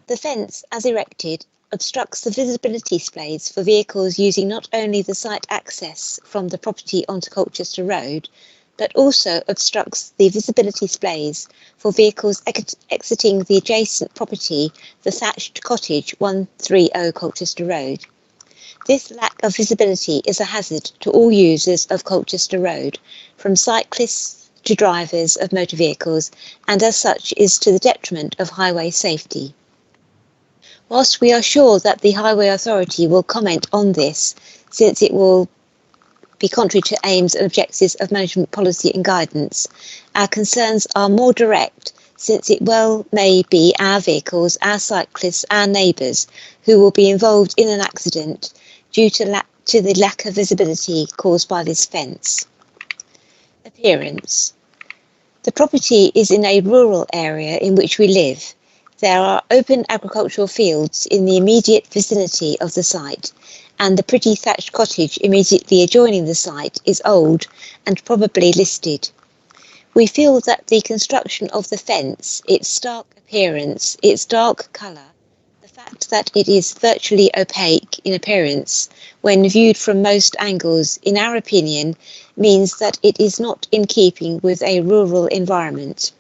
The fence, as erected, obstructs the visibility displays for vehicles using not only the site access from the property onto Colchester Road, but also obstructs the visibility displays for vehicles exiting the adjacent property, the thatched cottage 130 Colchester Road. This lack of visibility is a hazard to all users of Colchester Road, from cyclists to drivers of motor vehicles, and as such is to the detriment of highway safety. Whilst we are sure that the Highway Authority will comment on this, since it will be contrary to aims and objectives of management policy and guidance, our concerns are more direct, since it well may be our vehicles, our cyclists, our neighbours who will be involved in an accident due to the lack of visibility caused by this fence. Appearance. The property is in a rural area in which we live. There are open agricultural fields in the immediate vicinity of the site, and the pretty thatched cottage immediately adjoining the site is old and probably listed. We feel that the construction of the fence, its stark appearance, its dark colour, the fact that it is virtually opaque in appearance when viewed from most angles, in our opinion, means that it is not in keeping with a rural environment.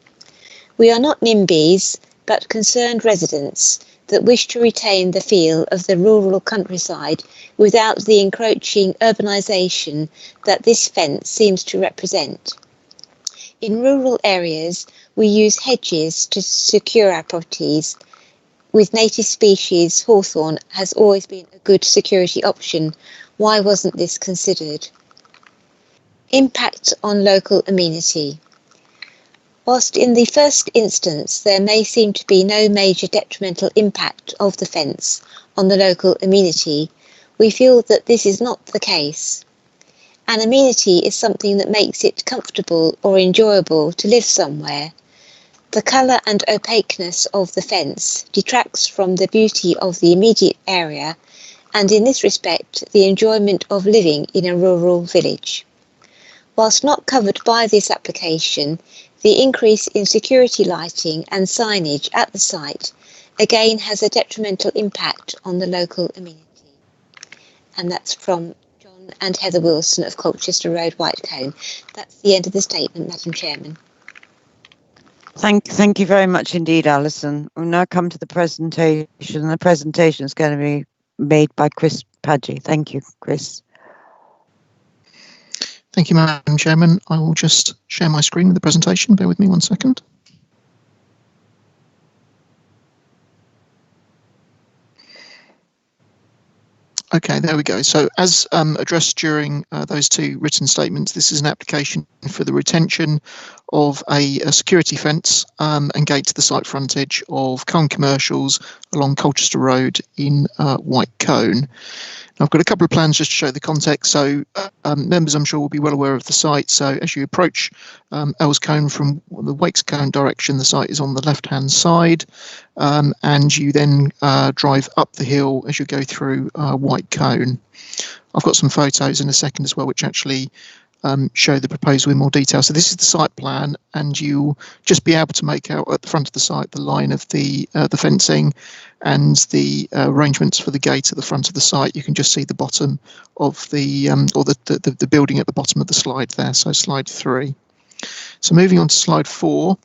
We are not NIMBYs, but concerned residents that wish to retain the feel of the rural countryside without the encroaching urbanisation that this fence seems to represent. In rural areas, we use hedges to secure our properties. With native species, hawthorn has always been a good security option. Why wasn't this considered? Impact on local amenity. Whilst in the first instance there may seem to be no major detrimental impact of the fence on the local amenity, we feel that this is not the case. An amenity is something that makes it comfortable or enjoyable to live somewhere. The colour and opaqueness of the fence detracts from the beauty of the immediate area, and in this respect, the enjoyment of living in a rural village. Whilst not covered by this application, the increase in security lighting and signage at the site again has a detrimental impact on the local amenity. And that's from John and Heather Wilson of Colchester Road, Whitecombe. That's the end of the statement, Madam Chairman. Thank you very much indeed, Alison. We'll now come to the presentation. The presentation is going to be made by Chris Padgett. Thank you, Chris. Thank you, Madam Chairman. I will just share my screen with the presentation. Bear with me 1 second. Okay, there we go. So as addressed during those two written statements, this is an application for the retention of a security fence and gate to the site frontage of Cullen Commercials along Colchester Road in Whitecombe. I've got a couple of plans just to show the context. So members, I'm sure, will be well aware of the site. So as you approach Ellescombe from the Wakescombe direction, the site is on the left-hand side, and you then drive up the hill as you go through Whitecombe. I've got some photos in a second as well, which actually show the proposal in more detail. So this is the site plan, and you'll just be able to make out at the front of the site the line of the fencing and the arrangements for the gate at the front of the site. You can just see the bottom of the or the building at the bottom of the slide there. So slide 3. So moving on to slide 4.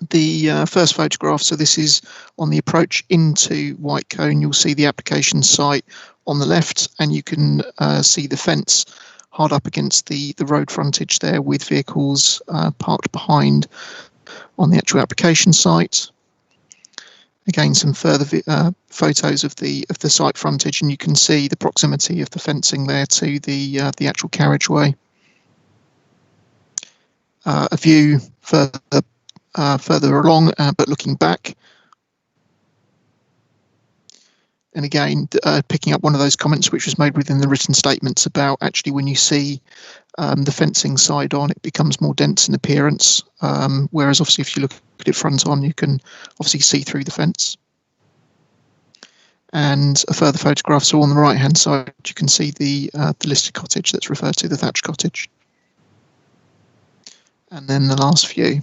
The first photograph, so this is on the approach into Whitecombe. You'll see the application site on the left, and you can see the fence hard up against the road frontage there, with vehicles parked behind on the actual application site. Again, some further photos of the site frontage, and you can see the proximity of the fencing there to the actual carriageway. A view further along, but looking back. And again, picking up one of those comments which was made within the written statements about actually when you see the fencing side on, it becomes more dense in appearance, whereas obviously if you look at it front on, you can obviously see through the fence. And a further photograph, so on the right hand side you can see the listed cottage that's referred to, the thatched cottage. And then the last view.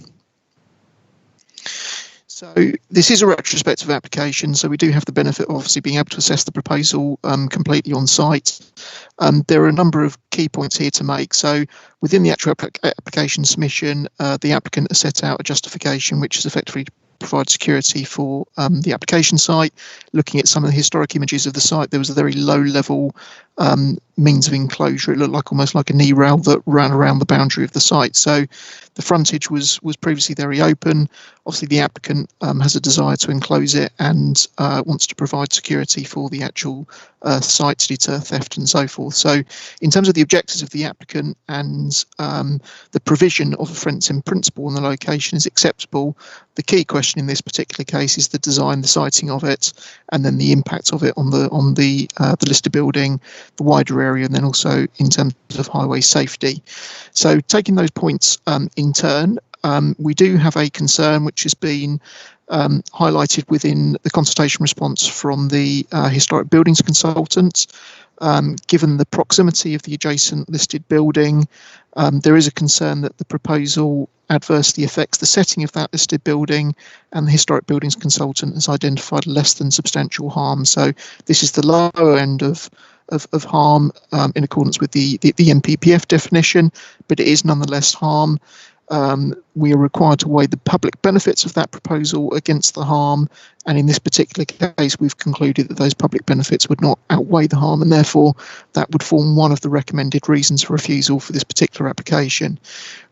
So this is a retrospective application, so we do have the benefit of obviously being able to assess the proposal completely on site. There are a number of key points here to make. So within the actual application submission, the applicant has set out a justification which is effectively to provide security for the application site. Looking at some of the historic images of the site, there was a very low level means of enclosure. It looked like almost like a knee rail that ran around the boundary of the site. So the frontage was previously very open. Obviously the applicant has a desire to enclose it and wants to provide security for the actual site to deter theft and so forth. So in terms of the objectives of the applicant and the provision of a fence in principle on the location is acceptable, the key question in this particular case is the design, the siting of it, and then the impact of it on the listed building, the wider area, and then also in terms of highway safety. So taking those points in turn, we do have a concern which has been highlighted within the consultation response from the historic buildings consultant. Given the proximity of the adjacent listed building, there is a concern that the proposal adversely affects the setting of that listed building, and the historic buildings consultant has identified less than substantial harm. So this is the lower end of harm in accordance with the NPPF definition, but it is nonetheless harm. We are required to weigh the public benefits of that proposal against the harm, and in this particular case we've concluded that those public benefits would not outweigh the harm, and therefore that would form one of the recommended reasons for refusal for this particular application.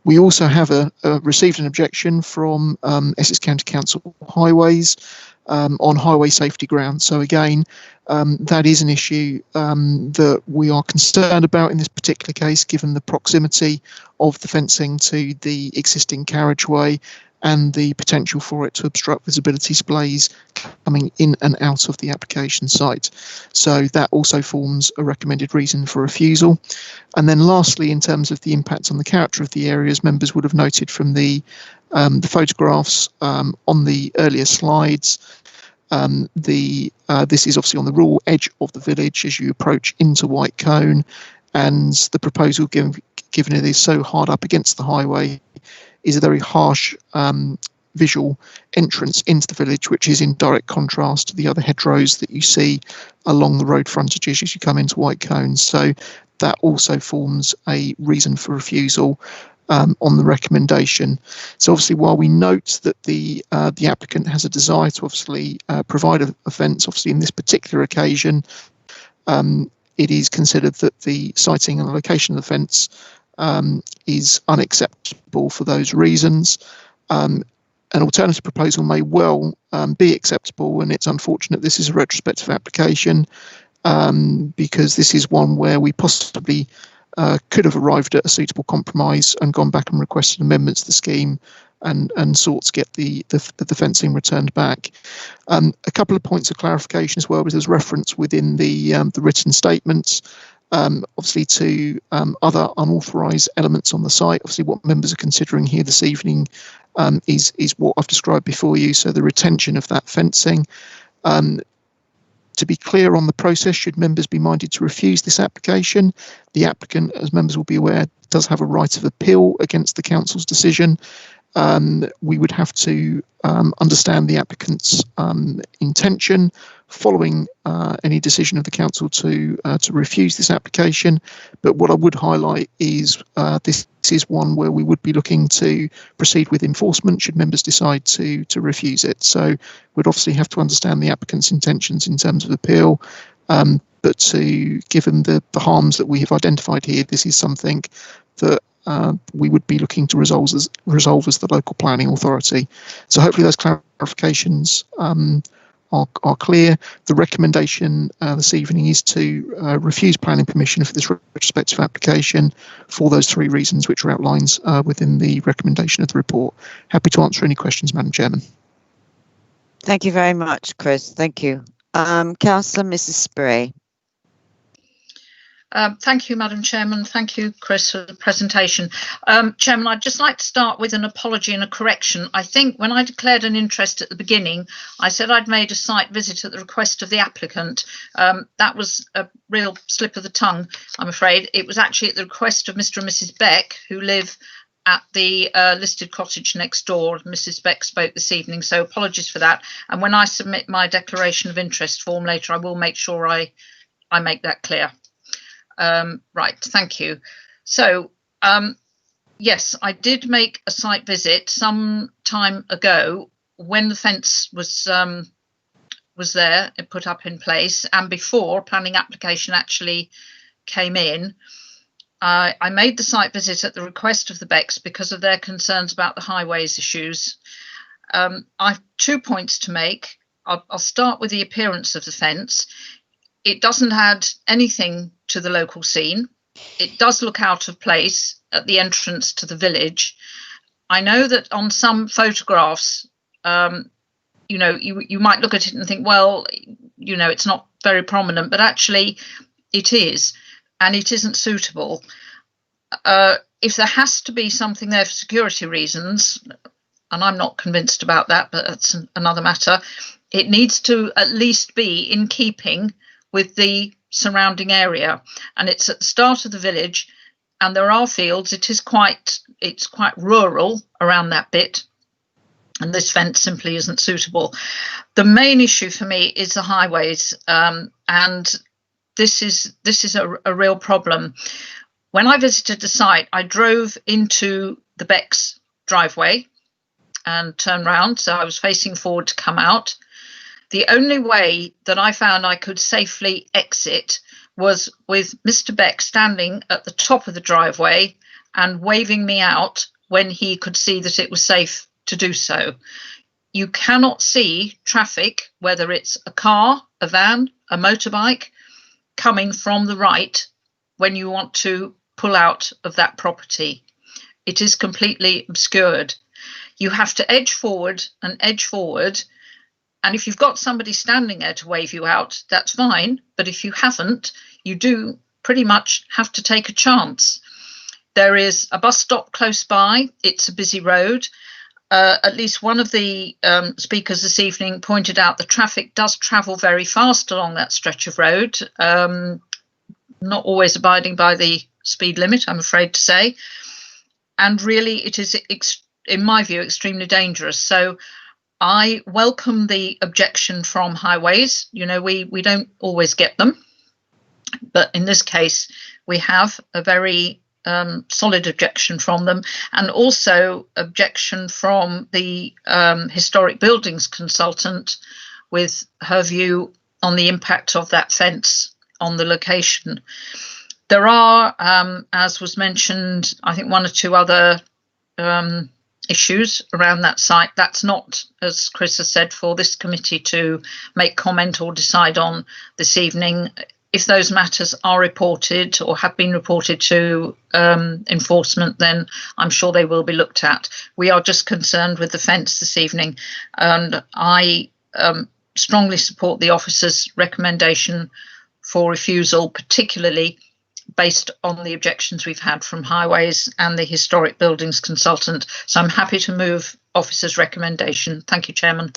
We also have received an objection from Essex County Council Highways on highway safety grounds. So again, that is an issue that we are concerned about in this particular case, given the proximity of the fencing to the existing carriageway and the potential for it to obstruct visibility displays coming in and out of the application site. So that also forms a recommended reason for refusal. And then lastly, in terms of the impact on the character of the areas, members would have noted from the photographs on the earlier slides, this is obviously on the rural edge of the village as you approach into White Cone, and the proposal given it is so hard up against the highway is a very harsh visual entrance into the village, which is in direct contrast to the other hedgerows that you see along the road frontages as you come into White Cone. So that also forms a reason for refusal on the recommendation. So obviously, while we note that the applicant has a desire to obviously provide a fence, obviously in this particular occasion, it is considered that the siting and the location of the fence is unacceptable for those reasons. An alternative proposal may well be acceptable, and it's unfortunate this is a retrospective application because this is one where we possibly could have arrived at a suitable compromise and gone back and requested amendments to the scheme and sought to get the fencing returned back. A couple of points of clarification as well, because there's reference within the written statements, obviously to other unauthorised elements on the site. Obviously, what members are considering here this evening is what I've described before you, so the retention of that fencing. To be clear on the process, should members be minded to refuse this application, the applicant, as members will be aware, does have a right of appeal against the council's decision. We would have to understand the applicant's intention following any decision of the council to refuse this application. But what I would highlight is this is one where we would be looking to proceed with enforcement should members decide to refuse it. So we'd obviously have to understand the applicant's intentions in terms of appeal. But given the harms that we have identified here, this is something that we would be looking to resolve as the local planning authority. So hopefully those clarifications are clear. The recommendation this evening is to refuse planning permission for this retrospective application for those three reasons which are outlined within the recommendation of the report. Happy to answer any questions, Madam Chairman. Thank you very much, Chris. Thank you. Councillor Mrs. Spray. Thank you, Madam Chairman. Thank you, Chris, for the presentation. Chairman, I'd just like to start with an apology and a correction. I think when I declared an interest at the beginning, I said I'd made a site visit at the request of the applicant. That was a real slip of the tongue, I'm afraid. It was actually at the request of Mr. and Mrs. Beck, who live at the listed cottage next door. Mrs. Beck spoke this evening, so apologies for that. And when I submit my declaration of interest form later, I will make sure I make that clear. Right, thank you. So, yes, I did make a site visit some time ago when the fence was there and put up in place, and before planning application actually came in. I made the site visit at the request of the Becks because of their concerns about the highways issues. I've 2 points to make. I'll start with the appearance of the fence. It doesn't add anything to the local scene. It does look out of place at the entrance to the village. I know that on some photographs, you know, you might look at it and think, well, you know, it's not very prominent, but actually it is, and it isn't suitable. If there has to be something there for security reasons, and I'm not convinced about that, but that's another matter, it needs to at least be in keeping with the surrounding area, and it's at the start of the village, and there are fields. It's quite rural around that bit, and this fence simply isn't suitable. The main issue for me is the highways, and this is a real problem. When I visited the site, I drove into the Beck's driveway and turned round, so I was facing forward to come out. The only way that I found I could safely exit was with Mr. Beck standing at the top of the driveway and waving me out when he could see that it was safe to do so. You cannot see traffic, whether it's a car, a van, a motorbike, coming from the right when you want to pull out of that property. It is completely obscured. You have to edge forward and edge forward. And if you've got somebody standing there to wave you out, that's fine. But if you haven't, you do pretty much have to take a chance. There is a bus stop close by. It's a busy road. At least one of the speakers this evening pointed out the traffic does travel very fast along that stretch of road, not always abiding by the speed limit, I'm afraid to say. And really, it is, in my view, extremely dangerous. So I welcome the objection from highways. You know, we don't always get them. But in this case, we have a very solid objection from them, and also objection from the historic buildings consultant with her view on the impact of that fence on the location. There are, as was mentioned, I think 1 or 2 other issues around that site. That's not, as Chris has said, for this committee to make comment or decide on this evening. If those matters are reported or have been reported to enforcement, then I'm sure they will be looked at. We are just concerned with the fence this evening, and I strongly support the officer's recommendation for refusal, particularly based on the objections we've had from highways and the historic buildings consultant. So I'm happy to move officer's recommendation. Thank you, Chairman.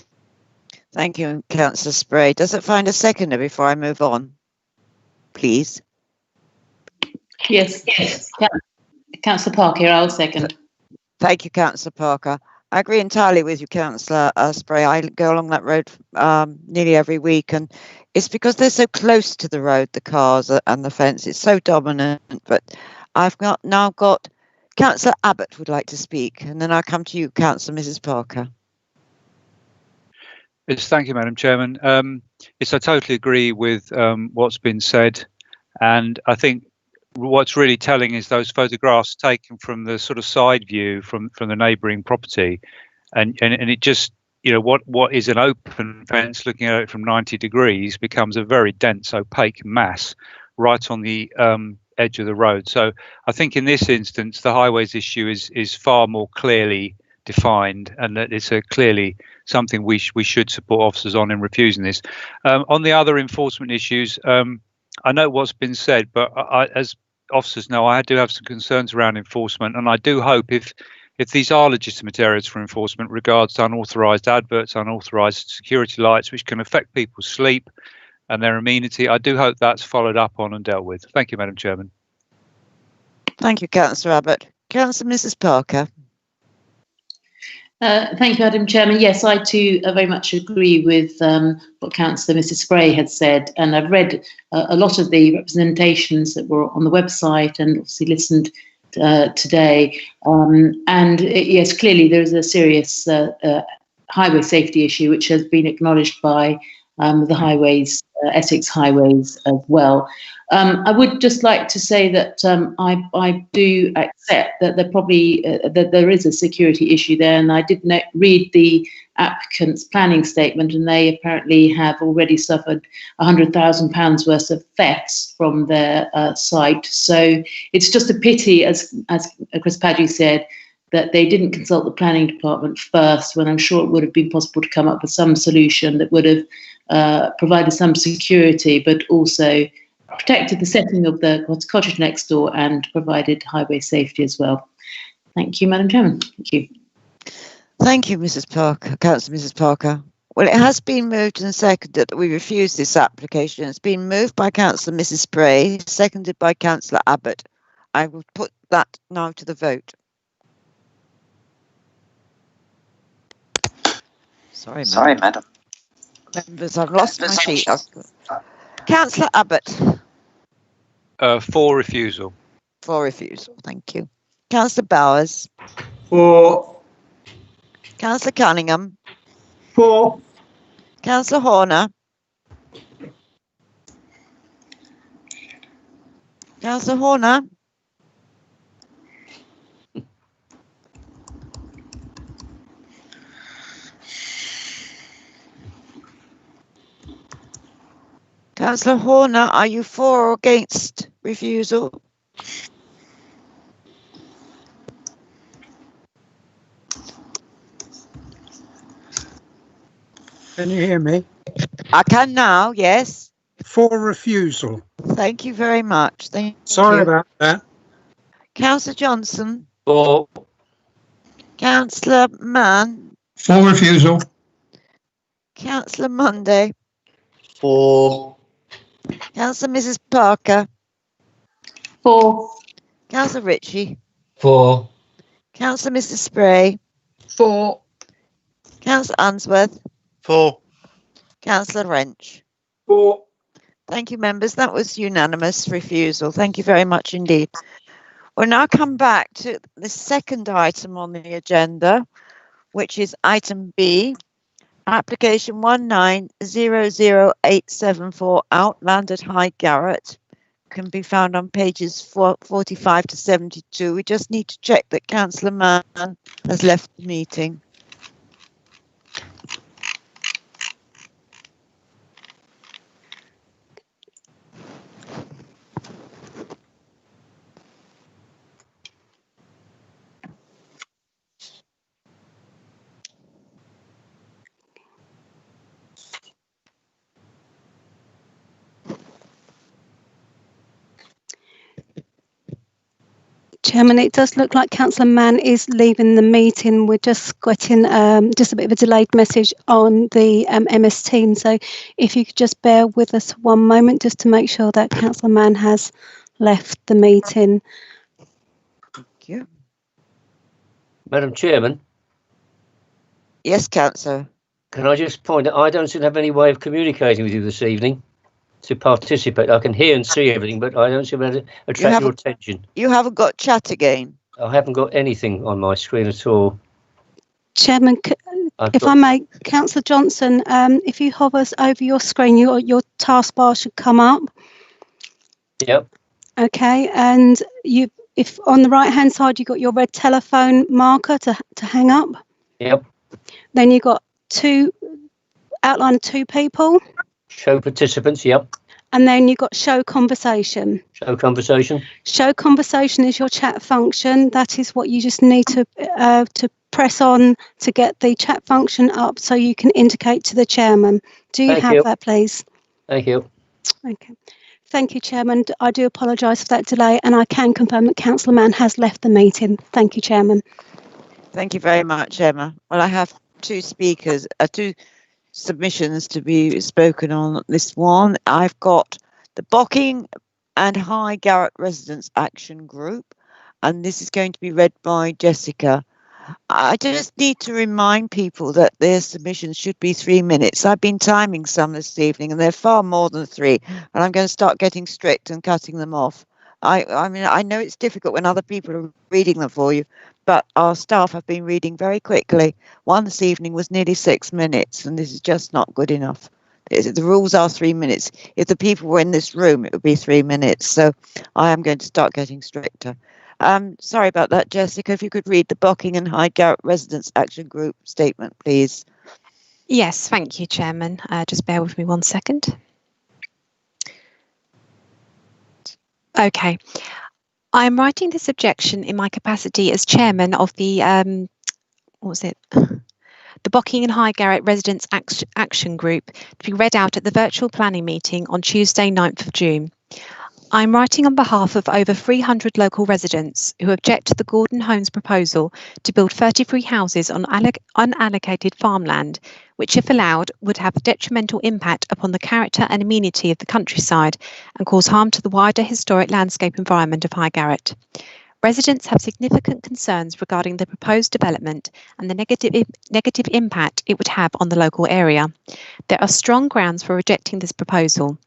Thank you, Councillor Spray. Does it find a seconder before I move on? Please. Yes. Councillor Parker, I'll second. Thank you, Councillor Parker. I agree entirely with you, Councillor Spray. I go along that road nearly every week, and it's because they're so close to the road, the cars and the fence. It's so dominant. But I've now got Councillor Abbott would like to speak, and then I'll come to you, Councillor Mrs. Parker. Yes, thank you, Madam Chairman. Yes, I totally agree with what's been said, and I think what's really telling is those photographs taken from the sort of side view from the neighbouring property, and it just, you know, what is an open fence looking at it from 90 degrees becomes a very dense, opaque mass right on the edge of the road. So I think in this instance, the highways issue is far more clearly defined, and that it's clearly something we should support officers on in refusing this. On the other enforcement issues, I know what's been said, but as officers know, I do have some concerns around enforcement, and I do hope if these are legitimate areas for enforcement, regards to unauthorised adverts, unauthorised security lights, which can affect people's sleep and their amenity, I do hope that's followed up on and dealt with. Thank you, Madam Chairman. Thank you, Councillor Abbott. Councillor Mrs. Parker. Thank you, Madam Chairman. Yes, I too very much agree with what Councillor Mrs. Spray had said, and I've read a lot of the representations that were on the website and obviously listened today. Yes, clearly there is a serious highway safety issue, which has been acknowledged by the highways, Essex Highways as well. I would just like to say that I do accept that there is a security issue there, and I did read the applicant's planning statement, and they apparently have already suffered £100,000 worth of thefts from their site. So it's just a pity, as Chris Padgett said, that they didn't consult the planning department first, when I'm sure it would have been possible to come up with some solution that would have provided some security, but also protected the setting of the cottage next door and provided highway safety as well. Thank you, Madam Chairman. Thank you. Thank you, Mrs. Parker, Councillor Mrs. Parker. Well, it has been moved and seconded that we refuse this application. It's been moved by Councillor Mrs. Spray, seconded by Councillor Abbott. I will put that now to the vote. Sorry, Madam. Members, I've lost my sheet. Councillor Abbott. For refusal. For refusal, thank you. Councillor Bowers. For. Councillor Cunningham. For. Councillor Horner. Councillor Horner. Councillor Horner, are you for or against refusal? Can you hear me? I can now, yes. For refusal. Thank you very much. Thank Sorry you. about that. Councillor Johnson. For. Councillor Mann. For refusal. Councillor Monday. For. Councillor Mrs. Parker. For. Councillor Ritchie. For. Councillor Mr. Spray. For. Councillor Unsworth. For. Councillor Wrench. For. Thank you, members. That was unanimous refusal. Thank you very much indeed. We'll now come back to the second item on the agenda, which is item B, application 1900874 Outland at High Garrett. Can be found on pages 45 to 72. We just need to check that Councillor Mann has left the meeting. Chairman, it does look like Councillor Mann is leaving the meeting. We're just getting just a bit of a delayed message on the MS team. So if you could just bear with us one moment just to make sure that Councillor Mann has left the meeting. Thank you. Madam Chairman. Yes, Councillor. Can I just point out, I don't seem to have any way of communicating with you this evening to participate. I can hear and see everything, but I don't seem to attract your attention. You haven't got chat again. I haven't got anything on my screen at all. Chairman, if I may, Councillor Johnson, if you hover over your screen, your taskbar should come up. Yep. Okay, and if on the right hand side you've got your red telephone marker to hang up. Yep. Then you've got outline of two people. Show participants, yep. And then you've got show conversation. Show conversation. Show conversation is your chat function. That is what you just need to press on to get the chat function up so you can indicate to the chairman. Do you have that, please? Thank you. Okay. Thank you, Chairman. I do apologise for that delay, and I can confirm that Councillor Mann has left the meeting. Thank you, Chairman. Thank you very much, Emma. Well, I have two submissions to be spoken on this one. I've got the Bocking and High Garrett Residents Action Group, and this is going to be read by Jessica. I just need to remind people that their submissions should be 3 minutes. I've been timing some this evening and they're far more than 3, and I'm going to start getting strict and cutting them off. I mean, I know it's difficult when other people are reading them for you, but our staff have been reading very quickly. One this evening was nearly 6 minutes, and this is just not good enough. The rules are 3 minutes. If the people were in this room, it would be 3 minutes. So I am going to start getting stricter. Sorry about that, Jessica. If you could read the Bocking and High Garrett Residents Action Group statement, please. Yes, thank you, Chairman. Just bear with me 1 second. Okay. I'm writing this objection in my capacity as chairman of the, the Bocking and High Garrett Residents Action Group to be read out at the virtual planning meeting on Tuesday, 9th of June. I'm writing on behalf of over 300 local residents who object to the Gordon Homes proposal to build 33 houses on unallocated farmland, which, if allowed, would have a detrimental impact upon the character and amenity of the countryside and cause harm to the wider historic landscape environment of High Garrett. Residents have significant concerns regarding the proposed development and the negative impact it would have on the local area. There are strong grounds for rejecting this proposal.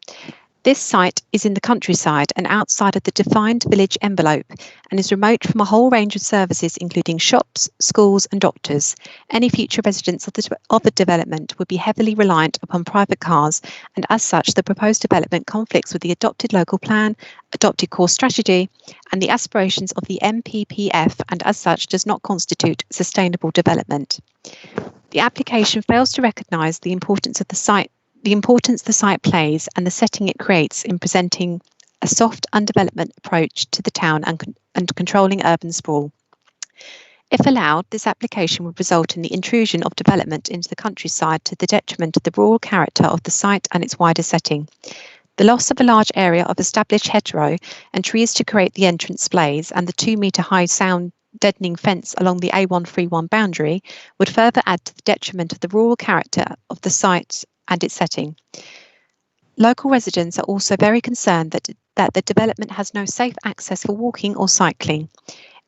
This site is in the countryside and outside of the defined village envelope and is remote from a whole range of services including shops, schools and doctors. Any future residents of the development would be heavily reliant upon private cars, and as such the proposed development conflicts with the adopted local plan, adopted core strategy and the aspirations of the MPPF, and as such does not constitute sustainable development. The application fails to recognise the importance of the site plays and the setting it creates in presenting a soft undevelopment approach to the town and controlling urban sprawl. If allowed, this application would result in the intrusion of development into the countryside to the detriment of the rural character of the site and its wider setting. The loss of a large area of established hedgerow and trees to create the entrance blaze and the 2-metre high sound deadening fence along the A131 boundary would further add to the detriment of the rural character of the site and its setting. Local residents are also very concerned that the development has no safe access for walking or cycling.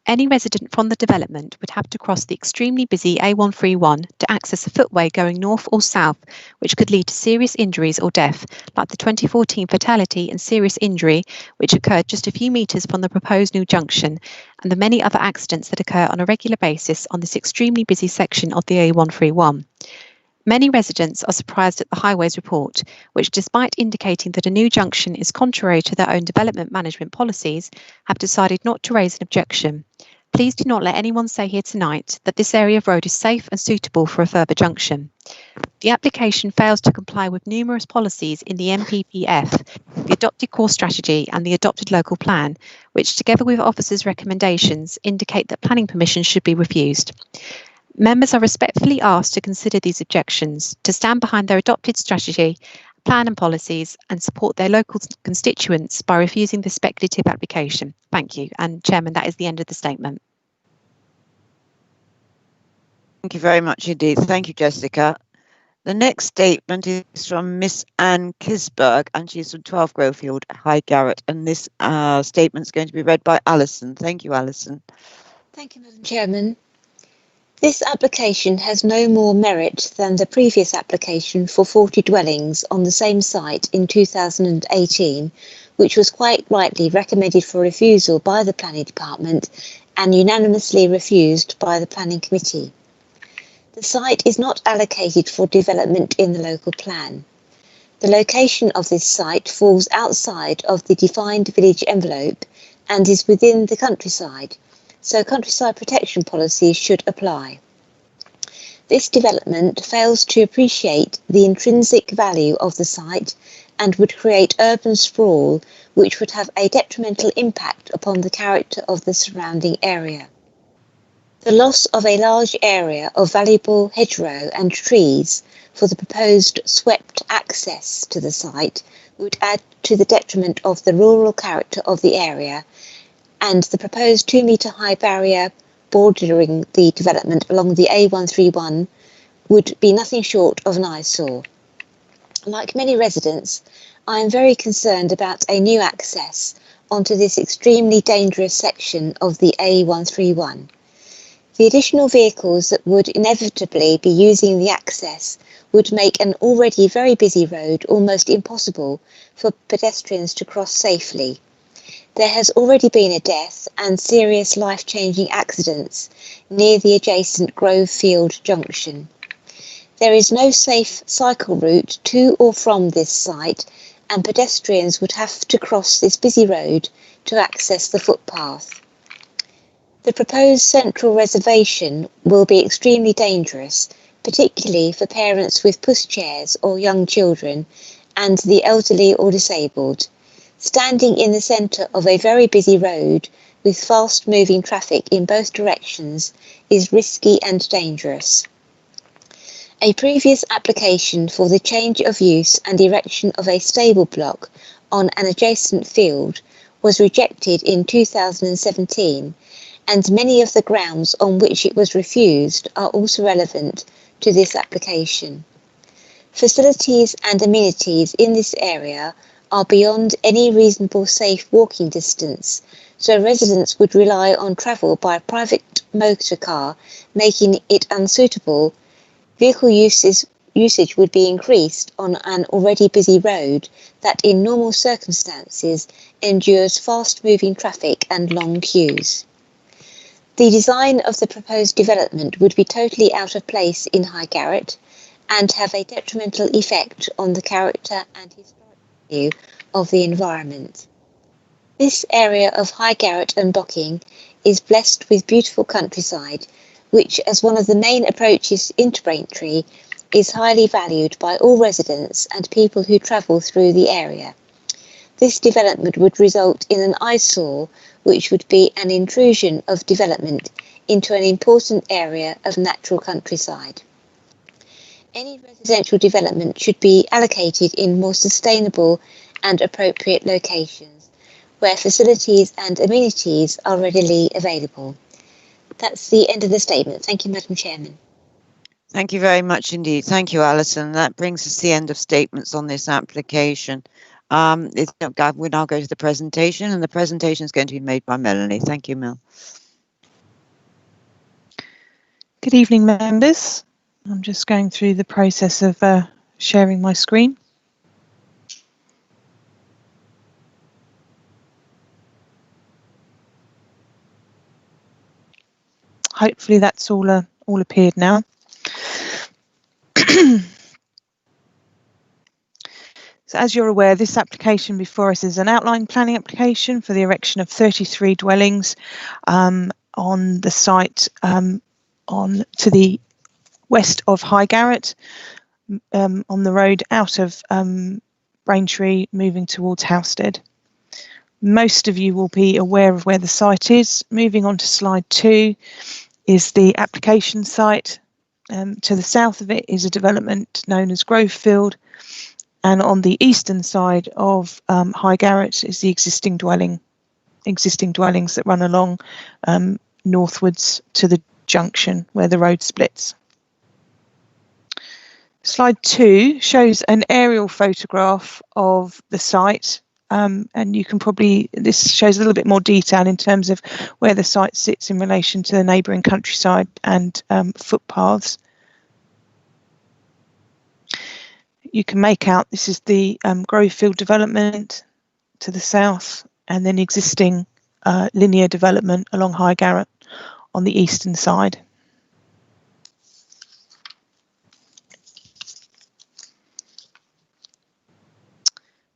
Any resident from the development would have to cross the extremely busy A131 to access a footway going north or south, which could lead to serious injuries or death, like the 2014 fatality and serious injury which occurred just a few metres from the proposed new junction, and the many other accidents that occur on a regular basis on this extremely busy section of the A131. Many residents are surprised at the Highways report, which, despite indicating that a new junction is contrary to their own development management policies, have decided not to raise an objection. Please do not let anyone say here tonight that this area of road is safe and suitable for a further junction. The application fails to comply with numerous policies in the MPPF, the adopted core strategy and the adopted local plan, which, together with officers' recommendations, indicate that planning permission should be refused. Members are respectfully asked to consider these objections, to stand behind their adopted strategy, plan and policies, and support their local constituents by refusing this speculative application. Thank you. And Chairman, that is the end of the statement. Thank you very much indeed. Thank you, Jessica. The next statement is from Miss Anne Kisberg, and she's from 12 Growfield, High Garrett, and this statement is going to be read by Allison. Thank you, Allison. Thank you, Madam Chairman. This application has no more merit than the previous application for 40 dwellings on the same site in 2018, which was quite rightly recommended for refusal by the Planning Department and unanimously refused by the Planning Committee. The site is not allocated for development in the local plan. The location of this site falls outside of the defined village envelope and is within the countryside, so countryside protection policies should apply. This development fails to appreciate the intrinsic value of the site and would create urban sprawl, which would have a detrimental impact upon the character of the surrounding area. The loss of a large area of valuable hedgerow and trees for the proposed swept access to the site would add to the detriment of the rural character of the area, and the proposed 2-metre high barrier bordering the development along the A131 would be nothing short of an eyesore. Like many residents, I am very concerned about a new access onto this extremely dangerous section of the A131. The additional vehicles that would inevitably be using the access would make an already very busy road almost impossible for pedestrians to cross safely. There has already been a death and serious life-changing accidents near the adjacent Grove Field junction. There is no safe cycle route to or from this site, and pedestrians would have to cross this busy road to access the footpath. The proposed central reservation will be extremely dangerous, particularly for parents with pushchairs or young children and the elderly or disabled. Standing in the centre of a very busy road with fast-moving traffic in both directions is risky and dangerous. A previous application for the change of use and erection of a stable block on an adjacent field was rejected in 2017, and many of the grounds on which it was refused are also relevant to this application. Facilities and amenities in this area are beyond any reasonable safe walking distance, so residents would rely on travel by a private motor car, making it unsuitable. Vehicle usage would be increased on an already busy road that in normal circumstances endures fast-moving traffic and long queues. The design of the proposed development would be totally out of place in High Garrett and have a detrimental effect on the character and historic value of the environment. This area of High Garrett and Bocking is blessed with beautiful countryside, which, as one of the main approaches into Braintree, is highly valued by all residents and people who travel through the area. This development would result in an eyesore, which would be an intrusion of development into an important area of natural countryside. Any residential development should be allocated in more sustainable and appropriate locations where facilities and amenities are readily available. That's the end of the statement. Thank you, Madam Chairman. Thank you very much indeed. Thank you, Alison. That brings us to the end of statements on this application. We now go to the presentation, and the presentation is going to be made by Melanie. Thank you, Mel. Good evening, members. I'm just going through the process of sharing my screen. Hopefully that's all appeared now. So as you're aware, this application before us is an outline planning application for the erection of 33 dwellings on the site to the west of Highgarrett, on the road out of Braintree moving towards Housestead. Most of you will be aware of where the site is. Moving on to slide 2 is the application site. To the south of it is a development known as Grovefield, and on the eastern side of Highgarrett is the existing dwellings that run along northwards to the junction where the road splits. Slide 2 shows an aerial photograph of the site, and you can this shows a little bit more detail in terms of where the site sits in relation to the neighbouring countryside and footpaths. You can make out this is the Grovefield development to the south, and then existing linear development along Highgarrett on the eastern side.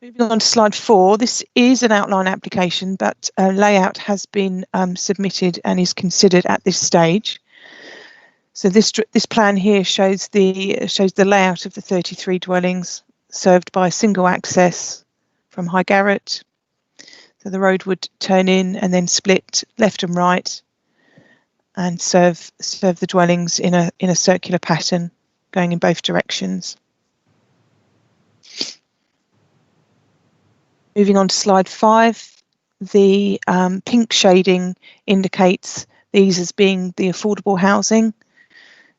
Moving on to slide 4, this is an outline application, but layout has been submitted and is considered at this stage. So this plan here shows the layout of the 33 dwellings served by single access from Highgarrett. So the road would turn in and then split left and right, and serve the dwellings in a circular pattern going in both directions. Moving on to slide 5, the pink shading indicates these as being the affordable housing.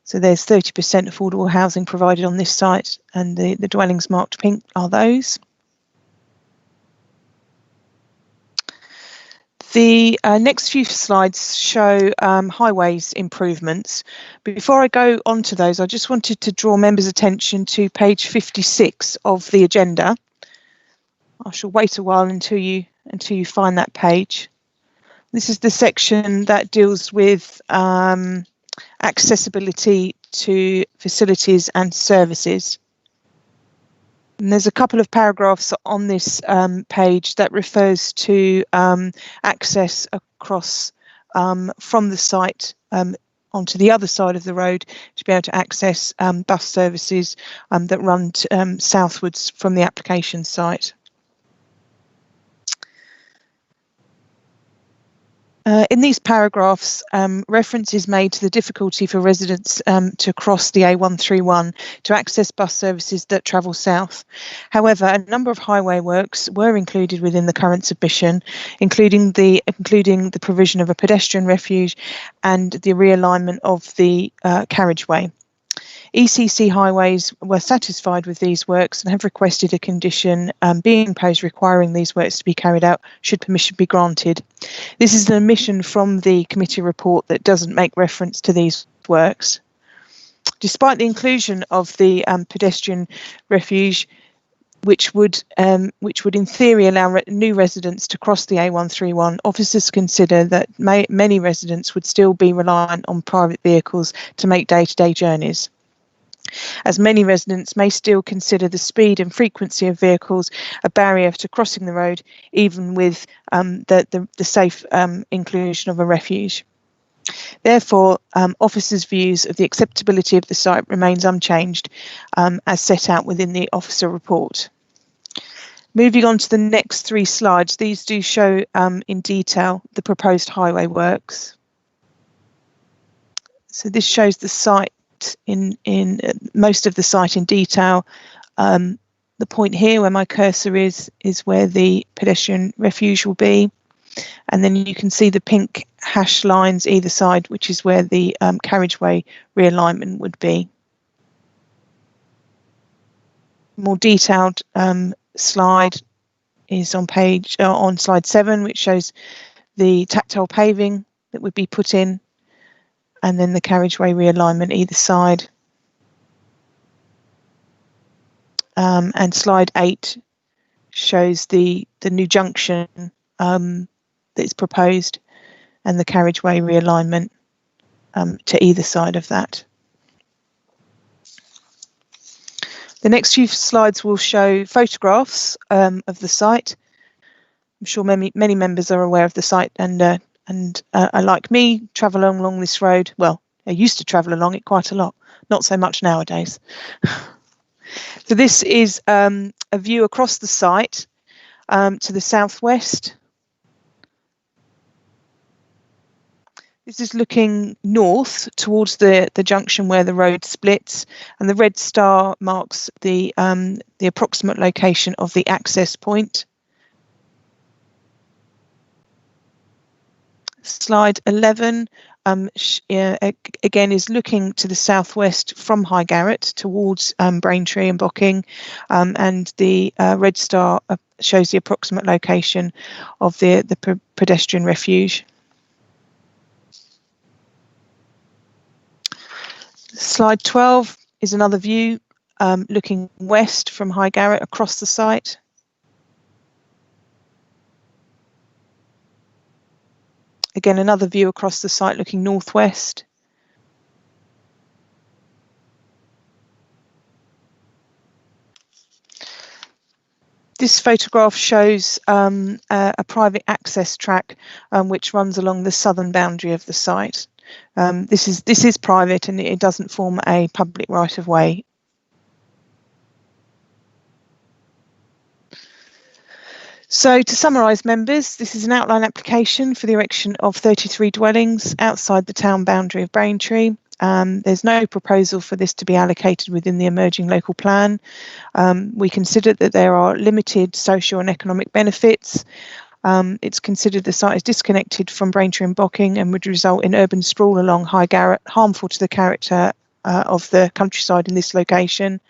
So there's 30% affordable housing provided on this site, and the dwellings marked pink are those. The next few slides show highways improvements. Before I go on to those, I just wanted to draw members' attention to page 56 of the agenda. I shall wait a while until you find that page. This is the section that deals with accessibility to facilities and services. And there's a couple of paragraphs on this page that refers to access across from the site onto the other side of the road to be able to access bus services that run southwards from the application site. In these paragraphs, reference is made to the difficulty for residents to cross the A131 to access bus services that travel south. However, a number of highway works were included within the current submission, including the provision of a pedestrian refuge and the realignment of the carriageway. ECC Highways were satisfied with these works and have requested a condition being imposed requiring these works to be carried out should permission be granted. This is an omission from the committee report that doesn't make reference to these works. Despite the inclusion of the pedestrian refuge, which would in theory allow new residents to cross the A131, officers consider that many residents would still be reliant on private vehicles to make day-to-day journeys, as many residents may still consider the speed and frequency of vehicles a barrier to crossing the road, even with the safe inclusion of a refuge. Therefore, officers' views of the acceptability of the site remains unchanged, as set out within the officer report. Moving on to the next 3 slides, these do show in detail the proposed highway works. So this shows the site in most of the site in detail. The point here where my cursor is where the pedestrian refuge will be. And then you can see the pink hash lines either side, which is where the carriageway realignment would be. More detailed slide is on slide 7, which shows the tactile paving that would be put in, and then the carriageway realignment either side. And slide 8 shows the new junction that is proposed and the carriageway realignment to either side of that. The next few slides will show photographs of the site. I'm sure many members are aware of the site and like me, travel along this road. Well, I used to travel along it quite a lot, not so much nowadays. So this is a view across the site to the southwest. This is looking north towards the junction where the road splits, and the red star marks the approximate location of the access point. Slide 11 again is looking to the southwest from Highgarrett towards Braintree and Bocking, and the red star shows the approximate location of the pedestrian refuge. Slide 12 is another view looking west from Highgarrett across the site. Again, another view across the site looking northwest. This photograph shows a private access track which runs along the southern boundary of the site. This is private and it doesn't form a public right-of-way. So to summarise, members, this is an outline application for the erection of 33 dwellings outside the town boundary of Braintree. There's no proposal for this to be allocated within the emerging local plan. We consider that there are limited social and economic benefits. It's considered the site is disconnected from Braintree and Bocking and would result in urban sprawl along Highgarrett, harmful to the character of the countryside in this location.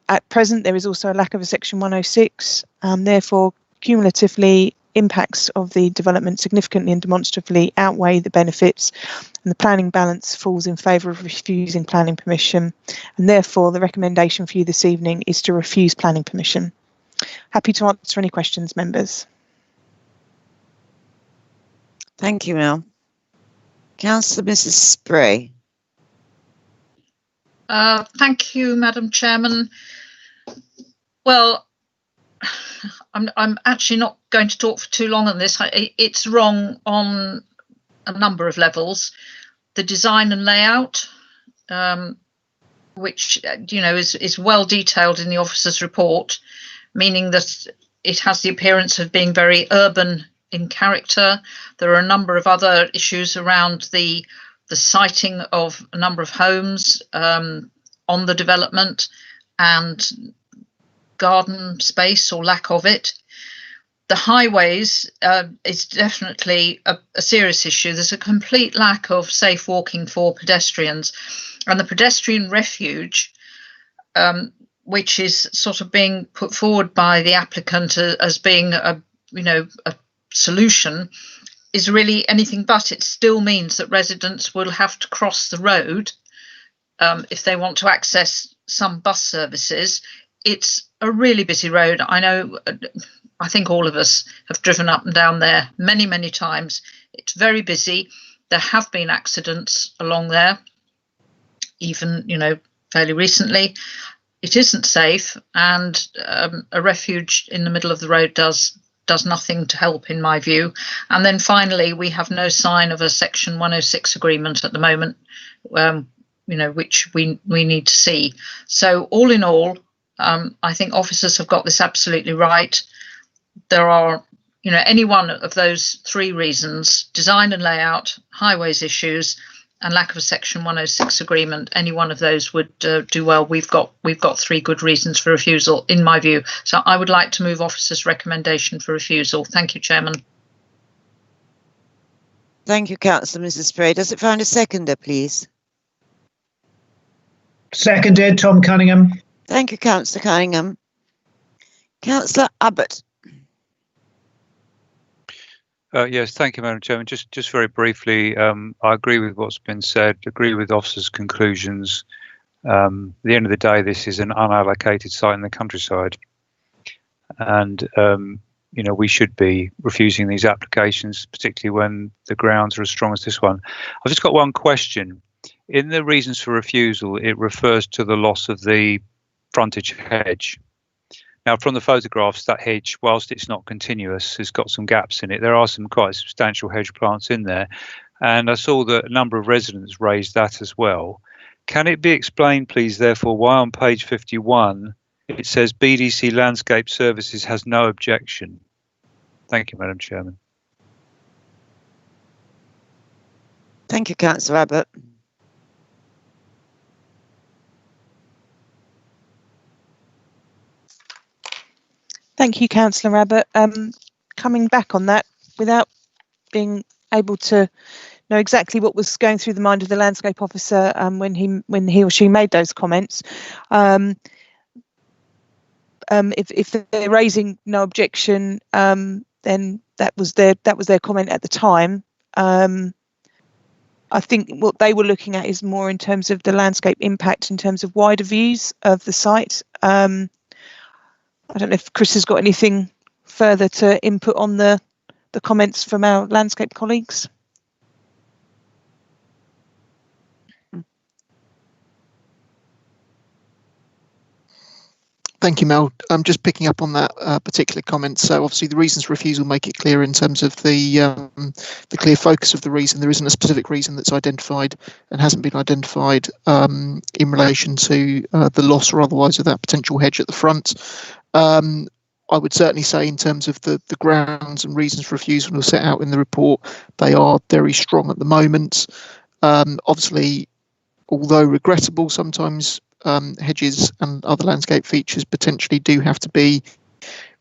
At present, there is also a lack of a Section 106, therefore, cumulatively, impacts of the development significantly and demonstrably outweigh the benefits, and the planning balance falls in favour of refusing planning permission, and therefore the recommendation for you this evening is to refuse planning permission. Happy to answer any questions, members. Thank you, Mel. Councillor Mrs. Spray. Thank you, Madam Chairman. Well, I'm actually not going to talk for too long on this. It's wrong on a number of levels. The design and layout, which is well detailed in the officer's report, meaning that it has the appearance of being very urban in character. There are a number of other issues around the siting of a number of homes on the development and garden space or lack of it. The highways is definitely a serious issue. There's a complete lack of safe walking for pedestrians, and the pedestrian refuge, which is sort of being put forward by the applicant as being a solution, is really anything but. It still means that residents will have to cross the road if they want to access some bus services. It's a really busy road. I think all of us have driven up and down there many, many times. It's very busy. There have been accidents along there, even, fairly recently. It isn't safe, and a refuge in the middle of the road does nothing to help, in my view. And then finally, we have no sign of a Section 106 agreement at the moment, which we need to see. So all in all, I think officers have got this absolutely right. There are, any one of those three reasons, design and layout, highways issues, and lack of a Section 106 agreement. Any one of those would do well. We've got 3 good reasons for refusal, in my view. So I would like to move officer's recommendation for refusal. Thank you, Chairman. Thank you, Councillor Mrs. Spray. Does it find a seconder, please? Seconded, Tom Cunningham. Thank you, Councillor Cunningham. Councillor Abbott. Yes, thank you, Madam Chairman. Just very briefly, I agree with what's been said, agree with officers' conclusions. At the end of the day, this is an unallocated site in the countryside. And, you know, we should be refusing these applications, particularly when the grounds are as strong as this one. I've just got one question. In the reasons for refusal, it refers to the loss of the frontage hedge. Now, from the photographs, that hedge, whilst it's not continuous, has got some gaps in it. There are some quite substantial hedge plants in there. And I saw that a number of residents raised that as well. Can it be explained, please, therefore, why on page 51, it says BDC Landscape Services has no objection? Thank you, Madam Chairman. Thank you, Councillor Abbott. Thank you, Councillor Abbott. Coming back on that, without being able to know exactly what was going through the mind of the landscape officer when he or she made those comments, if they're raising no objection, then that was their comment at the time. I think what they were looking at is more in terms of the landscape impact, in terms of wider views of the site. I don't know if Chris has got anything further to input on the comments from our landscape colleagues. Thank you, Mel. I'm just picking up on that particular comment. So obviously the reasons for refusal make it clear in terms of the clear focus of the reason. There isn't a specific reason that's identified and hasn't been identified in relation to the loss or otherwise of that potential hedge at the front. I would certainly say in terms of the grounds and reasons for refusal are set out in the report, they are very strong at the moment. Obviously, although regrettable, sometimes hedges and other landscape features potentially do have to be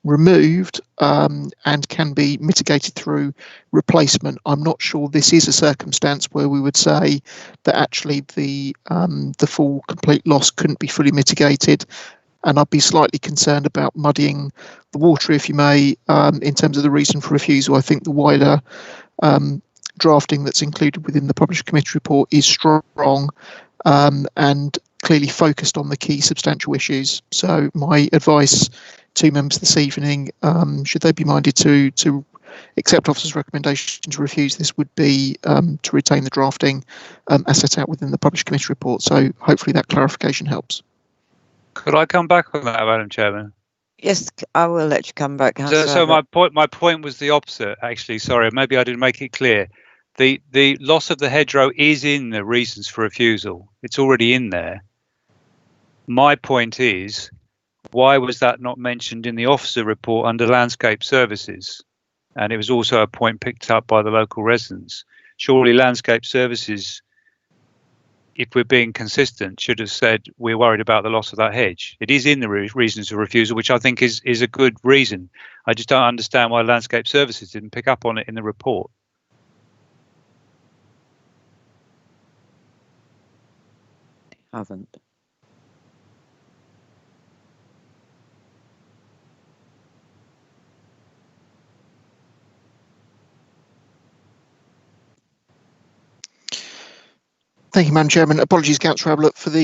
removed and can be mitigated through replacement. I'm not sure this is a circumstance where we would say that actually the full complete loss couldn't be fully mitigated, and I'd be slightly concerned about muddying the water, if you may, in terms of the reason for refusal. I think the wider drafting that's included within the published committee report is strong and clearly focused on the key substantial issues. So my advice to members this evening, should they be minded to accept officer's recommendation to refuse this, would be to retain the drafting as set out within the published committee report. So hopefully that clarification helps. Could I come back on that, Madam Chairman? Yes, I will let you come back. So my point was the opposite, actually. Sorry, maybe I didn't make it clear. The loss of the hedgerow is in the reasons for refusal. It's already in there. My point is, why was that not mentioned in the officer report under landscape services? And it was also a point picked up by the local residents. Surely landscape services, if we're being consistent, should have said we're worried about the loss of that hedge. It is in the reasons for refusal, which I think is a good reason. I just don't understand why landscape services didn't pick up on it in the report. Haven't. Thank you, Madam Chairman. Apologies, Councillor Abbott, for the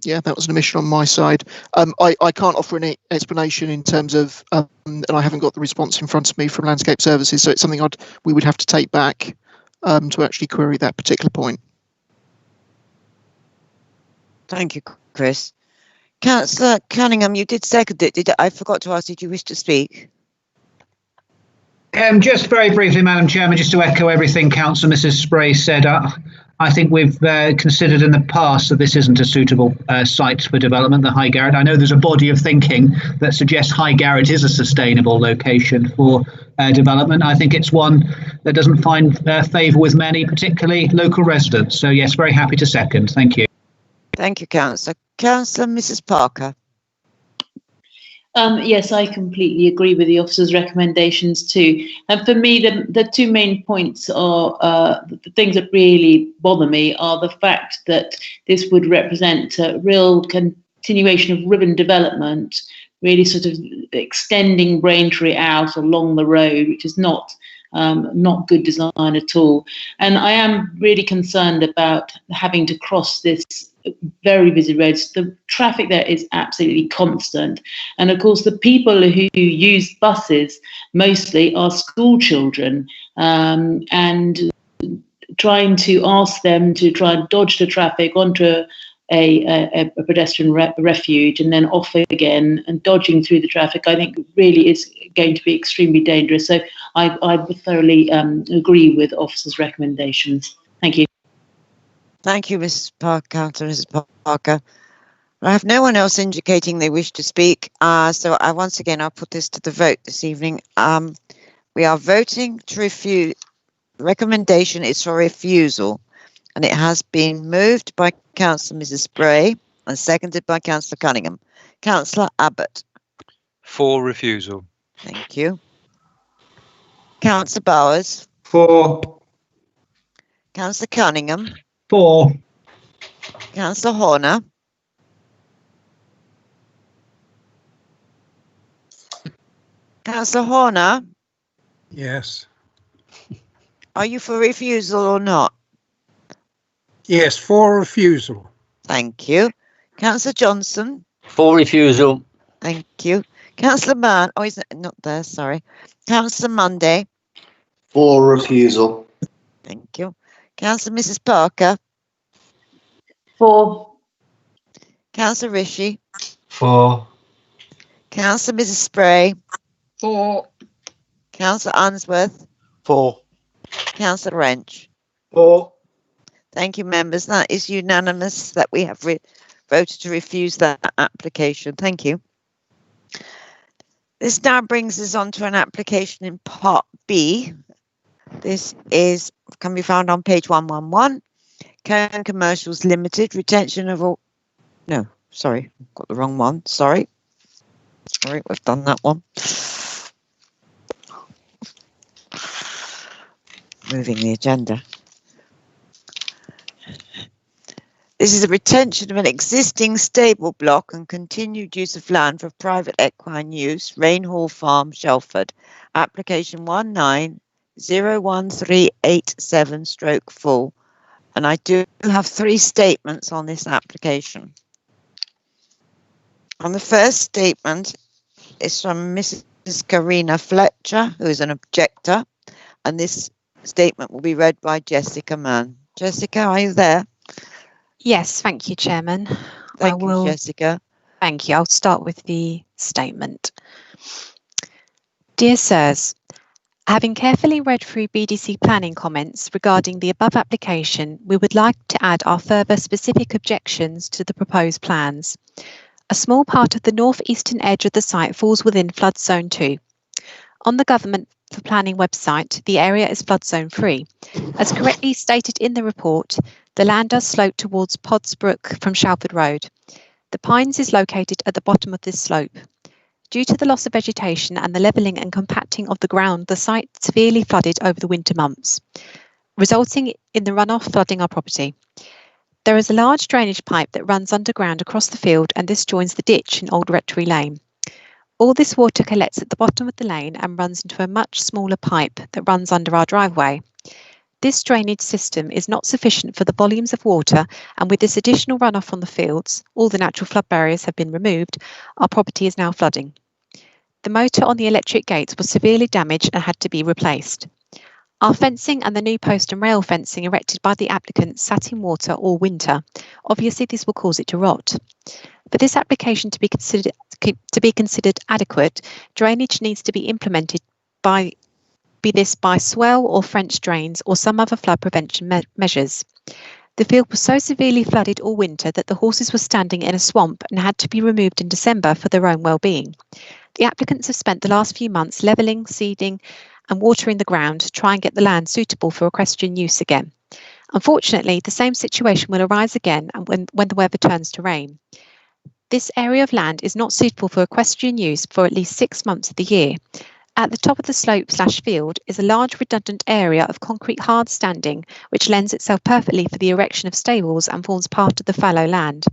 yeah, that was an omission on my side. I can't offer any explanation in terms of, and I haven't got the response in front of me from Landscape Services, so it's something we would have to take back to actually query that particular point. Thank you, Chris. Councillor Cunningham, you did second it. I forgot to ask, did you wish to speak? Just very briefly, Madam Chairman, just to echo everything Councillor Mrs. Spray said. I think we've considered in the past that this isn't a suitable site for development, the High Garrett. I know there's a body of thinking that suggests High Garrett is a sustainable location for development. I think it's one that doesn't find favour with many, particularly local residents. So yes, very happy to second. Thank you. Thank you, Councillor. Councillor Mrs. Parker. Yes, I completely agree with the officer's recommendations too. And for me, the two main points are the things that really bother me are the fact that this would represent a real continuation of ribbon development, really sort of extending Braintree out along the road, which is not good design at all. And I am really concerned about having to cross this very busy roads. The traffic there is absolutely constant. And of course, the people who use buses mostly are school children, and trying to ask them to try and dodge the traffic onto a pedestrian refuge and then off again and dodging through the traffic, I think really is going to be extremely dangerous. So I would thoroughly agree with officers' recommendations. Thank you. Thank you, Mrs. Parker, Councillor Mrs. Parker. I have no one else indicating they wish to speak, so once again I'll put this to the vote this evening. We are voting to refuse. The recommendation is for refusal, and it has been moved by Councillor Mrs. Spray and seconded by Councillor Cunningham. Councillor Abbott. For refusal. Thank you. Councillor Bowers. For. Councillor Cunningham. For. Councillor Horner. Councillor Horner. Yes. Are you for refusal or not? Yes, for refusal. Thank you. Councillor Johnson. For refusal. Thank you. Councillor Mann. Oh, he's not there, sorry. Councillor Monday. For refusal. Thank you. Councillor Mrs. Parker. For. Councillor Rishi. For. Councillor Mrs. Spray. For. Councillor Unsworth. For. Councillor Wrench. For. Thank you, members. That is unanimous that we have voted to refuse that application. Thank you. This now brings us on to an application in Part B. This can be found on page 111. Cone Commercials Limited, retention of all... No, sorry, got the wrong one. Sorry, we've done that one. Moving the agenda. This is a retention of an existing stable block and continued use of land for private equine use, Rainhall Farm, Shelford. Application 19-01387/full. And I do have 3 statements on this application. And the first statement is from Mrs. Karina Fletcher, who is an objector, and this statement will be read by Jessica Mann. Jessica, are you there? Yes, thank you, Chairman. Thank you, Jessica. Thank you. I'll start with the statement. Dear Sirs, having carefully read through BDC planning comments regarding the above application, we would like to add our further specific objections to the proposed plans. A small part of the northeastern edge of the site falls within flood zone 2. On the Government for Planning website, the area is flood zone 3. As correctly stated in the report, the land does slope towards Podsbrook from Shalford Road. The Pines is located at the bottom of this slope. Due to the loss of vegetation and the levelling and compacting of the ground, the site severely flooded over the winter months, resulting in the runoff flooding our property. There is a large drainage pipe that runs underground across the field, and this joins the ditch in Old Rectory Lane. All this water collects at the bottom of the lane and runs into a much smaller pipe that runs under our driveway. This drainage system is not sufficient for the volumes of water, and with this additional runoff on the fields, all the natural flood barriers have been removed, our property is now flooding. The motor on the electric gates was severely damaged and had to be replaced. Our fencing and the new post and rail fencing erected by the applicant sat in water all winter. Obviously, this will cause it to rot. For this application to be considered adequate, drainage needs to be implemented by be this by swell or French drains or some other flood prevention measures. The field was so severely flooded all winter that the horses were standing in a swamp and had to be removed in December for their own well-being. The applicants have spent the last few months levelling, seeding and watering the ground to try and get the land suitable for equestrian use again. Unfortunately, the same situation will arise again when the weather turns to rain. This area of land is not suitable for equestrian use for at least 6 months of the year. At the top of the slope/field is a large redundant area of concrete hard standing, which lends itself perfectly for the erection of stables and forms part of the fallow land.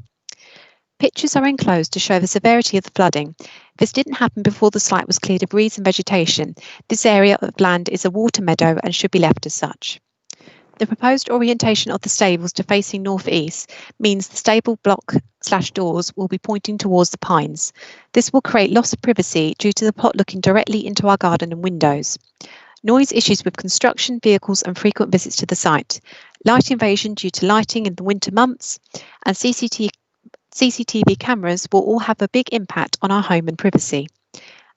Pictures are enclosed to show the severity of the flooding. This didn't happen before the site was cleared of reeds and vegetation. This area of land is a water meadow and should be left as such. The proposed orientation of the stables to facing north-east means the stable block/doors will be pointing towards the pines. This will create loss of privacy due to the plot looking directly into our garden and windows. Noise issues with construction, vehicles and frequent visits to the site. Light invasion due to lighting in the winter months and CCTV cameras will all have a big impact on our home and privacy.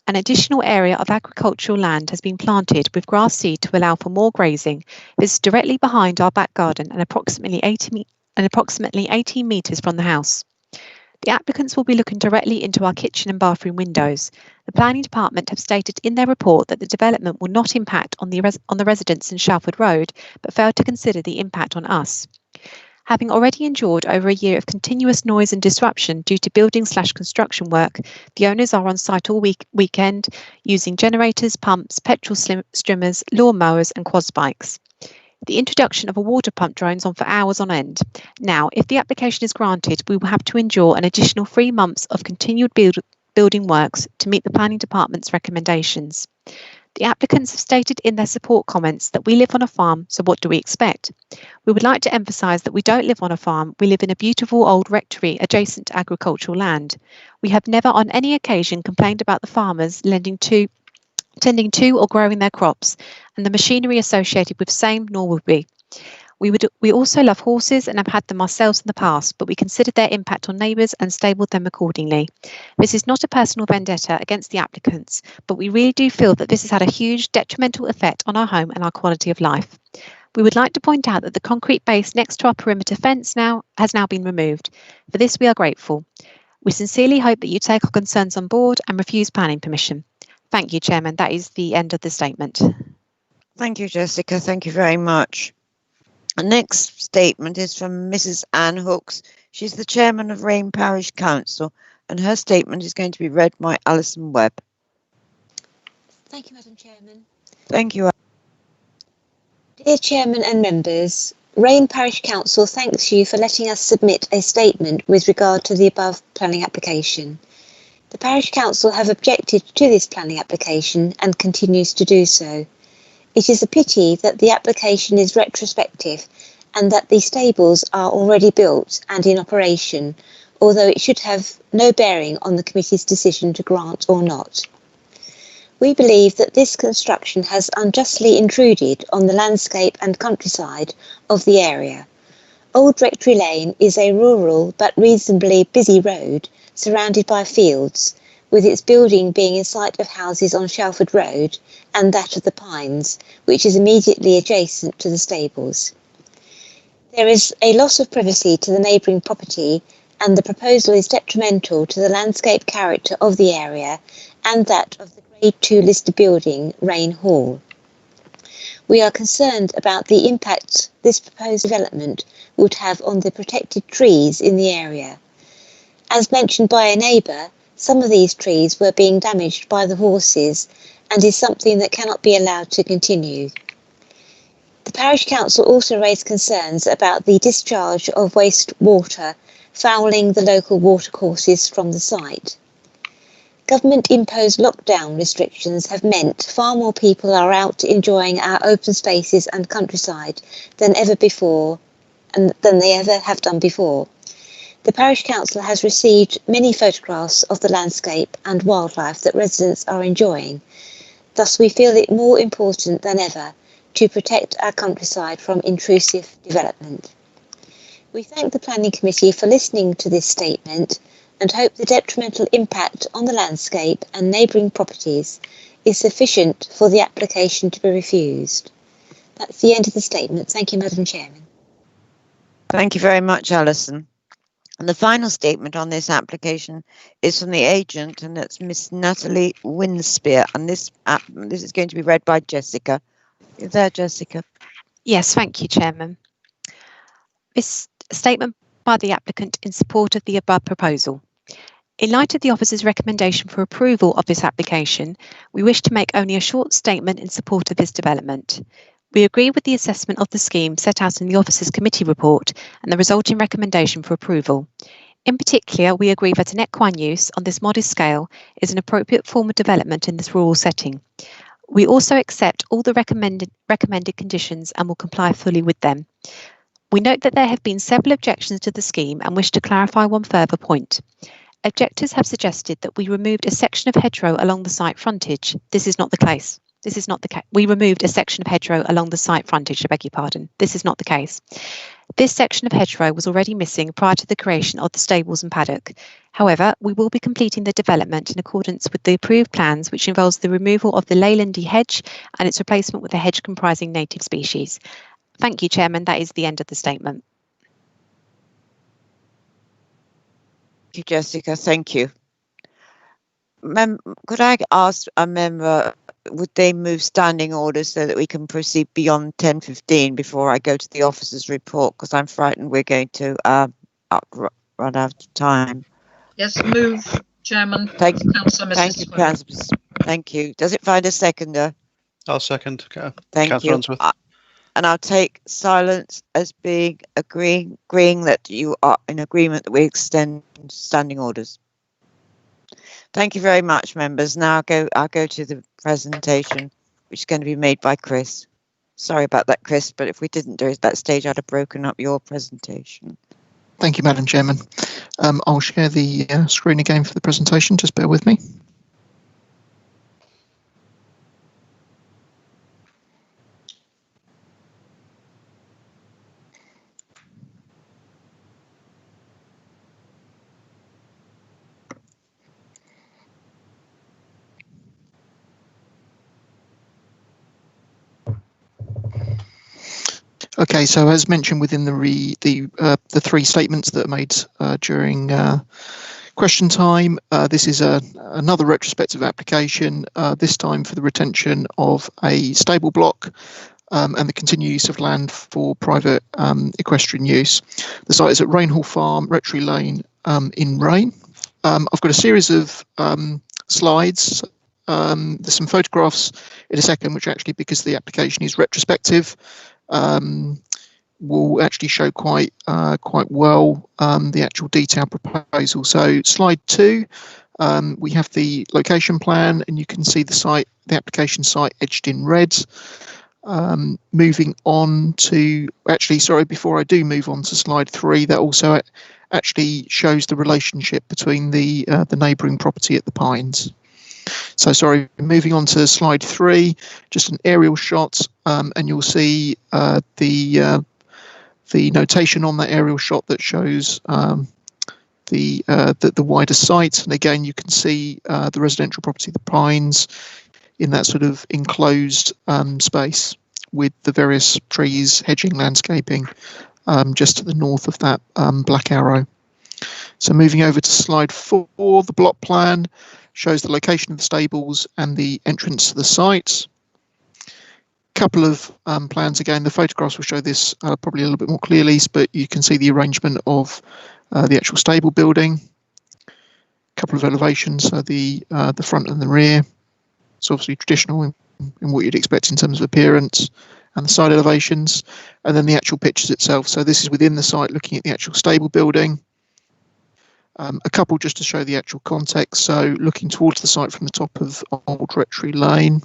An additional area of agricultural land has been planted with grass seed to allow for more grazing. This is directly behind our back garden and approximately 18 metres from the house. The applicants will be looking directly into our kitchen and bathroom windows. The planning department have stated in their report that the development will not impact on the residents in Shalford Road, but failed to consider the impact on us. Having already endured over a year of continuous noise and disruption due to building/construction work, the owners are on site all weekend using generators, pumps, petrol strimmers, lawn mowers and quad bikes. The introduction of a water pump drones on for hours on end. Now, if the application is granted, we will have to endure an additional 3 months of continued building works to meet the planning department's recommendations. The applicants have stated in their support comments that we live on a farm, so what do we expect? We would like to emphasise that we don't live on a farm, we live in a beautiful old rectory adjacent to agricultural land. We have never on any occasion complained about the farmers tending to or growing their crops, and the machinery associated with same, nor would we. We also love horses and have had them ourselves in the past, but we considered their impact on neighbours and stabled them accordingly. This is not a personal vendetta against the applicants, but we really do feel that this has had a huge detrimental effect on our home and our quality of life. We would like to point out that the concrete base next to our perimeter fence has now been removed. For this we are grateful. We sincerely hope that you take our concerns on board and refuse planning permission. Thank you, Chairman. That is the end of the statement. Thank you, Jessica. Thank you very much. The next statement is from Mrs. Anne Hooks. She's the chairman of Rain Parish Council, and her statement is going to be read by Allison Webb. Thank you, Madam Chairman. Thank you. Dear Chairman and members, Rain Parish Council thanks you for letting us submit a statement with regard to the above planning application. The Parish Council have objected to this planning application and continues to do so. It is a pity that the application is retrospective and that the stables are already built and in operation, although it should have no bearing on the committee's decision to grant or not. We believe that this construction has unjustly intruded on the landscape and countryside of the area. Old Rectory Lane is a rural but reasonably busy road surrounded by fields, with its building being in sight of houses on Shalford Road and that of the Pines, which is immediately adjacent to the stables. There is a loss of privacy to the neighbouring property, and the proposal is detrimental to the landscape character of the area and that of the Grade 2 listed building, Rain Hall. We are concerned about the impact this proposed development would have on the protected trees in the area. As mentioned by a neighbour, some of these trees were being damaged by the horses and is something that cannot be allowed to continue. The Parish Council also raised concerns about the discharge of wastewater fouling the local watercourses from the site. Government-imposed lockdown restrictions have meant far more people are out enjoying our open spaces and countryside than they ever have done before. The Parish Council has received many photographs of the landscape and wildlife that residents are enjoying. Thus, we feel it more important than ever to protect our countryside from intrusive development. We thank the Planning Committee for listening to this statement and hope the detrimental impact on the landscape and neighbouring properties is sufficient for the application to be refused. That's the end of the statement. Thank you, Madam Chairman. Thank you very much, Alison. And the final statement on this application is from the agent, and that's Miss Natalie Winspear. And this is going to be read by Jessica. Is there, Jessica? Yes, thank you, Chairman. This statement by the applicant in support of the above proposal. In light of the officer's recommendation for approval of this application, we wish to make only a short statement in support of this development. We agree with the assessment of the scheme set out in the officer's committee report and the resulting recommendation for approval. In particular, we agree that an equine use on this modest scale is an appropriate form of development in this rural setting. We also accept all the recommended conditions and will comply fully with them. We note that there have been several objections to the scheme and wish to clarify one further point. Objectors have suggested that we removed a section of hedgerow along the site frontage. This is not the case. We removed a section of hedgerow along the site frontage, I beg your pardon. This is not the case. This section of hedgerow was already missing prior to the creation of the stables and paddock. However, we will be completing the development in accordance with the approved plans, which involves the removal of the leylandy hedge and its replacement with a hedge comprising native species. Thank you, Chairman. That is the end of the statement. Thank you, Jessica. Thank you. Could I ask a member, would they move standing orders so that we can proceed beyond 10:15 before I go to the officer's report? Because I'm frightened we're going to run out of time. Yes, move, Chairman. Thank you, Councillor thank you, Councillor. Thank you. Does it find a seconder? I'll second. Thank Councillor you. Unsworth. And I'll take silence as being agreeing that you are in agreement that we extend standing orders. Thank you very much, members. Now I'll go to the presentation, which is going to be made by Chris. Sorry about that, Chris, but if we didn't do it at that stage, I'd have broken up your presentation. Thank you, Madam Chairman. I'll share the screen again for the presentation. Just bear with me. Okay, so as mentioned within the three statements that are made during question time, this is another retrospective application, this time for the retention of a stable block and the continued use of land for private equestrian use. The site is at Rainhall Farm, Rectory Lane in Rain. I've got a series of slides. There's some photographs in a second, which actually, because the application is retrospective, will actually show quite well the actual detailed proposal. So slide 2, we have the location plan, and you can see the site, the application site edged in red. Moving on to, actually, sorry, before I do move on to slide 3, that also actually shows the relationship between the neighbouring property at the Pines. So sorry, moving on to slide 3, just an aerial shot, and you'll see the notation on that aerial shot that shows the wider site. And again, you can see the residential property, the Pines, in that sort of enclosed space with the various trees, hedging, landscaping, just to the north of that black arrow. So moving over to slide 4, the block plan shows the location of the stables and the entrance to the site. Couple of plans, again, the photographs will show this probably a little bit more clearly, but you can see the arrangement of the actual stable building. Couple of elevations, so the front and the rear. It's obviously traditional in what you'd expect in terms of appearance, and the side elevations, and then the actual pictures itself. So this is within the site, looking at the actual stable building. A couple just to show the actual context. So looking towards the site from the top of Old Rectory Lane.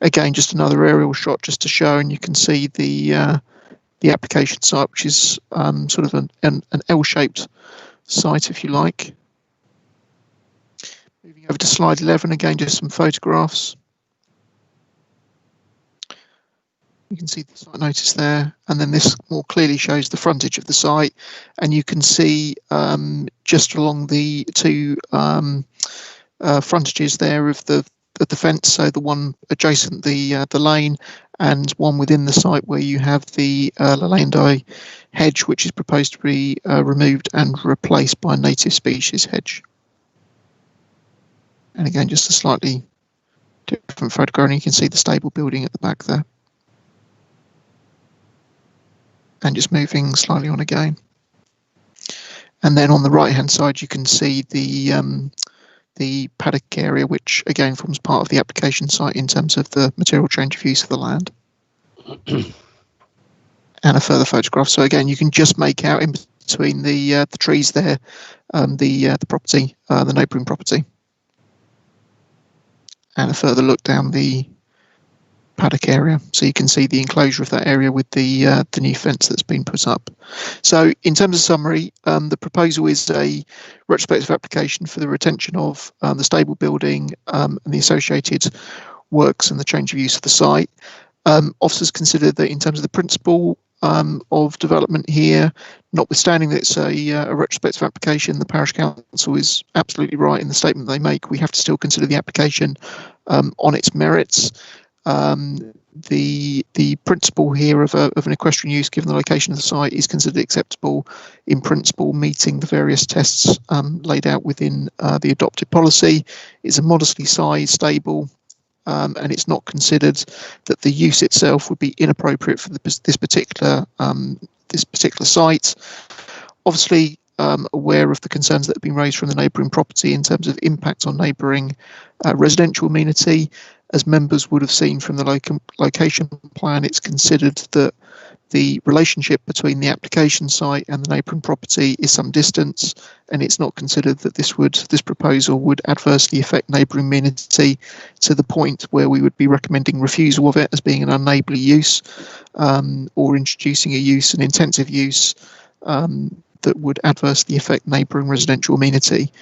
Again, just another aerial shot just to show, and you can see the application site, which is sort of an L-shaped site, if you like. Moving over to slide 11, again, just some photographs. You can see the site notice there, and then this more clearly shows the frontage of the site, and you can see just along the two frontages there of the the fence, so the one adjacent the lane, and one within the site where you have the Leylandii hedge, which is proposed to be removed and replaced by a native species hedge. And again, just a slightly different photograph, and you can see the stable building at the back there. And just moving slightly on again. And then on the right hand side, you can see the paddock area, which again forms part of the application site in terms of the material change of use of the land. And a further photograph. So again, you can just make out in between the trees there, the property, the neighbouring property. And a further look down the paddock area, so you can see the enclosure of that area with the new fence that's been put up. So in terms of summary, the proposal is a retrospective application for the retention of the stable building and the associated works and the change of use of the site. Officers consider that in terms of the principle of development here, notwithstanding that it's a retrospective application, the parish council is absolutely right in the statement they make. We have to still consider the application on its merits. The principle here of an equestrian use, given the location of the site, is considered acceptable in principle, meeting the various tests laid out within the adopted policy. It's a modestly sized stable, and it's not considered that the use itself would be inappropriate for this particular site. Obviously, aware of the concerns that have been raised from the neighbouring property in terms of impact on neighbouring residential amenity. As members would have seen from the location plan, it's considered that the relationship between the application site and the neighbouring property is some distance, and it's not considered that this proposal would adversely affect neighbouring amenity to the point where we would be recommending refusal of it as being an unneighbourly use, or introducing an intensive use that would adversely affect neighbouring residential amenity.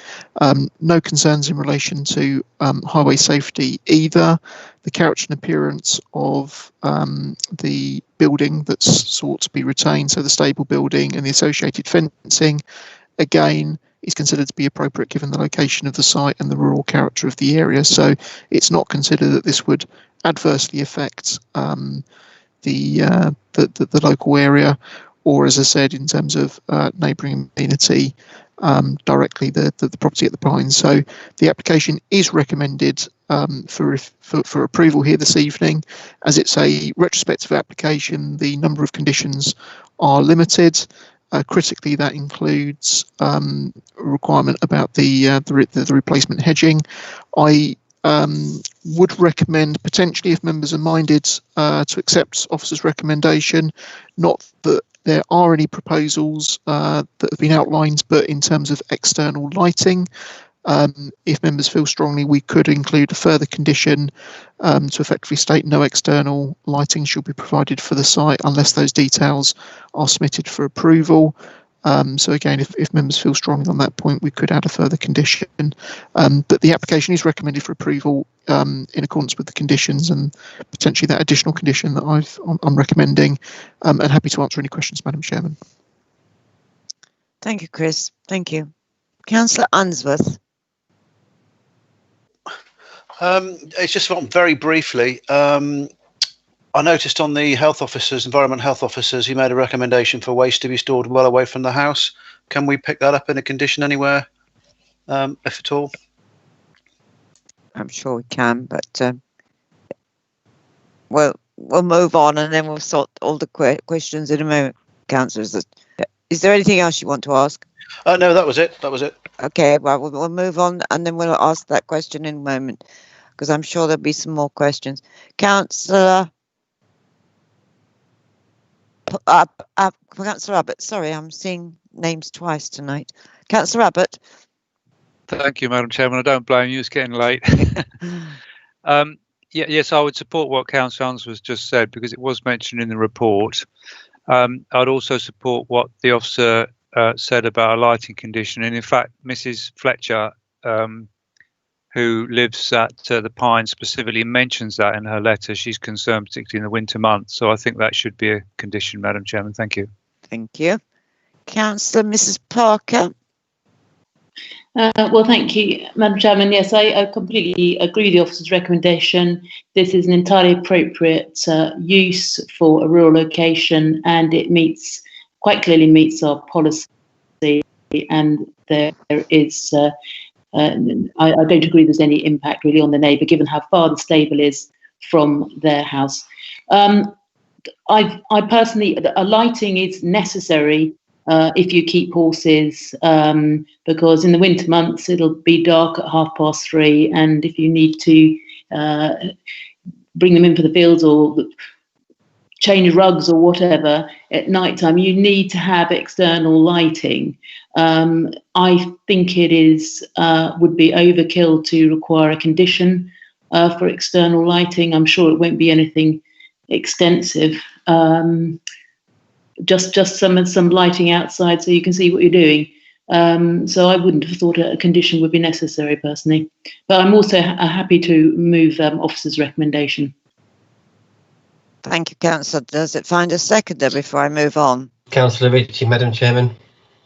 No concerns in relation to highway safety either. The character and appearance of the building that's sought to be retained, so the stable building and the associated fencing, again, is considered to be appropriate given the location of the site and the rural character of the area. So it's not considered that this would adversely affect the local area, or, as I said, in terms of neighbouring amenity, directly the property at the Pines. So the application is recommended for approval here this evening. As it's a retrospective application, the number of conditions are limited. Critically, that includes a requirement about the replacement hedging. I would recommend, potentially, if members are minded, to accept officer's recommendation, not that there are any proposals that have been outlined, but in terms of external lighting, if members feel strongly, we could include a further condition to effectively state no external lighting shall be provided for the site unless those details are submitted for approval. So again, if members feel strongly on that point, we could add a further condition. But the application is recommended for approval in accordance with the conditions, and potentially that additional condition that I'm recommending. And happy to answer any questions, Madam Chairman. Thank you, Chris. Thank you. Councillor Unsworth. It's just very briefly. I noticed on the environment health officers, he made a recommendation for waste to be stored well away from the house. Can we pick that up in a condition anywhere, if at all? I'm sure we can, but we'll move on and then we'll sort all the questions in a moment. Councillors, is there anything else you want to ask? No, that was it. That was it. Okay, well, we'll move on and then we'll ask that question in a moment, because I'm sure there'll be some more questions. Councillor Abbott, sorry, I'm seeing names twice tonight. Councillor Abbott. Thank you, Madam Chairman. I don't blame you, it's getting late. Yes, I would support what Councillor Unsworth just said, because it was mentioned in the report. I'd also support what the officer said about a lighting condition. And in fact, Mrs. Fletcher, who lives at the Pines, specifically mentions that in her letter. She's concerned, particularly in the winter months. So I think that should be a condition, Madam Chairman. Thank you. Thank you. Councillor Mrs. Parker. Well, thank you, Madam Chairman. Yes, I completely agree with the officer's recommendation. This is an entirely appropriate use for a rural location, and it quite clearly meets our policy. And there is, I don't agree there's any impact really on the neighbour, given how far the stable is from their house. I personally, lighting is necessary if you keep horses, because in the winter months it'll be dark at 3:30, and if you need to bring them in for the fields or change rugs or whatever at night time, you need to have external lighting. I think it would be overkill to require a condition for external lighting. I'm sure it won't be anything extensive. Just some lighting outside so you can see what you're doing. So I wouldn't have thought a condition would be necessary personally. But I'm also happy to move officer's recommendation. Thank you, Councillor. Does it find a seconder before I move on? Councillor Ritchie, Madam Chairman.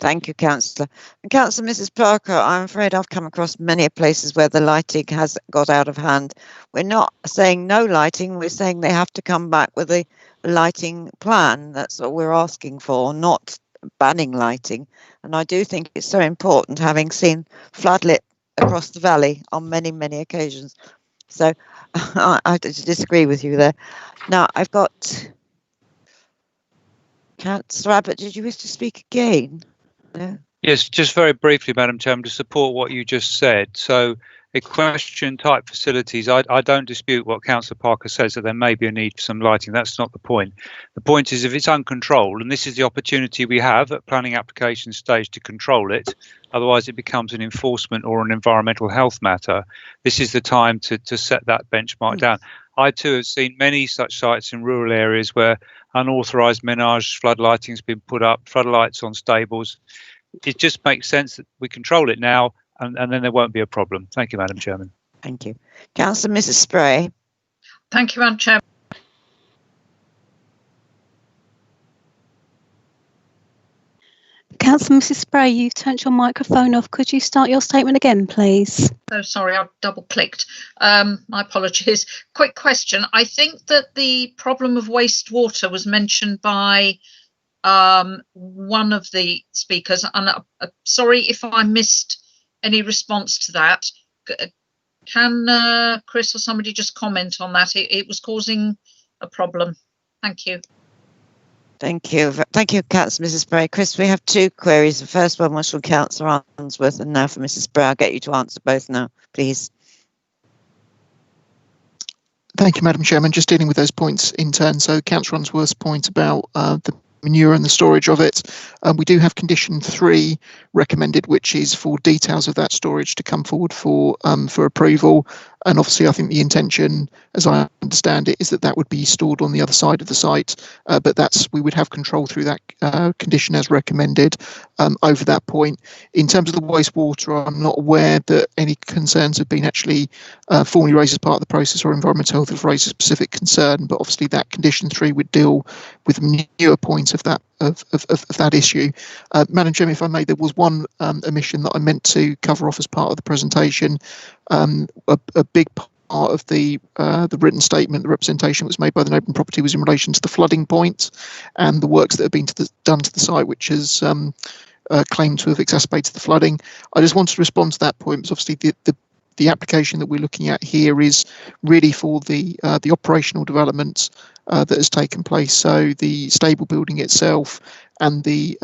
Thank you, Councillor. And Councillor Mrs. Parker, I'm afraid I've come across many places where the lighting has got out of hand. We're not saying no lighting, we're saying they have to come back with a lighting plan. That's what we're asking for, not banning lighting. And I do think it's so important, having seen floodlit across the valley on many, many occasions. So I disagree with you there. Now, I've got Councillor Abbott, did you wish to speak again? No? Yes, just very briefly, Madam Chairman, to support what you just said. So equestrian type facilities, I don't dispute what Councillor Parker says, that there may be a need for some lighting. That's not the point. The point is if it's uncontrolled, and this is the opportunity we have at planning application stage to control it, otherwise it becomes an enforcement or an environmental health matter, this is the time to set that benchmark down. I too have seen many such sites in rural areas where unauthorised menage floodlighting has been put up, floodlights on stables. It just makes sense that we control it now, and then there won't be a problem. Thank you, Madam Chairman. Thank you. Councillor Mrs. Spray. Thank you, Madam Chairman. Councillor Mrs. Spray, you've turned your microphone off. Could you start your statement again, please? Oh, sorry, I double clicked. My apologies. Quick question. I think that the problem of wastewater was mentioned by one of the speakers, and sorry if I missed any response to that. Can Chris or somebody just comment on that? It was causing a problem. Thank you. Thank you. Thank you, Councillor Mrs. Spray. Chris, we have two queries. The first one was from Councillor Answorth, and now for Mrs. Spray. I'll get you to answer both now, please. Thank you, Madam Chairman. Just dealing with those points in turn. So Councillor Answorth's point about the manure and the storage of it. We do have condition 3 recommended, which is for details of that storage to come forward for approval. And obviously, I think the intention, as I understand it, is that would be stored on the other side of the site. But we would have control through that condition as recommended over that point. In terms of the wastewater, I'm not aware that any concerns have been actually formally raised as part of the process, or Environmental Health have raised a specific concern. But obviously, that condition 3 would deal with the newer points of that issue. Madam Chairman, if I may, there was one omission that I meant to cover off as part of the presentation. A big part of the written statement, the representation that was made by the Neighbouring Property was in relation to the flooding point and the works that have been done to the site, which has claimed to have exacerbated the flooding. I just wanted to respond to that point, because obviously the application that we're looking at here is really for the operational development that has taken place. So the stable building itself and the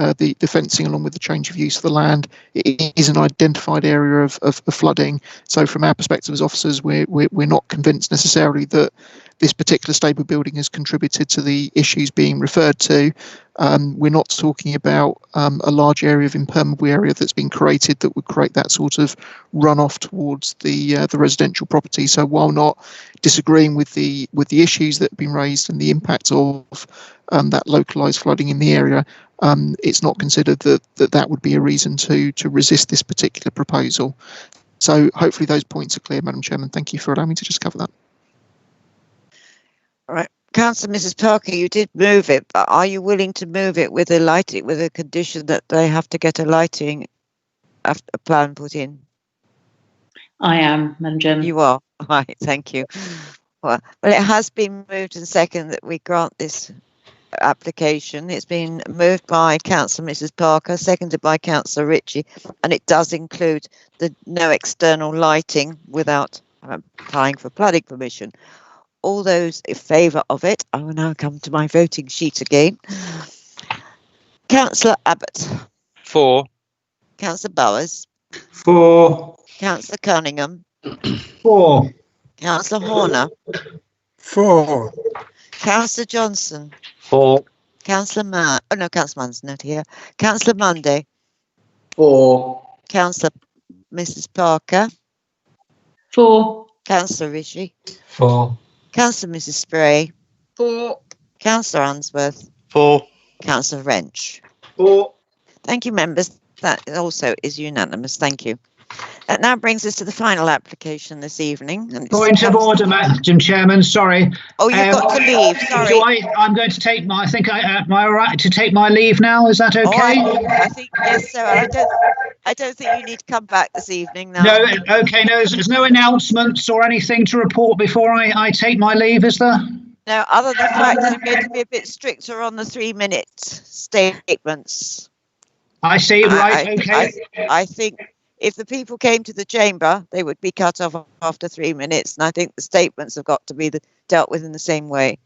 fencing, along with the change of use of the land, it is an identified area of flooding. So from our perspective as officers, we're not convinced necessarily that this particular stable building has contributed to the issues being referred to. We're not talking about a large area of impermeable area that's been created that would create that sort of runoff towards the residential property. So while not disagreeing with the issues that have been raised and the impact of that localised flooding in the area, it's not considered that would be a reason to resist this particular proposal. So hopefully those points are clear, Madam Chairman. Thank you for allowing me to just cover that. All right, Councillor Mrs. Parker, you did move it, but are you willing to move it with a condition that they have to get a lighting a plan put in? I am, Madam Chairman. You are. Right, thank you. Well, it has been moved and seconded that we grant this application. It's been moved by Councillor Mrs Parker, seconded by Councillor Ritchie, and it does include the no external lighting without applying for planning permission. All those in favour of it, I will now come to my voting sheet again. Councillor Abbott. 4. Councillor Bowers. 4. Councillor Cunningham. 4. Councillor Horner. 4. Councillor Johnson. 4. Councillor Mann. Oh no, Councillor Mann's not here. Councillor Monday. 4. Councillor Mrs Parker. 4. Councillor Ritchie. 4. Councillor Mrs Spray. 4. Councillor Answorth. 4. Councillor Wrench. 4. Thank you, members. That also is unanimous. Thank you. That now brings us to the final application this evening. And Point of order, Madam Chairman. Sorry. Oh, you've got to leave. Sorry. I'm going to take my. I think am I all right to take my leave now? Is that okay? I think yes, sir. I don't think you need to come back this evening now. No. Okay. No. There's no announcements or anything to report before I take my leave, is there? No. Other than the fact that I'm going to be a bit stricter on the 3-minute statements. I see. Right. Okay. I think if the people came to the chamber, they would be cut off after 3 minutes, and I think the statements have got to be dealt with in the same way,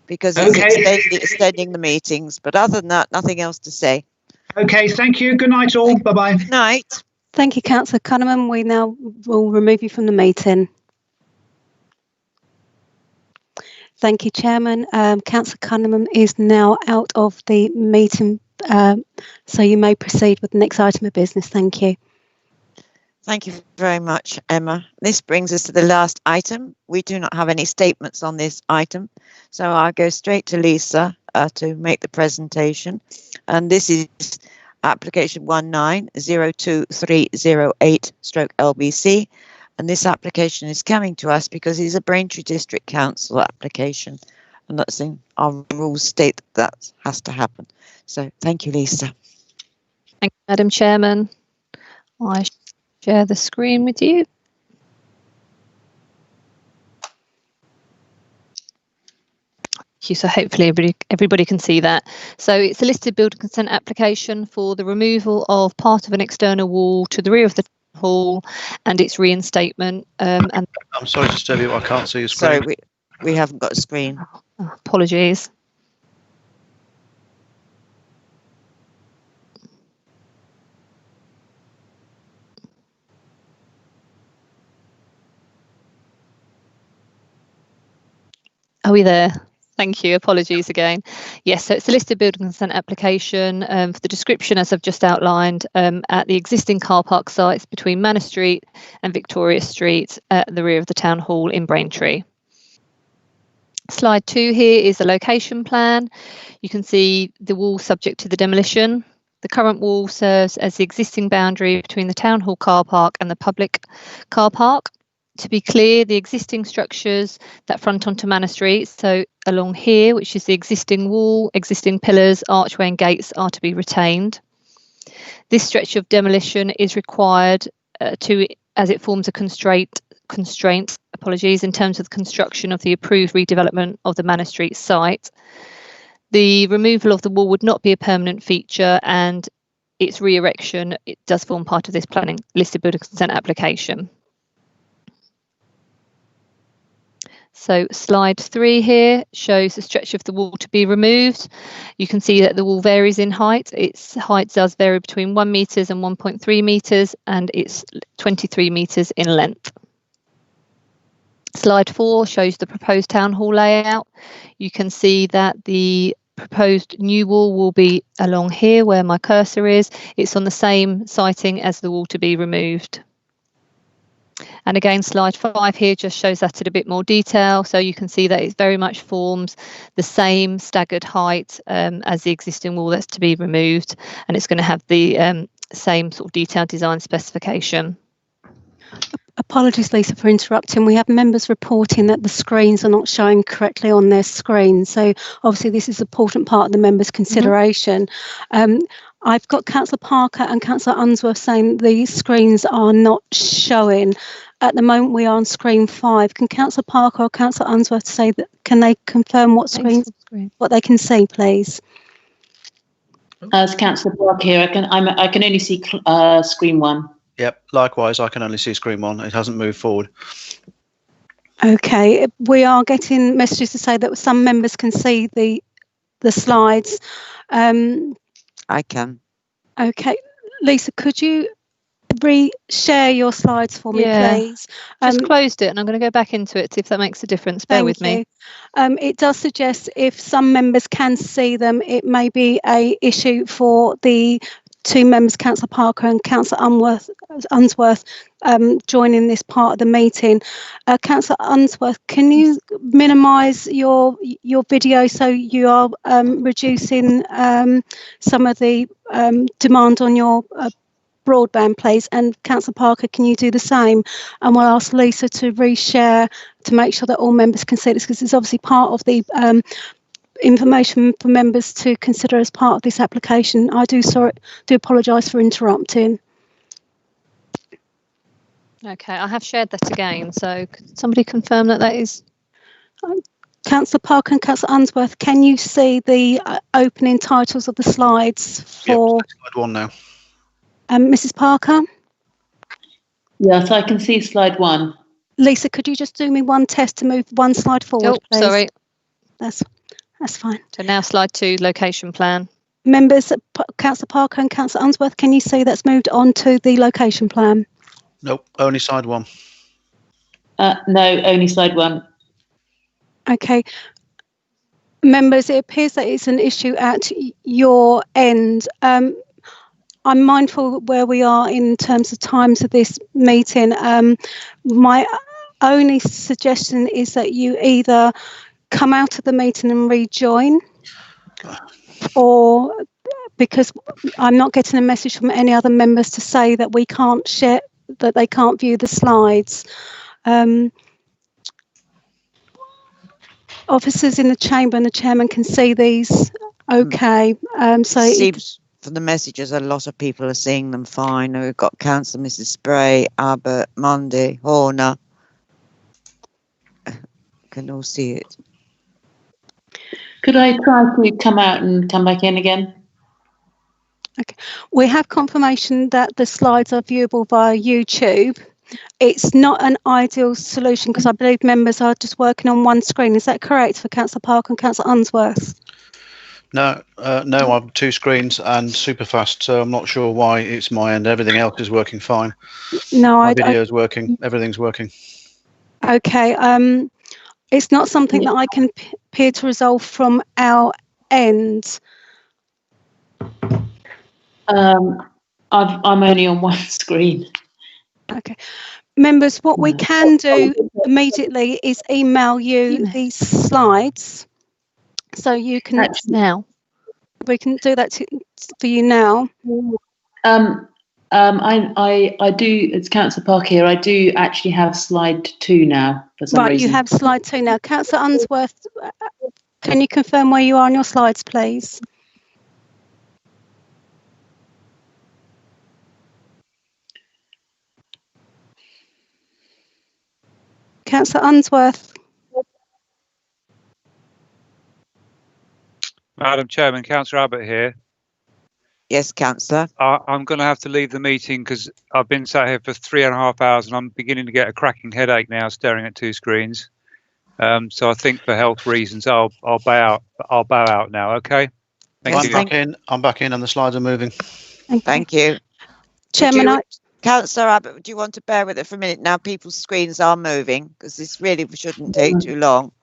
because it's extending the meetings. But other than that, nothing else to say. Okay, thank you. Good night, all. Bye-bye. Good night. Thank you, Councillor Cunningham. We now will remove you from the meeting. Thank you, Chairman. Councillor Cunningham is now out of the meeting, so you may proceed with the next item of business. Thank you. Thank you very much, Emma. This brings us to the last item. We do not have any statements on this item, so I'll go straight to Lisa to make the presentation. And this is application 19-02308/LBC. And this application is coming to us because it's a Braintree District Council application. And that's in our rules state that has to happen. So thank you, Lisa. Thank you, Madam Chairman. I share the screen with you. So hopefully everybody can see that. So it's a listed building consent application for the removal of part of an external wall to the rear of the hall and its reinstatement. And I'm sorry to disturb you, I can't see your screen. Sorry, we haven't got a screen. Apologies. Are we there? Thank you. Apologies again. Yes, so it's a listed building consent application for the description, as I've just outlined, at the existing car park sites between Manor Street and Victoria Street at the rear of the Town Hall in Braintree. Slide 2 here is the location plan. You can see the wall subject to the demolition. The current wall serves as the existing boundary between the Town Hall car park and the public car park. To be clear, the existing structures that front onto Manor Street, so along here, which is the existing wall, existing pillars, archway and gates, are to be retained. This stretch of demolition is required as it forms a constraint, in terms of the construction of the approved redevelopment of the Manor Street site. The removal of the wall would not be a permanent feature, and its re-erection, it does form part of this planning listed building consent application. So slide 3 here shows the stretch of the wall to be removed. You can see that the wall varies in height. Its height does vary between 1 metres and 1.3 metres, and it's 23 metres in length. Slide 4 shows the proposed town hall layout. You can see that the proposed new wall will be along here where my cursor is. It's on the same siting as the wall to be removed. And again, slide 5 here just shows that in a bit more detail. So you can see that it very much forms the same staggered height as the existing wall that's to be removed. And it's going to have the same sort of detailed design specification. Apologies, Lisa, for interrupting. We have members reporting that the screens are not showing correctly on their screen. So obviously this is an important part of the members' consideration. I've got Councillor Parker and Councillor Unsworth saying the screens are not showing. At the moment, we are on screen 5. Can Councillor Parker or Councillor Unsworth say that? Can they confirm what screens, what they can see, please? As Councillor Parker here, I can only see screen 1. Yep. Likewise, I can only see screen 1. It hasn't moved forward. Okay, we are getting messages to say that some members can see the slides. I can. Okay, Lisa, could you re-share your slides for me, please? Just closed it and I'm going to go back into it, see if that makes a difference. Bear with me. It does suggest if some members can see them, it may be a issue for the 2 members, Councillor Parker and Councillor Unsworth, joining this part of the meeting. Councillor Unsworth, can you minimise your video so you are reducing some of the demand on your broadband, please? And Councillor Parker, can you do the same? And we'll ask Lisa to reshare to make sure that all members can see this, because it's obviously part of the information for members to consider as part of this application. I do apologise for interrupting. Okay, I have shared that again, so could somebody confirm that is... Councillor Parker and Councillor Unsworth, can you see the opening titles of the slides for... Yep, slide 1 now. Mrs. Parker? Yes, I can see slide 1. Lisa, could you just do me one test to move one slide forward, please? Sorry. That's fine. So now slide 2, location plan. Members, Councillor Parker and Councillor Unsworth, can you see that's moved on to the location plan? Nope, only slide 1. No, only slide 1. Okay. Members, it appears that it's an issue at your end. I'm mindful where we are in terms of times of this meeting. My only suggestion is that you either come out of the meeting and rejoin, or because I'm not getting a message from any other members to say that we can't share, that they can't view the slides. Officers in the chamber and the chairman can see these. Okay, so seems from the messages a lot of people are seeing them fine. We've got Councillor Mrs. Spray, Abbott, Mundy, Horner. Can all see it. Could I try to come out and come back in again? Okay, we have confirmation that the slides are viewable via YouTube. It's not an ideal solution because I believe members are just working on one screen. Is that correct for Councillor Parker and Councillor Unsworth? No, no, I'm 2 screens and super fast, so I'm not sure why it's my end. Everything else is working fine. No, my video's working. Everything's working. Okay, it's not something that I can appear to resolve from our end. I'm only on one screen. Okay. Members, what we can do immediately is email you these slides so you can now. We can do that for you now. I do, it's Councillor Parker here, I do actually have slide 2 now for some reason. Right, you have slide 2 now. Councillor Unsworth, can you confirm where you are on your slides, please? Councillor Unsworth. Madam Chairman, Councillor Abbott here. Yes, Councillor. I'm going to have to leave the meeting because I've been sat here for 3.5 hours and I'm beginning to get a cracking headache now staring at 2 screens. So I think for health reasons, I'll bow out now. Okay. Thank you. I'm back in and the slides are moving. Thank you. Chairman, Councillor Abbott, do you want to bear with it for a minute now? People's screens are moving because this really shouldn't take too long.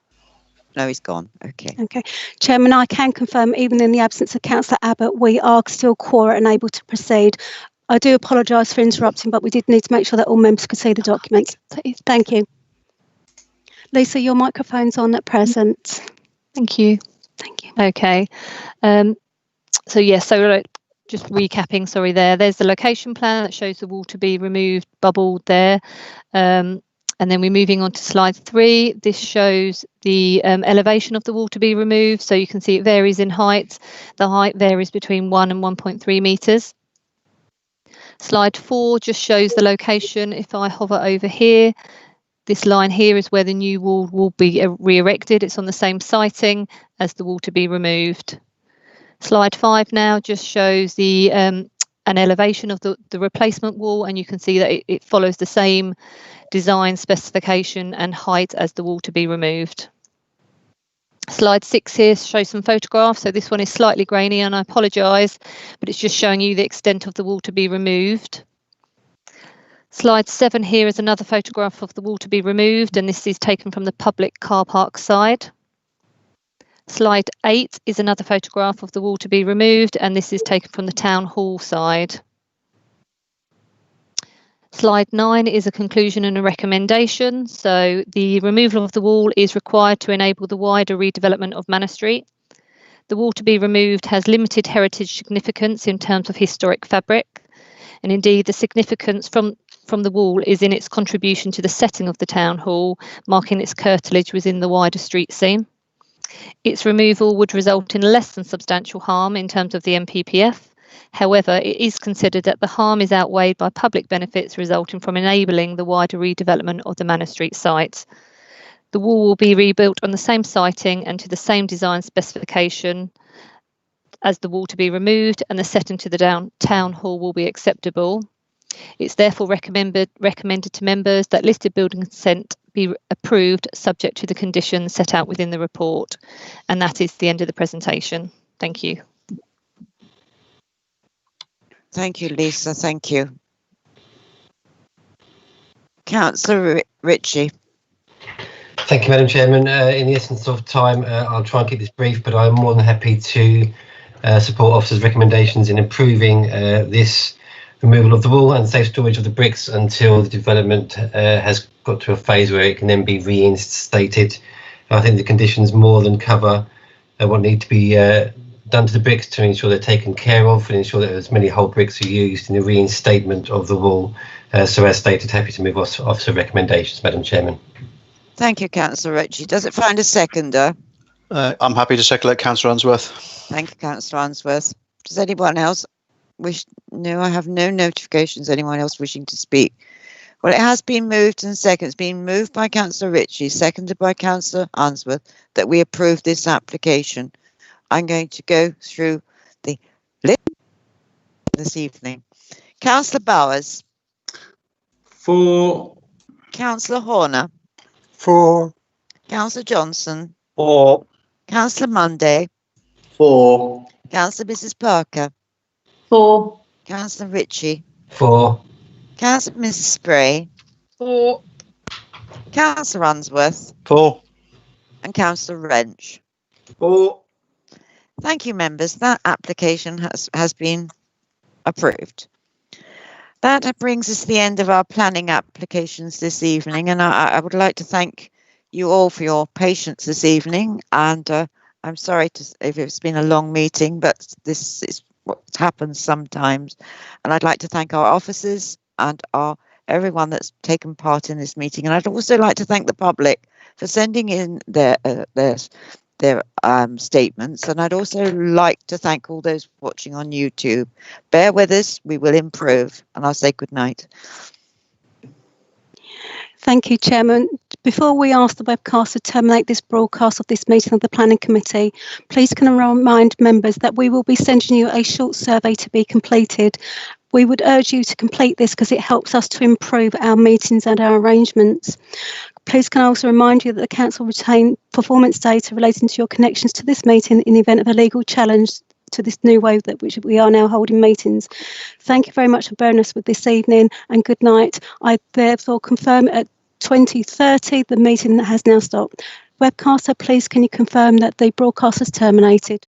No, he's gone. Okay. Okay. Chairman, I can confirm, even in the absence of Councillor Abbott, we are still quora and able to proceed. I do apologise for interrupting, but we did need to make sure that all members could see the documents. Thank you. Lisa, your microphone's on at present. Thank you. Thank you. Okay. So yes, so just recapping, sorry, there's the location plan that shows the wall to be removed, bubbled there. And then we're moving on to slide 3. This shows the elevation of the wall to be removed. So you can see it varies in height. The height varies between 1 and 1.3 metres. Slide 4 just shows the location. If I hover over here, this line here is where the new wall will be re-erected. It's on the same siting as the wall to be removed. Slide 5 now just shows the an elevation of the replacement wall, and you can see that it follows the same design specification and height as the wall to be removed. Slide 6 here shows some photographs. So this one is slightly grainy, and I apologise, but it's just showing you the extent of the wall to be removed. Slide 7 here is another photograph of the wall to be removed, and this is taken from the public car park side. Slide 8 is another photograph of the wall to be removed, and this is taken from the town hall side. Slide 9 is a conclusion and a recommendation. So the removal of the wall is required to enable the wider redevelopment of Manor Street. The wall to be removed has limited heritage significance in terms of historic fabric, and indeed the significance from the wall is in its contribution to the setting of the town hall, marking its curtilage within the wider street scene. Its removal would result in less than substantial harm in terms of the MPPF. However, it is considered that the harm is outweighed by public benefits resulting from enabling the wider redevelopment of the Manor Street site. The wall will be rebuilt on the same siting and to the same design specification as the wall to be removed, and the setting to the town hall will be acceptable. It's therefore recommended to members that listed building consent be approved subject to the conditions set out within the report. And that is the end of the presentation. Thank you. Thank you, Lisa. Thank you. Councillor Ritchie. Thank you, Madam Chairman. In the essence of time, I'll try and keep this brief, but I'm more than happy to support officers' recommendations in improving this removal of the wall and safe storage of the bricks until the development has got to a phase where it can then be reinstated. I think the conditions more than cover what need to be done to the bricks to ensure they're taken care of and ensure that as many whole bricks are used in the reinstatement of the wall. So as stated, happy to move officer recommendations, Madam Chairman. Thank you, Councillor Ritchie. Does it find a seconder? I'm happy to second Councillor Unsworth. Thank you, Councillor Unsworth. Does anyone else wish? No, I have no notifications. Anyone else wishing to speak? Well, it has been moved and seconded. It's been moved by Councillor Ritchie, seconded by Councillor Unsworth, that we approve this application. I'm going to go through the list this evening. Councillor Bowers. For. Councillor Horner. For. Councillor Johnson. For. Councillor Monday. For. Councillor Mrs. Parker. For. Councillor Ritchie. For. Councillor Mrs. Spray. For. Councillor Unsworth. For. And Councillor Wrench. For. Thank you, members. That application has been approved. That brings us to the end of our planning applications this evening, and I would like to thank you all for your patience this evening. And I'm sorry if it's been a long meeting, but this is what happens sometimes. And I'd like to thank our officers and everyone that's taken part in this meeting. And I'd also like to thank the public for sending in their statements, and I'd also like to thank all those watching on YouTube. Bear with us, we will improve, and I'll say good night. Thank you, Chairman. Before we ask the webcast to terminate this broadcast of this meeting of the Planning Committee, please can I remind members that we will be sending you a short survey to be completed. We would urge you to complete this because it helps us to improve our meetings and our arrangements. Please can I also remind you that the Council will retain performance data relating to your connections to this meeting in the event of a legal challenge to this new way that which we are now holding meetings. Thank you very much for bearing us with this evening, and good night. I therefore confirm at 20:30 the meeting has now stopped. Webcaster, please can you confirm that the broadcast has terminated?